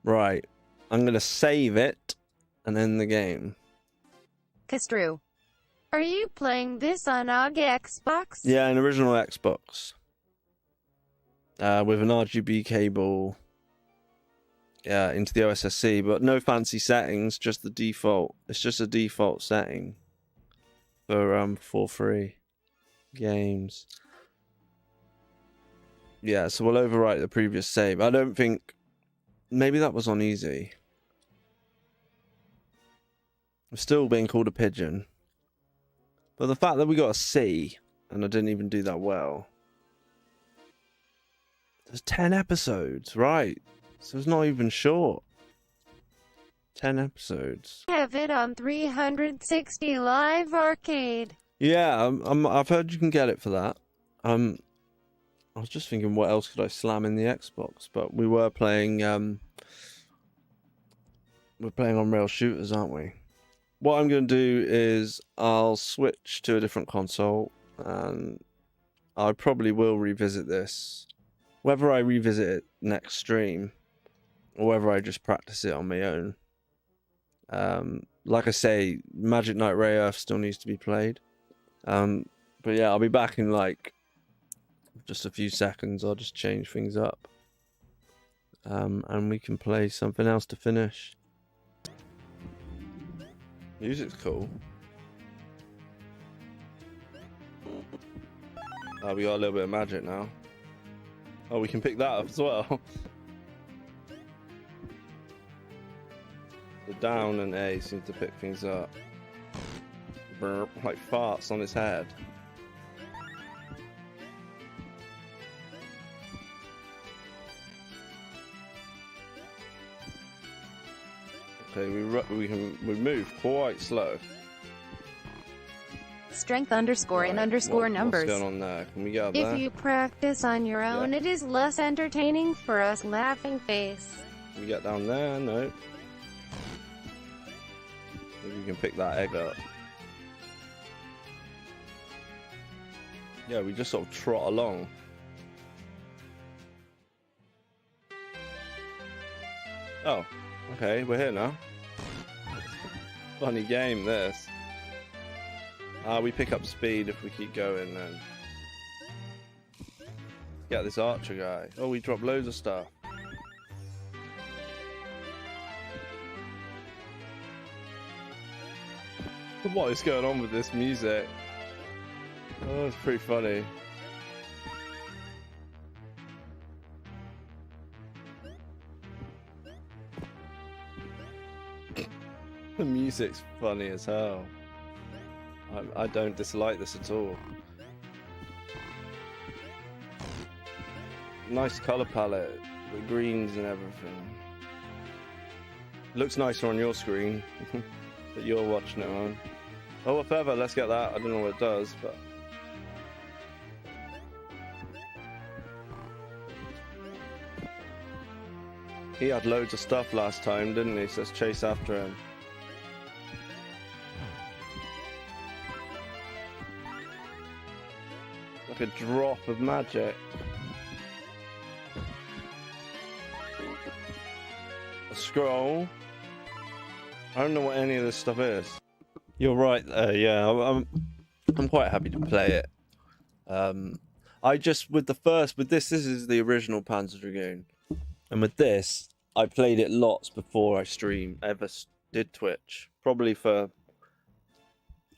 Right, I'm gonna save it and end the game. Kastru, are you playing this on OG Xbox? Yeah, an original Xbox. With an RGB cable into the OSSC, but no fancy settings, just the default. It's just a default setting for free games. Yeah, so we'll overwrite the previous save. I don't think... Maybe that was on easy. I'm still being called a pigeon. But the fact that we got a C, and I didn't even do that well. There's 10 episodes, right? So it's not even short. 10 episodes. Have it on 360 Live Arcade. Yeah, I've heard you can get it for that. I was just thinking, what else could I slam in the Xbox? But we were playing. We're playing on rail shooters, aren't we? What I'm going to do is I'll switch to a different console, and I probably will revisit this. Whether I revisit it next stream, or whether I just practice it on my own. Like I say, Magic Knight Ray Earth still needs to be played. But yeah, I'll be back in like just a few seconds. I'll just change things up. And we can play something else to finish. Music's cool. Oh, we got a little bit of magic now. Oh, we can pick that up as well. The down and A seem to pick things up. Burp, like farts on his head. Okay, we move quite slow. Strength underscore and underscore numbers. What's going on there? Can we get up there? If you practice on your own, it is less entertaining for us laughing face. Can we get down there? No. Maybe we can pick that egg up. Yeah, we just sort of trot along. Oh, okay, we're here now. Funny game, this. We pick up speed if we keep going then. Get this archer guy. Oh, we drop loads of stuff. What is going on with this music? Oh, it's pretty funny. The music's funny as hell. I don't dislike this at all. Nice color palette, the greens and everything. Looks nicer on your screen that you're watching it on. Oh, a feather, let's get that. I don't know what it does, but... He had loads of stuff last time, didn't he? So let's chase after him. Like a drop of magic. A scroll. I don't know what any of this stuff is. You're right there, yeah. I'm quite happy to play it. I just with this is the original Panzer Dragoon. And with this, I played it lots before I did Twitch. Probably for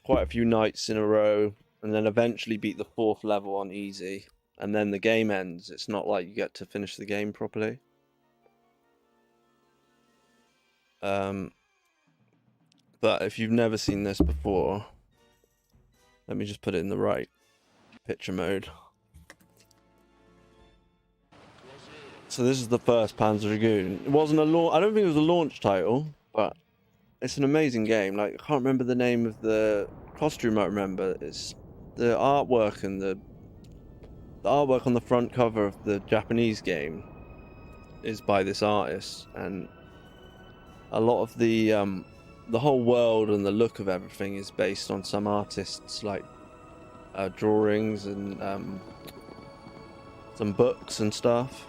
quite a few nights in a row. And then eventually beat the 4th level on easy. And then the game ends. It's not like you get to finish the game properly. But if you've never seen this before, let me just put it in the right picture mode. So this is the first Panzer Dragoon. It wasn't a launch. I don't think it was a launch title, but it's an amazing game. Like, I can't remember the name of the costume. I remember it's the artwork, and the artwork on the front cover of the Japanese game is by this artist, and a lot of the whole world and the look of everything is based on some artists' like drawings and some books and stuff.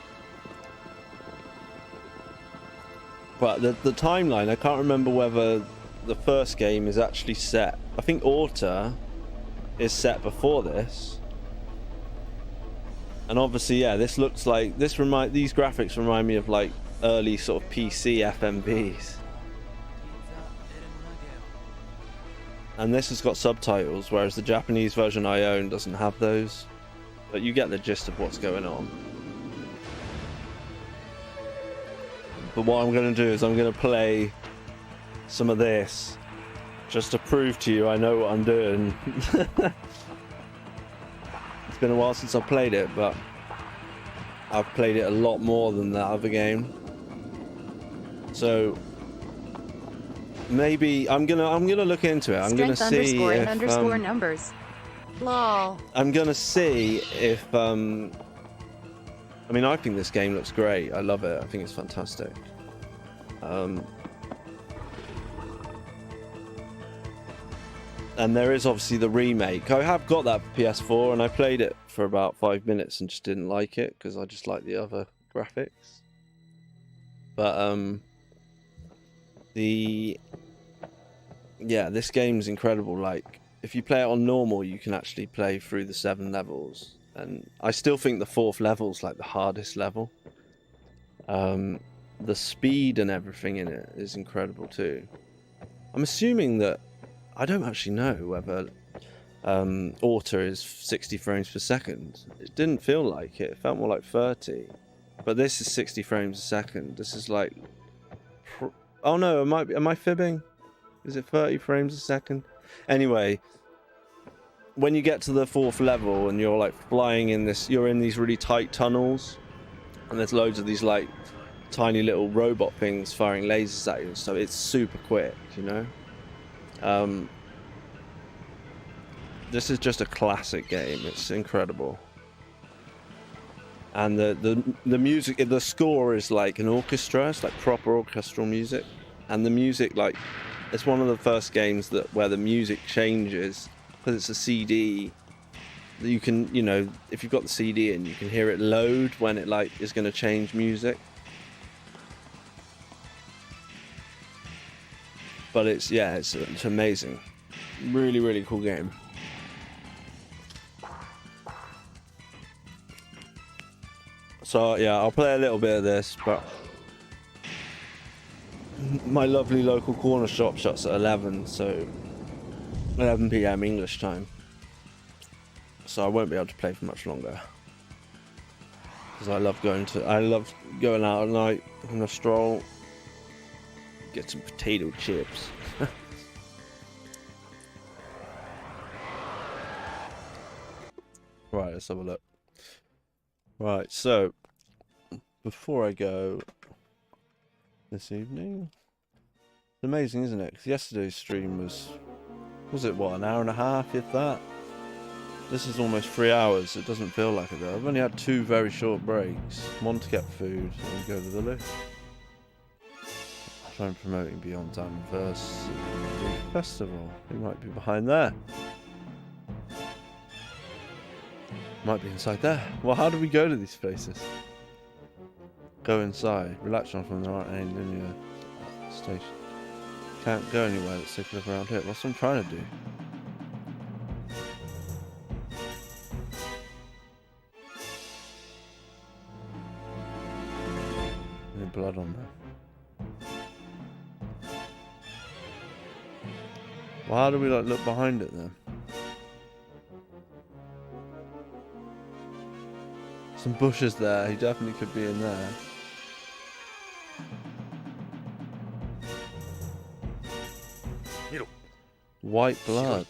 But the timeline, I can't remember whether the first game is actually set. I think Orta is set before this. And obviously, yeah, this looks like these graphics remind me of like early sort of PC FMVs. And this has got subtitles, whereas the Japanese version I own doesn't have those. But you get the gist of what's going on. But what I'm going to do is I'm going to play some of this Just to prove to you I know what I'm doing. It's been a while since I played it, but I've played it a lot more than that other game. So maybe I'm gonna look into it. I'm gonna see if underscore numbers. Lol. I'm gonna see if I mean, I think this game looks great. I love it. I think it's fantastic. And there is obviously the remake. I have got that for PS4, and I played it for about 5 minutes and just didn't like it because I just like the other graphics. But this game's incredible. Like, if you play it on normal, you can actually play through the 7 levels, and I still think the 4th level's like the hardest level. The speed and everything in it is incredible too. I'm assuming that, I don't actually know whether auto is 60 frames per second. It didn't feel like it. It felt more like 30. But this is 60 frames a second. This is like... Oh no, am I fibbing? Is it 30 frames a second? Anyway, when you get to the 4th level and you're like flying in this... You're in these really tight tunnels. And there's loads of these like tiny little robot things firing lasers at you. So it's super quick, you know? This is just a classic game. It's incredible, and the music, the score is like an orchestra. It's like proper orchestral music, and the music, like, it's one of the first games where the music changes because it's a CD. You can, you know, if you've got the CD in, you can hear it load when it like is going to change music. But it's amazing. Really, really cool game. So yeah, I'll play a little bit of this, but my lovely local corner shop shuts at 11, so 11 PM English time. So I won't be able to play for much longer. Because I love going out at night, on a stroll, get some potato chips. Right, let's have a look. Right, so before I go this evening, it's amazing, isn't it? Because yesterday's stream was it what, an hour and a half, if that? This is almost 3 hours. It doesn't feel like it though. I've only had 2 very short breaks. One to get food and go to the lift. I'm promoting Beyond Anniversary Festival. Who might be behind there? Might be inside there. Well, how do we go to these places? Go inside. Relax on from there aren't any linear station. Can't go anywhere. Let's take a look around here. What's I'm trying to do? Any blood on there? Well, how do we like look behind it then? Some bushes there. He definitely could be in there. White blood.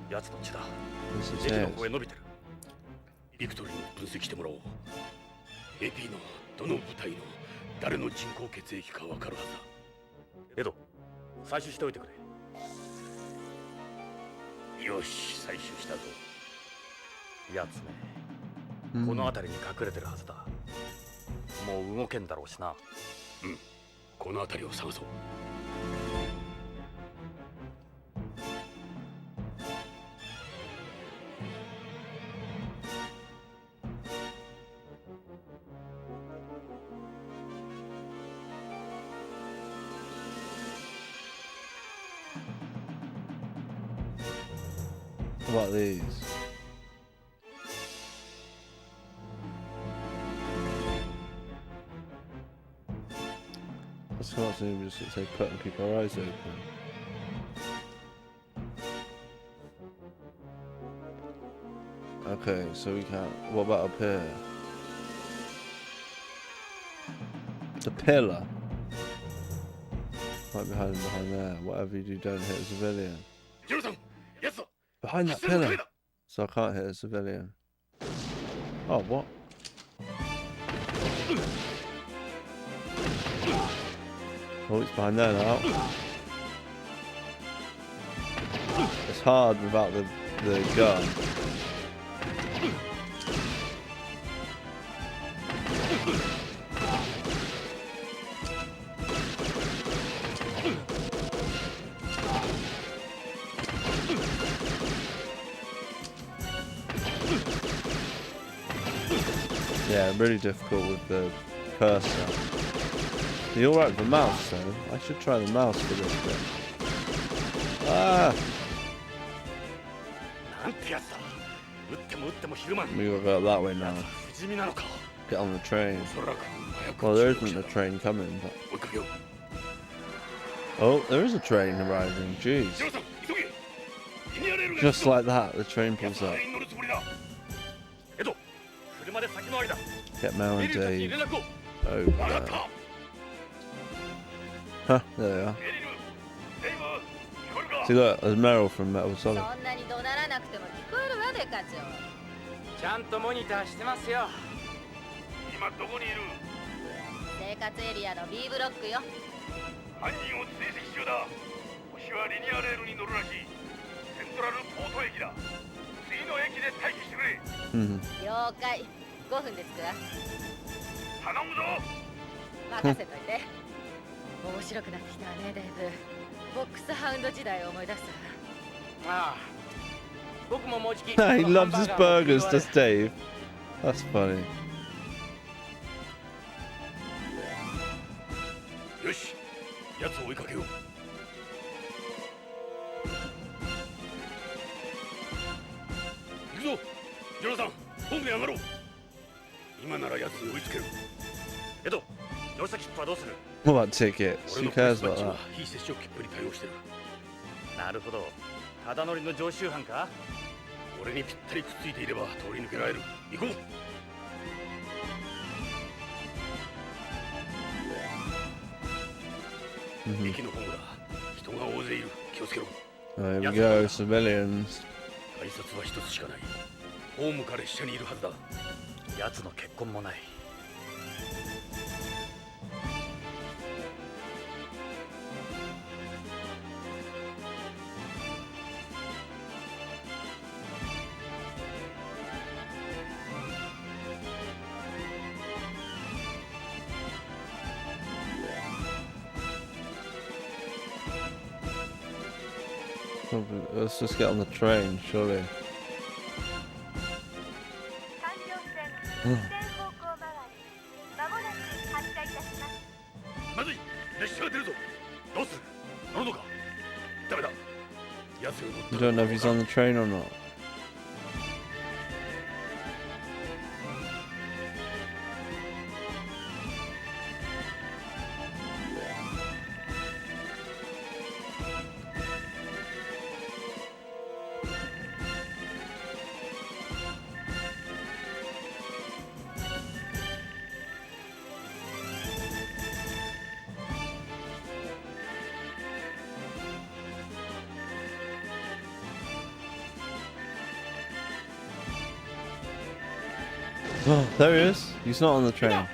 This is his. AP のどの部隊の誰の人工血液かわかるはずだ。エド、採取しておいてくれ。よし、採取したぞ。やつめ、この辺りに隠れてるはずだ。もう動けんだろうしな。うん、この辺りを探そう。What about these? Let's go to just say put and keep our eyes open. Okay, so we can't. What about up here? The pillar. Right behind there. Whatever you do, don't hit a civilian. ジロさん、やつだ。 Behind that 実践の pillar. 影だ。 So I can't hit a civilian. Oh, what? Oh, it's behind there now. It's hard without the gun. Yeah, really difficult with the cursor. You're alright with the mouse though. I should try the mouse for this bit. Ah! なんてやつだ。撃っても撃っても昼間。 We gotta go that way now. 不死身なのか。 Get on the train. おそらく早く Well, there 中 isn't 国 a 車だ。 train coming, but... 追いかけよう。 Oh, there is a train arriving. Jeez. ジロさん、急げ。リニアレールが Just like that, the train や pulls つは up. あれに乗るつもりだ。エド、車で先回りだ。 Get メリルたちに Dave 連絡を。 over わかっ there. た。 Huh, there they are. メリル、デイブ、聞こえるか。 See, look, there's Meryl from Metal そ Solid. んなに怒鳴らなくても聞こえるわデカ長。ちゃんとモニターしてますよ。今どこにいる。生活エリアの B ブロックよ。犯人を追跡中だ。星はリニアレールに乗るらしい。セントラルポート駅だ。次の駅で待機してくれ。 Mhm. 了解。5分で着くわ。頼むぞ。任せといて。面白くなってきたわねデイブ。ボックスハウンド時代を思い出す。ああ、僕ももうじき。 He loves his burgers, does Dave. That's funny. よし、奴を追いかけよう。行くぞ、ジョナサン、本部へ上がろう。今なら奴に追いつける。エド、乗車切符はどうする？ What about tickets? 俺 Who のプレ cares スバッ about ジ that? は非接触切符に対応してる。なるほど。ただ乗りの常習犯か？俺にぴったりくっついていれば通り抜けられる。行こう。 Mhm. 駅のホームだ。人が大勢いる。気をつけろ。 There we go, civilians. 改札は一つしかない。ホームか列車にいるはずだ。奴の結婚もない。 Let's just get on the train, surely. 環状線西線方向曲がり、まもなく発車いたします。まずい、列車が出るぞ。どうする？乗るのか？ダメだ。奴が乗った You don't know if he's on the train or not. Oh, there he is. He's not on the train.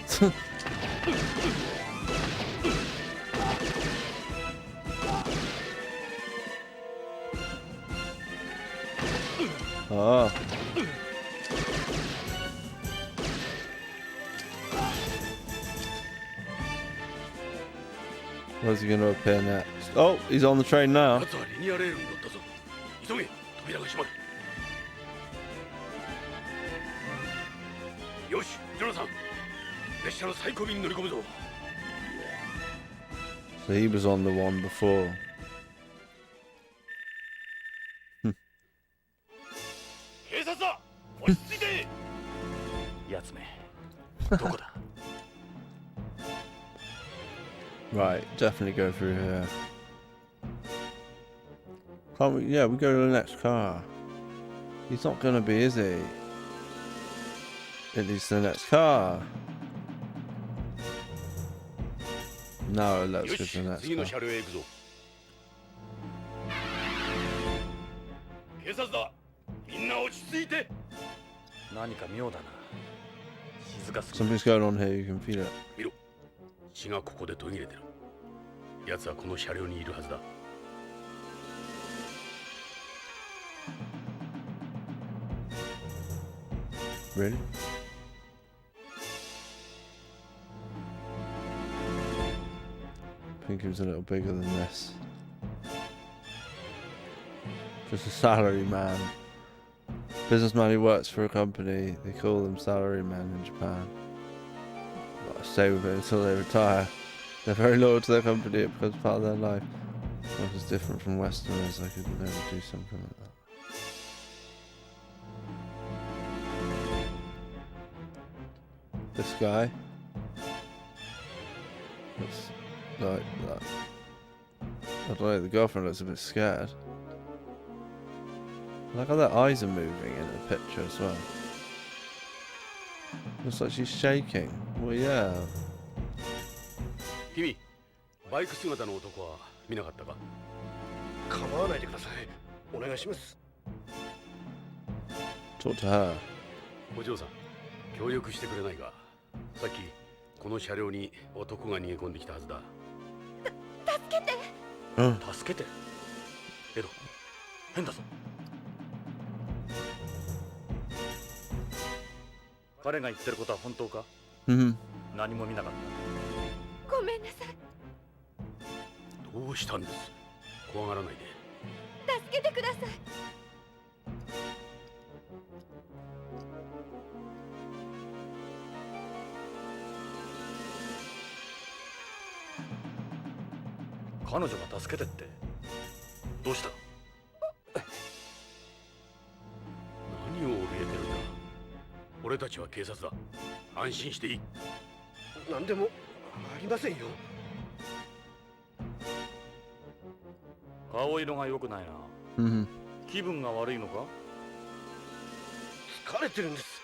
捨てろ。 Oh. Where's he going to appear next? Oh, he's on the train now. 奴はリニアレールに乗ったぞ。急げ、扉が閉まる。よし、ジョナサン。列車の最後尾に乗り込むぞ。 So he was on the one before. 警察だ。落ち着いて。奴め、どこだ？ Right, definitely go through here. Can't we? Yeah, we go to the next car. He's not gonna be, is he? It leads to the next car. No, let's よ go し to the next 次の car. 車両へ行くぞ。警察だ、みんな落ち着いて。何か妙だな。静かすぎる。 Something's going on here, you can feel it. 見ろ、血がここで途切れてる。奴はこの車両にいるはずだ。Really? I think he was a little bigger than this. Just a salary man. Businessman who works for a company. They call them salary men in Japan. But I stay with it until they retire. They're very loyal to their company. It becomes part of their life. Life is different from Westerners. I could never do something like that. This guy looks like that. I don't know, the girlfriend looks a bit scared. I like how their eyes are moving in the picture as well. Looks like she's shaking. Well, yeah. 君、バイク姿の男は見なかったか？構わないでください。お願いします。 Talk to her. お嬢さん、協力してくれないか？さっきこの車両に男が逃げ込んできたはずだ。助けて。助けて。エド、変だぞ。彼が言ってることは本当か？何も見なかった。ごめんなさい。どうしたんです？怖がらないで。助けてください。彼女が助けてってどうした？何を怯えてるんだ？俺たちは警察だ。安心していい。何でもありませんよ。顔色が良くないな。気分が悪いのか？疲れてるんです。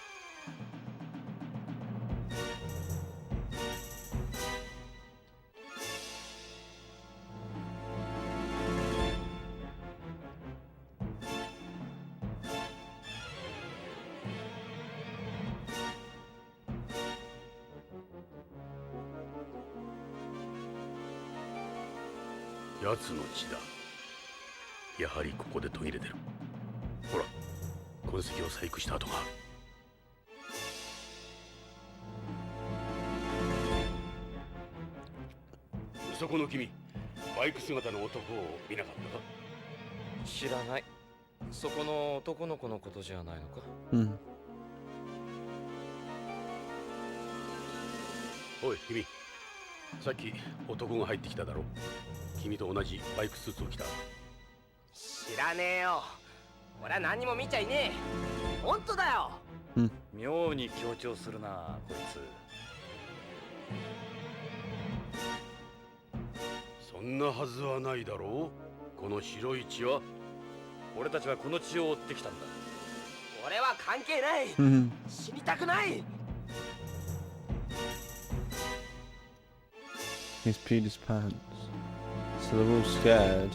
奴の血だ。やはりここで途切れてる。ほら、痕跡を細工した跡がある。そこの君、バイク姿の男を見なかったか？知らない。そこの男の子のことじゃないのか？おい、君。さっき男が入ってきただろ。君と同じバイクスーツを着た。知らねえよ。俺は何も見ちゃいねえ。本当だよ。妙に強調するな、こいつ。そんなはずはないだろう。この白い血は。俺たちはこの血を追ってきたんだ。俺は関係ない。死にたくない。He's peed his pants. So they're all scared.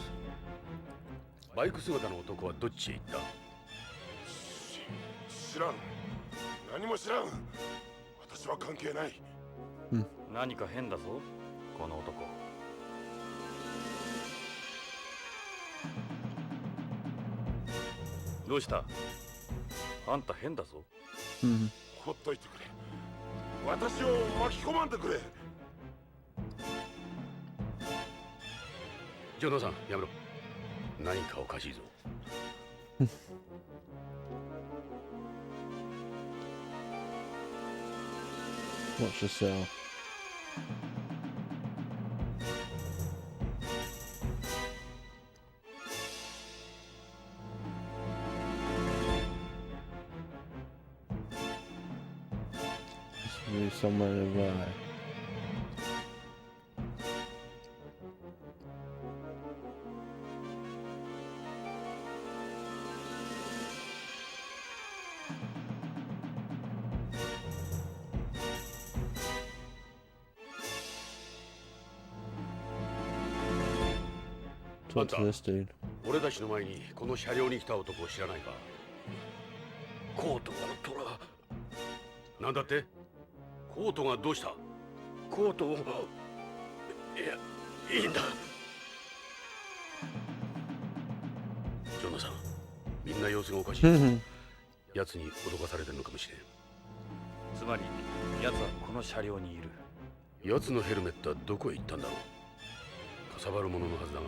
バイク姿の男はどっちへ行った？知らん。何も知らん。私は関係ない。何か変だぞ、この男。どうした？あんた変だぞ。ほっといてくれ。私を巻き込まんでくれ。ジョナサン、やめろ。何かおかしいぞ。Watch yourself. Move somewhere nearby. Talk to this dude. 俺たちの前にこの車両に来た男を知らないか？コートがトラ。なんだって？コートがどうした？コートを。いや、いいんだ。ジョナサン、みんな様子がおかしい。奴に脅かされてるのかもしれん。つまり奴はこの車両にいる。奴のヘルメットはどこへ行ったんだろう。かさばるもののはずだが。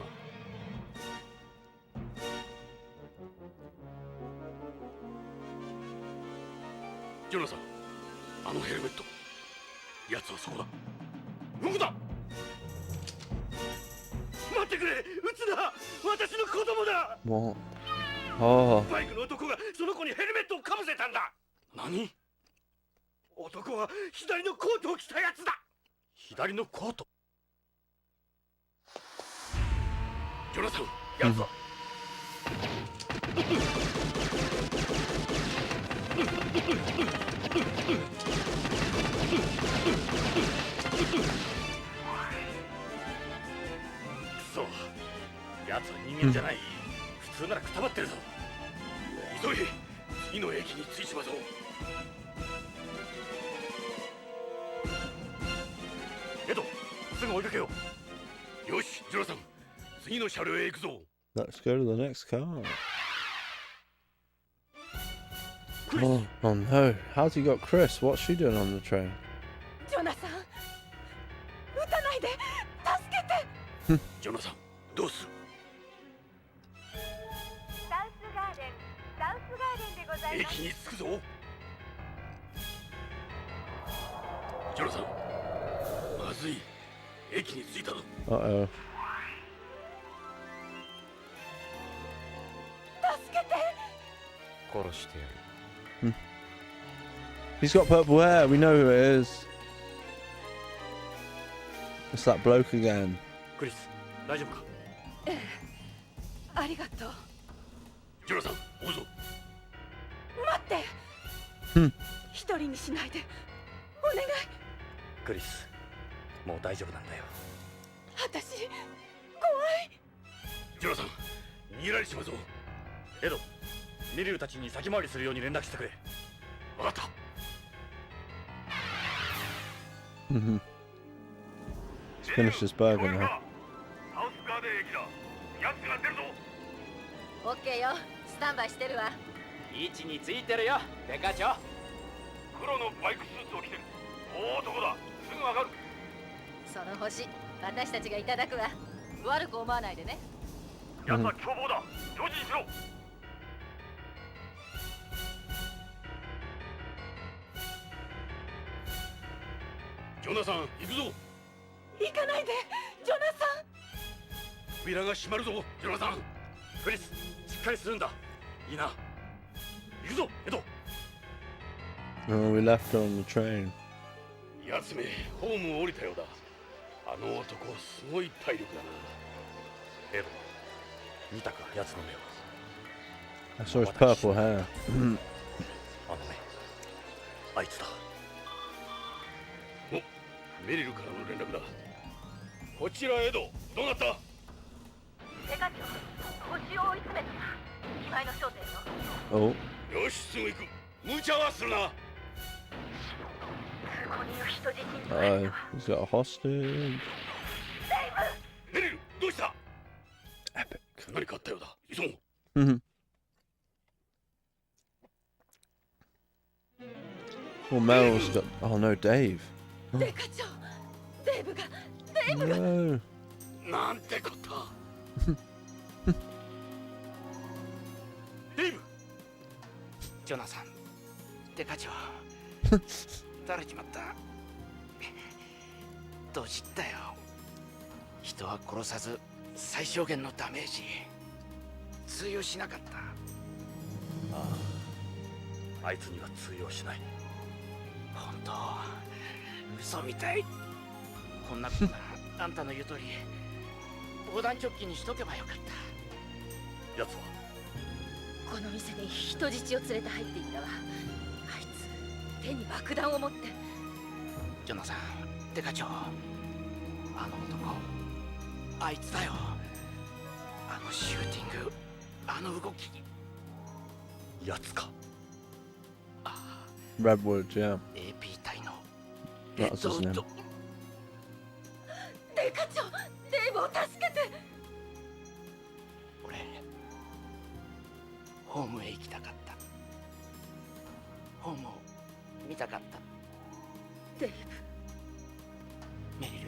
ジョナサン、あのヘルメット。奴はそこだ。どこだ。待ってくれ、撃つな。私の子供だ。What? Oh. バイクの男がその子にヘルメットをかぶせたんだ。何？男は左のコートを着たやつだ。左のコート？ジョナサン、やつは。くそ、やつは人間じゃない。普通ならくたばってるぞ。急げ、次の駅に着いちまぞ。エド、すぐ追いかけよう。よし、ジョナサン、次の車両へ行くぞ。Let's go to the next car. Oh, oh no. How's he got Chris? What's she doing on the train? ジョナサン、撃たないで、助けて。ジョナサン、どうする？サウスガーデンでございます。駅に着くぞ。ジョナサン、まずい。駅に着いたぞ。Uh-oh. 助けて。殺してやる。He's got purple hair. We know who it is. It's that bloke again. クリス、大丈夫か？ありがとう。ジョナサン、追うぞ。待って。一人にしないで。お願い。クリス、もう大丈夫なんだよ。私、怖い。ジョナサン、逃げられちまうぞ。エド、ミリルたちに先回りするように連絡してくれ。わかった。He's finished his burger now. ハウスガーデン駅だ。やつが出るぞ。オッケーよ、スタンバイしてるわ。位置についてるよ、デカ長。黒のバイクスーツを着てる。大男だ。すぐわかる。その星、私たちがいただくわ。悪く思わないでね。やつは凶暴だ。用心しろ。ジョナサン、行くぞ。行かないで、ジョナサン。扉が閉まるぞ、ジョナサン。クリス、しっかりするんだ。いいな。行くぞ、エド。Oh, we left her on the train. やつめ、ホームを降りたようだ。あの男、すごい体力だな。エド、見たか、やつの目を。 I saw his purple hair. あの目、あいつだ。メリルからの連絡だ。こちらエド、どうなった？デカ長、星を追い詰めてた。機前の焦点よ。 Oh. よし、すぐ行く。無茶はするな。通行人を人質に取られたわ。He's got a hostage. メリル、どうした？ Epic. 何かあったようだ。急ごう。Well, Mel's got. Oh no, Dave. デカ長、デイブが、デイブが。 No. なんてこった。デイブ。ジョナサン、デカ長。垂れちまった。どうしたよ。人は殺さず最小限のダメージ。通用しなかった。ああ、あいつには通用しない。本当、嘘みたい。こんなことならあんたの言う通り防弾チョッキにしとけばよかった。やつはこの店に人質を連れて入っていったわ。あいつ、手に爆弾を持って。ジョナサン、デカ長、あの男、あいつだよ。シューティング、あの動き。やつか。 Redwood, yeah. AP 隊の That was his name. デカ長、デイブを助けて。俺ホームへ行きたかった。ホームを見たかった。デイブ。メリル、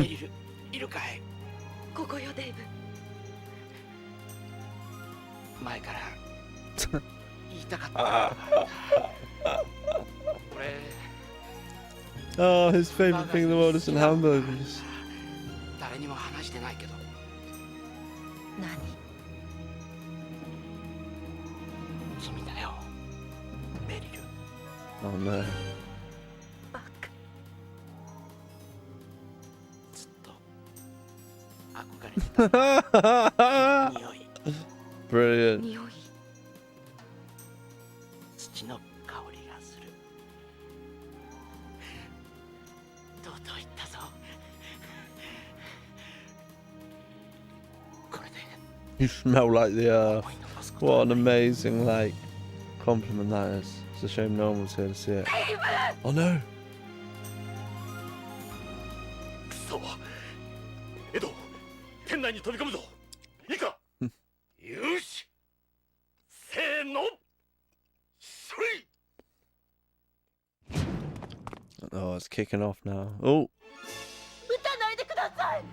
メリルいるかい？ここよ、デイブ。前から言いたかった。俺 Oh, his favorite thing in the world is in hamburgers. 誰にも話してないけど。何？君だよ、メリル。 Oh no. バカ。ずっと憧れてた匂い。 Brilliant. 匂い。土の香りがする。とうとう言ったぞ。これで You smell like the what an amazing like compliment that is. It's a shame no one was here to see it. Oh no. くそ。エド、店内に飛び込むぞ。いいか。よし。せーの。 Oh, it's kicking off now. Oh, 撃たないでください。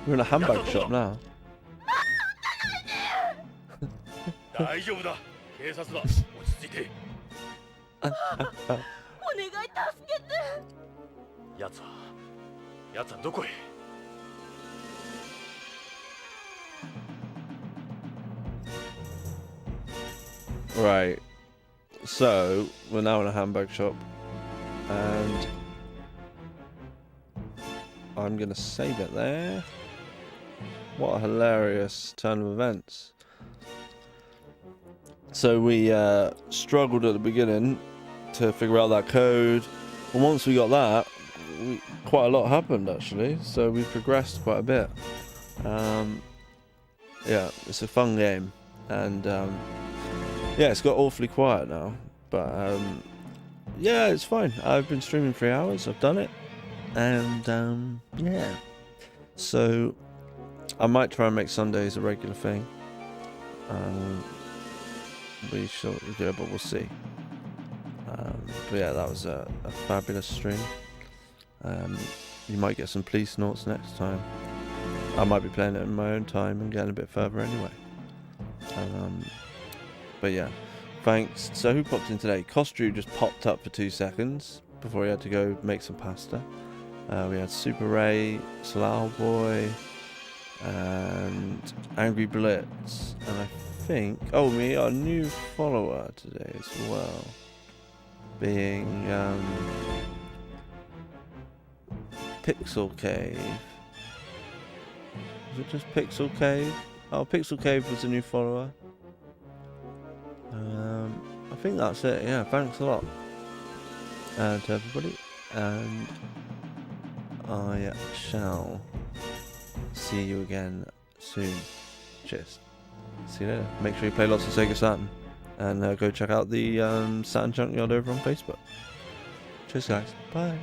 we're in a hamburger shop now. 大丈夫だ。警察だ。落ち着いて。お願い助けて。やつはどこへ？ Right. So we're now in a hamburger shop, and I'm gonna save it there. What a hilarious turn of events. So we struggled at the beginning to figure out that code, and once we got that, quite a lot happened actually. So we progressed quite a bit. Yeah, it's a fun game, and yeah, it's got awfully quiet now, but yeah, it's fine. I've been streaming 3 hours. I've done it, and yeah. So I might try and make Sundays a regular thing. We shall do it, but we'll see. But yeah, that was a fabulous stream. You might get some police notes next time. I might be playing it in my own time and getting a bit further anyway. But yeah, thanks. So who popped in today? Costru just popped up for 2 seconds before he had to go make some pasta. We had Super Ray, Salah Boy, and Angry Blitz, and I think, oh, we got a new follower today as well, being Pixel Cave. Is it just Pixel Cave? Oh, Pixel Cave was a new follower. I think that's it. Yeah, thanks a lot to everybody, and I shall see you again soon. Cheers. See you later. Make sure you play lots of Sega Saturn, and go check out the Saturn Junkyard over on Facebook. Cheers, guys. Bye.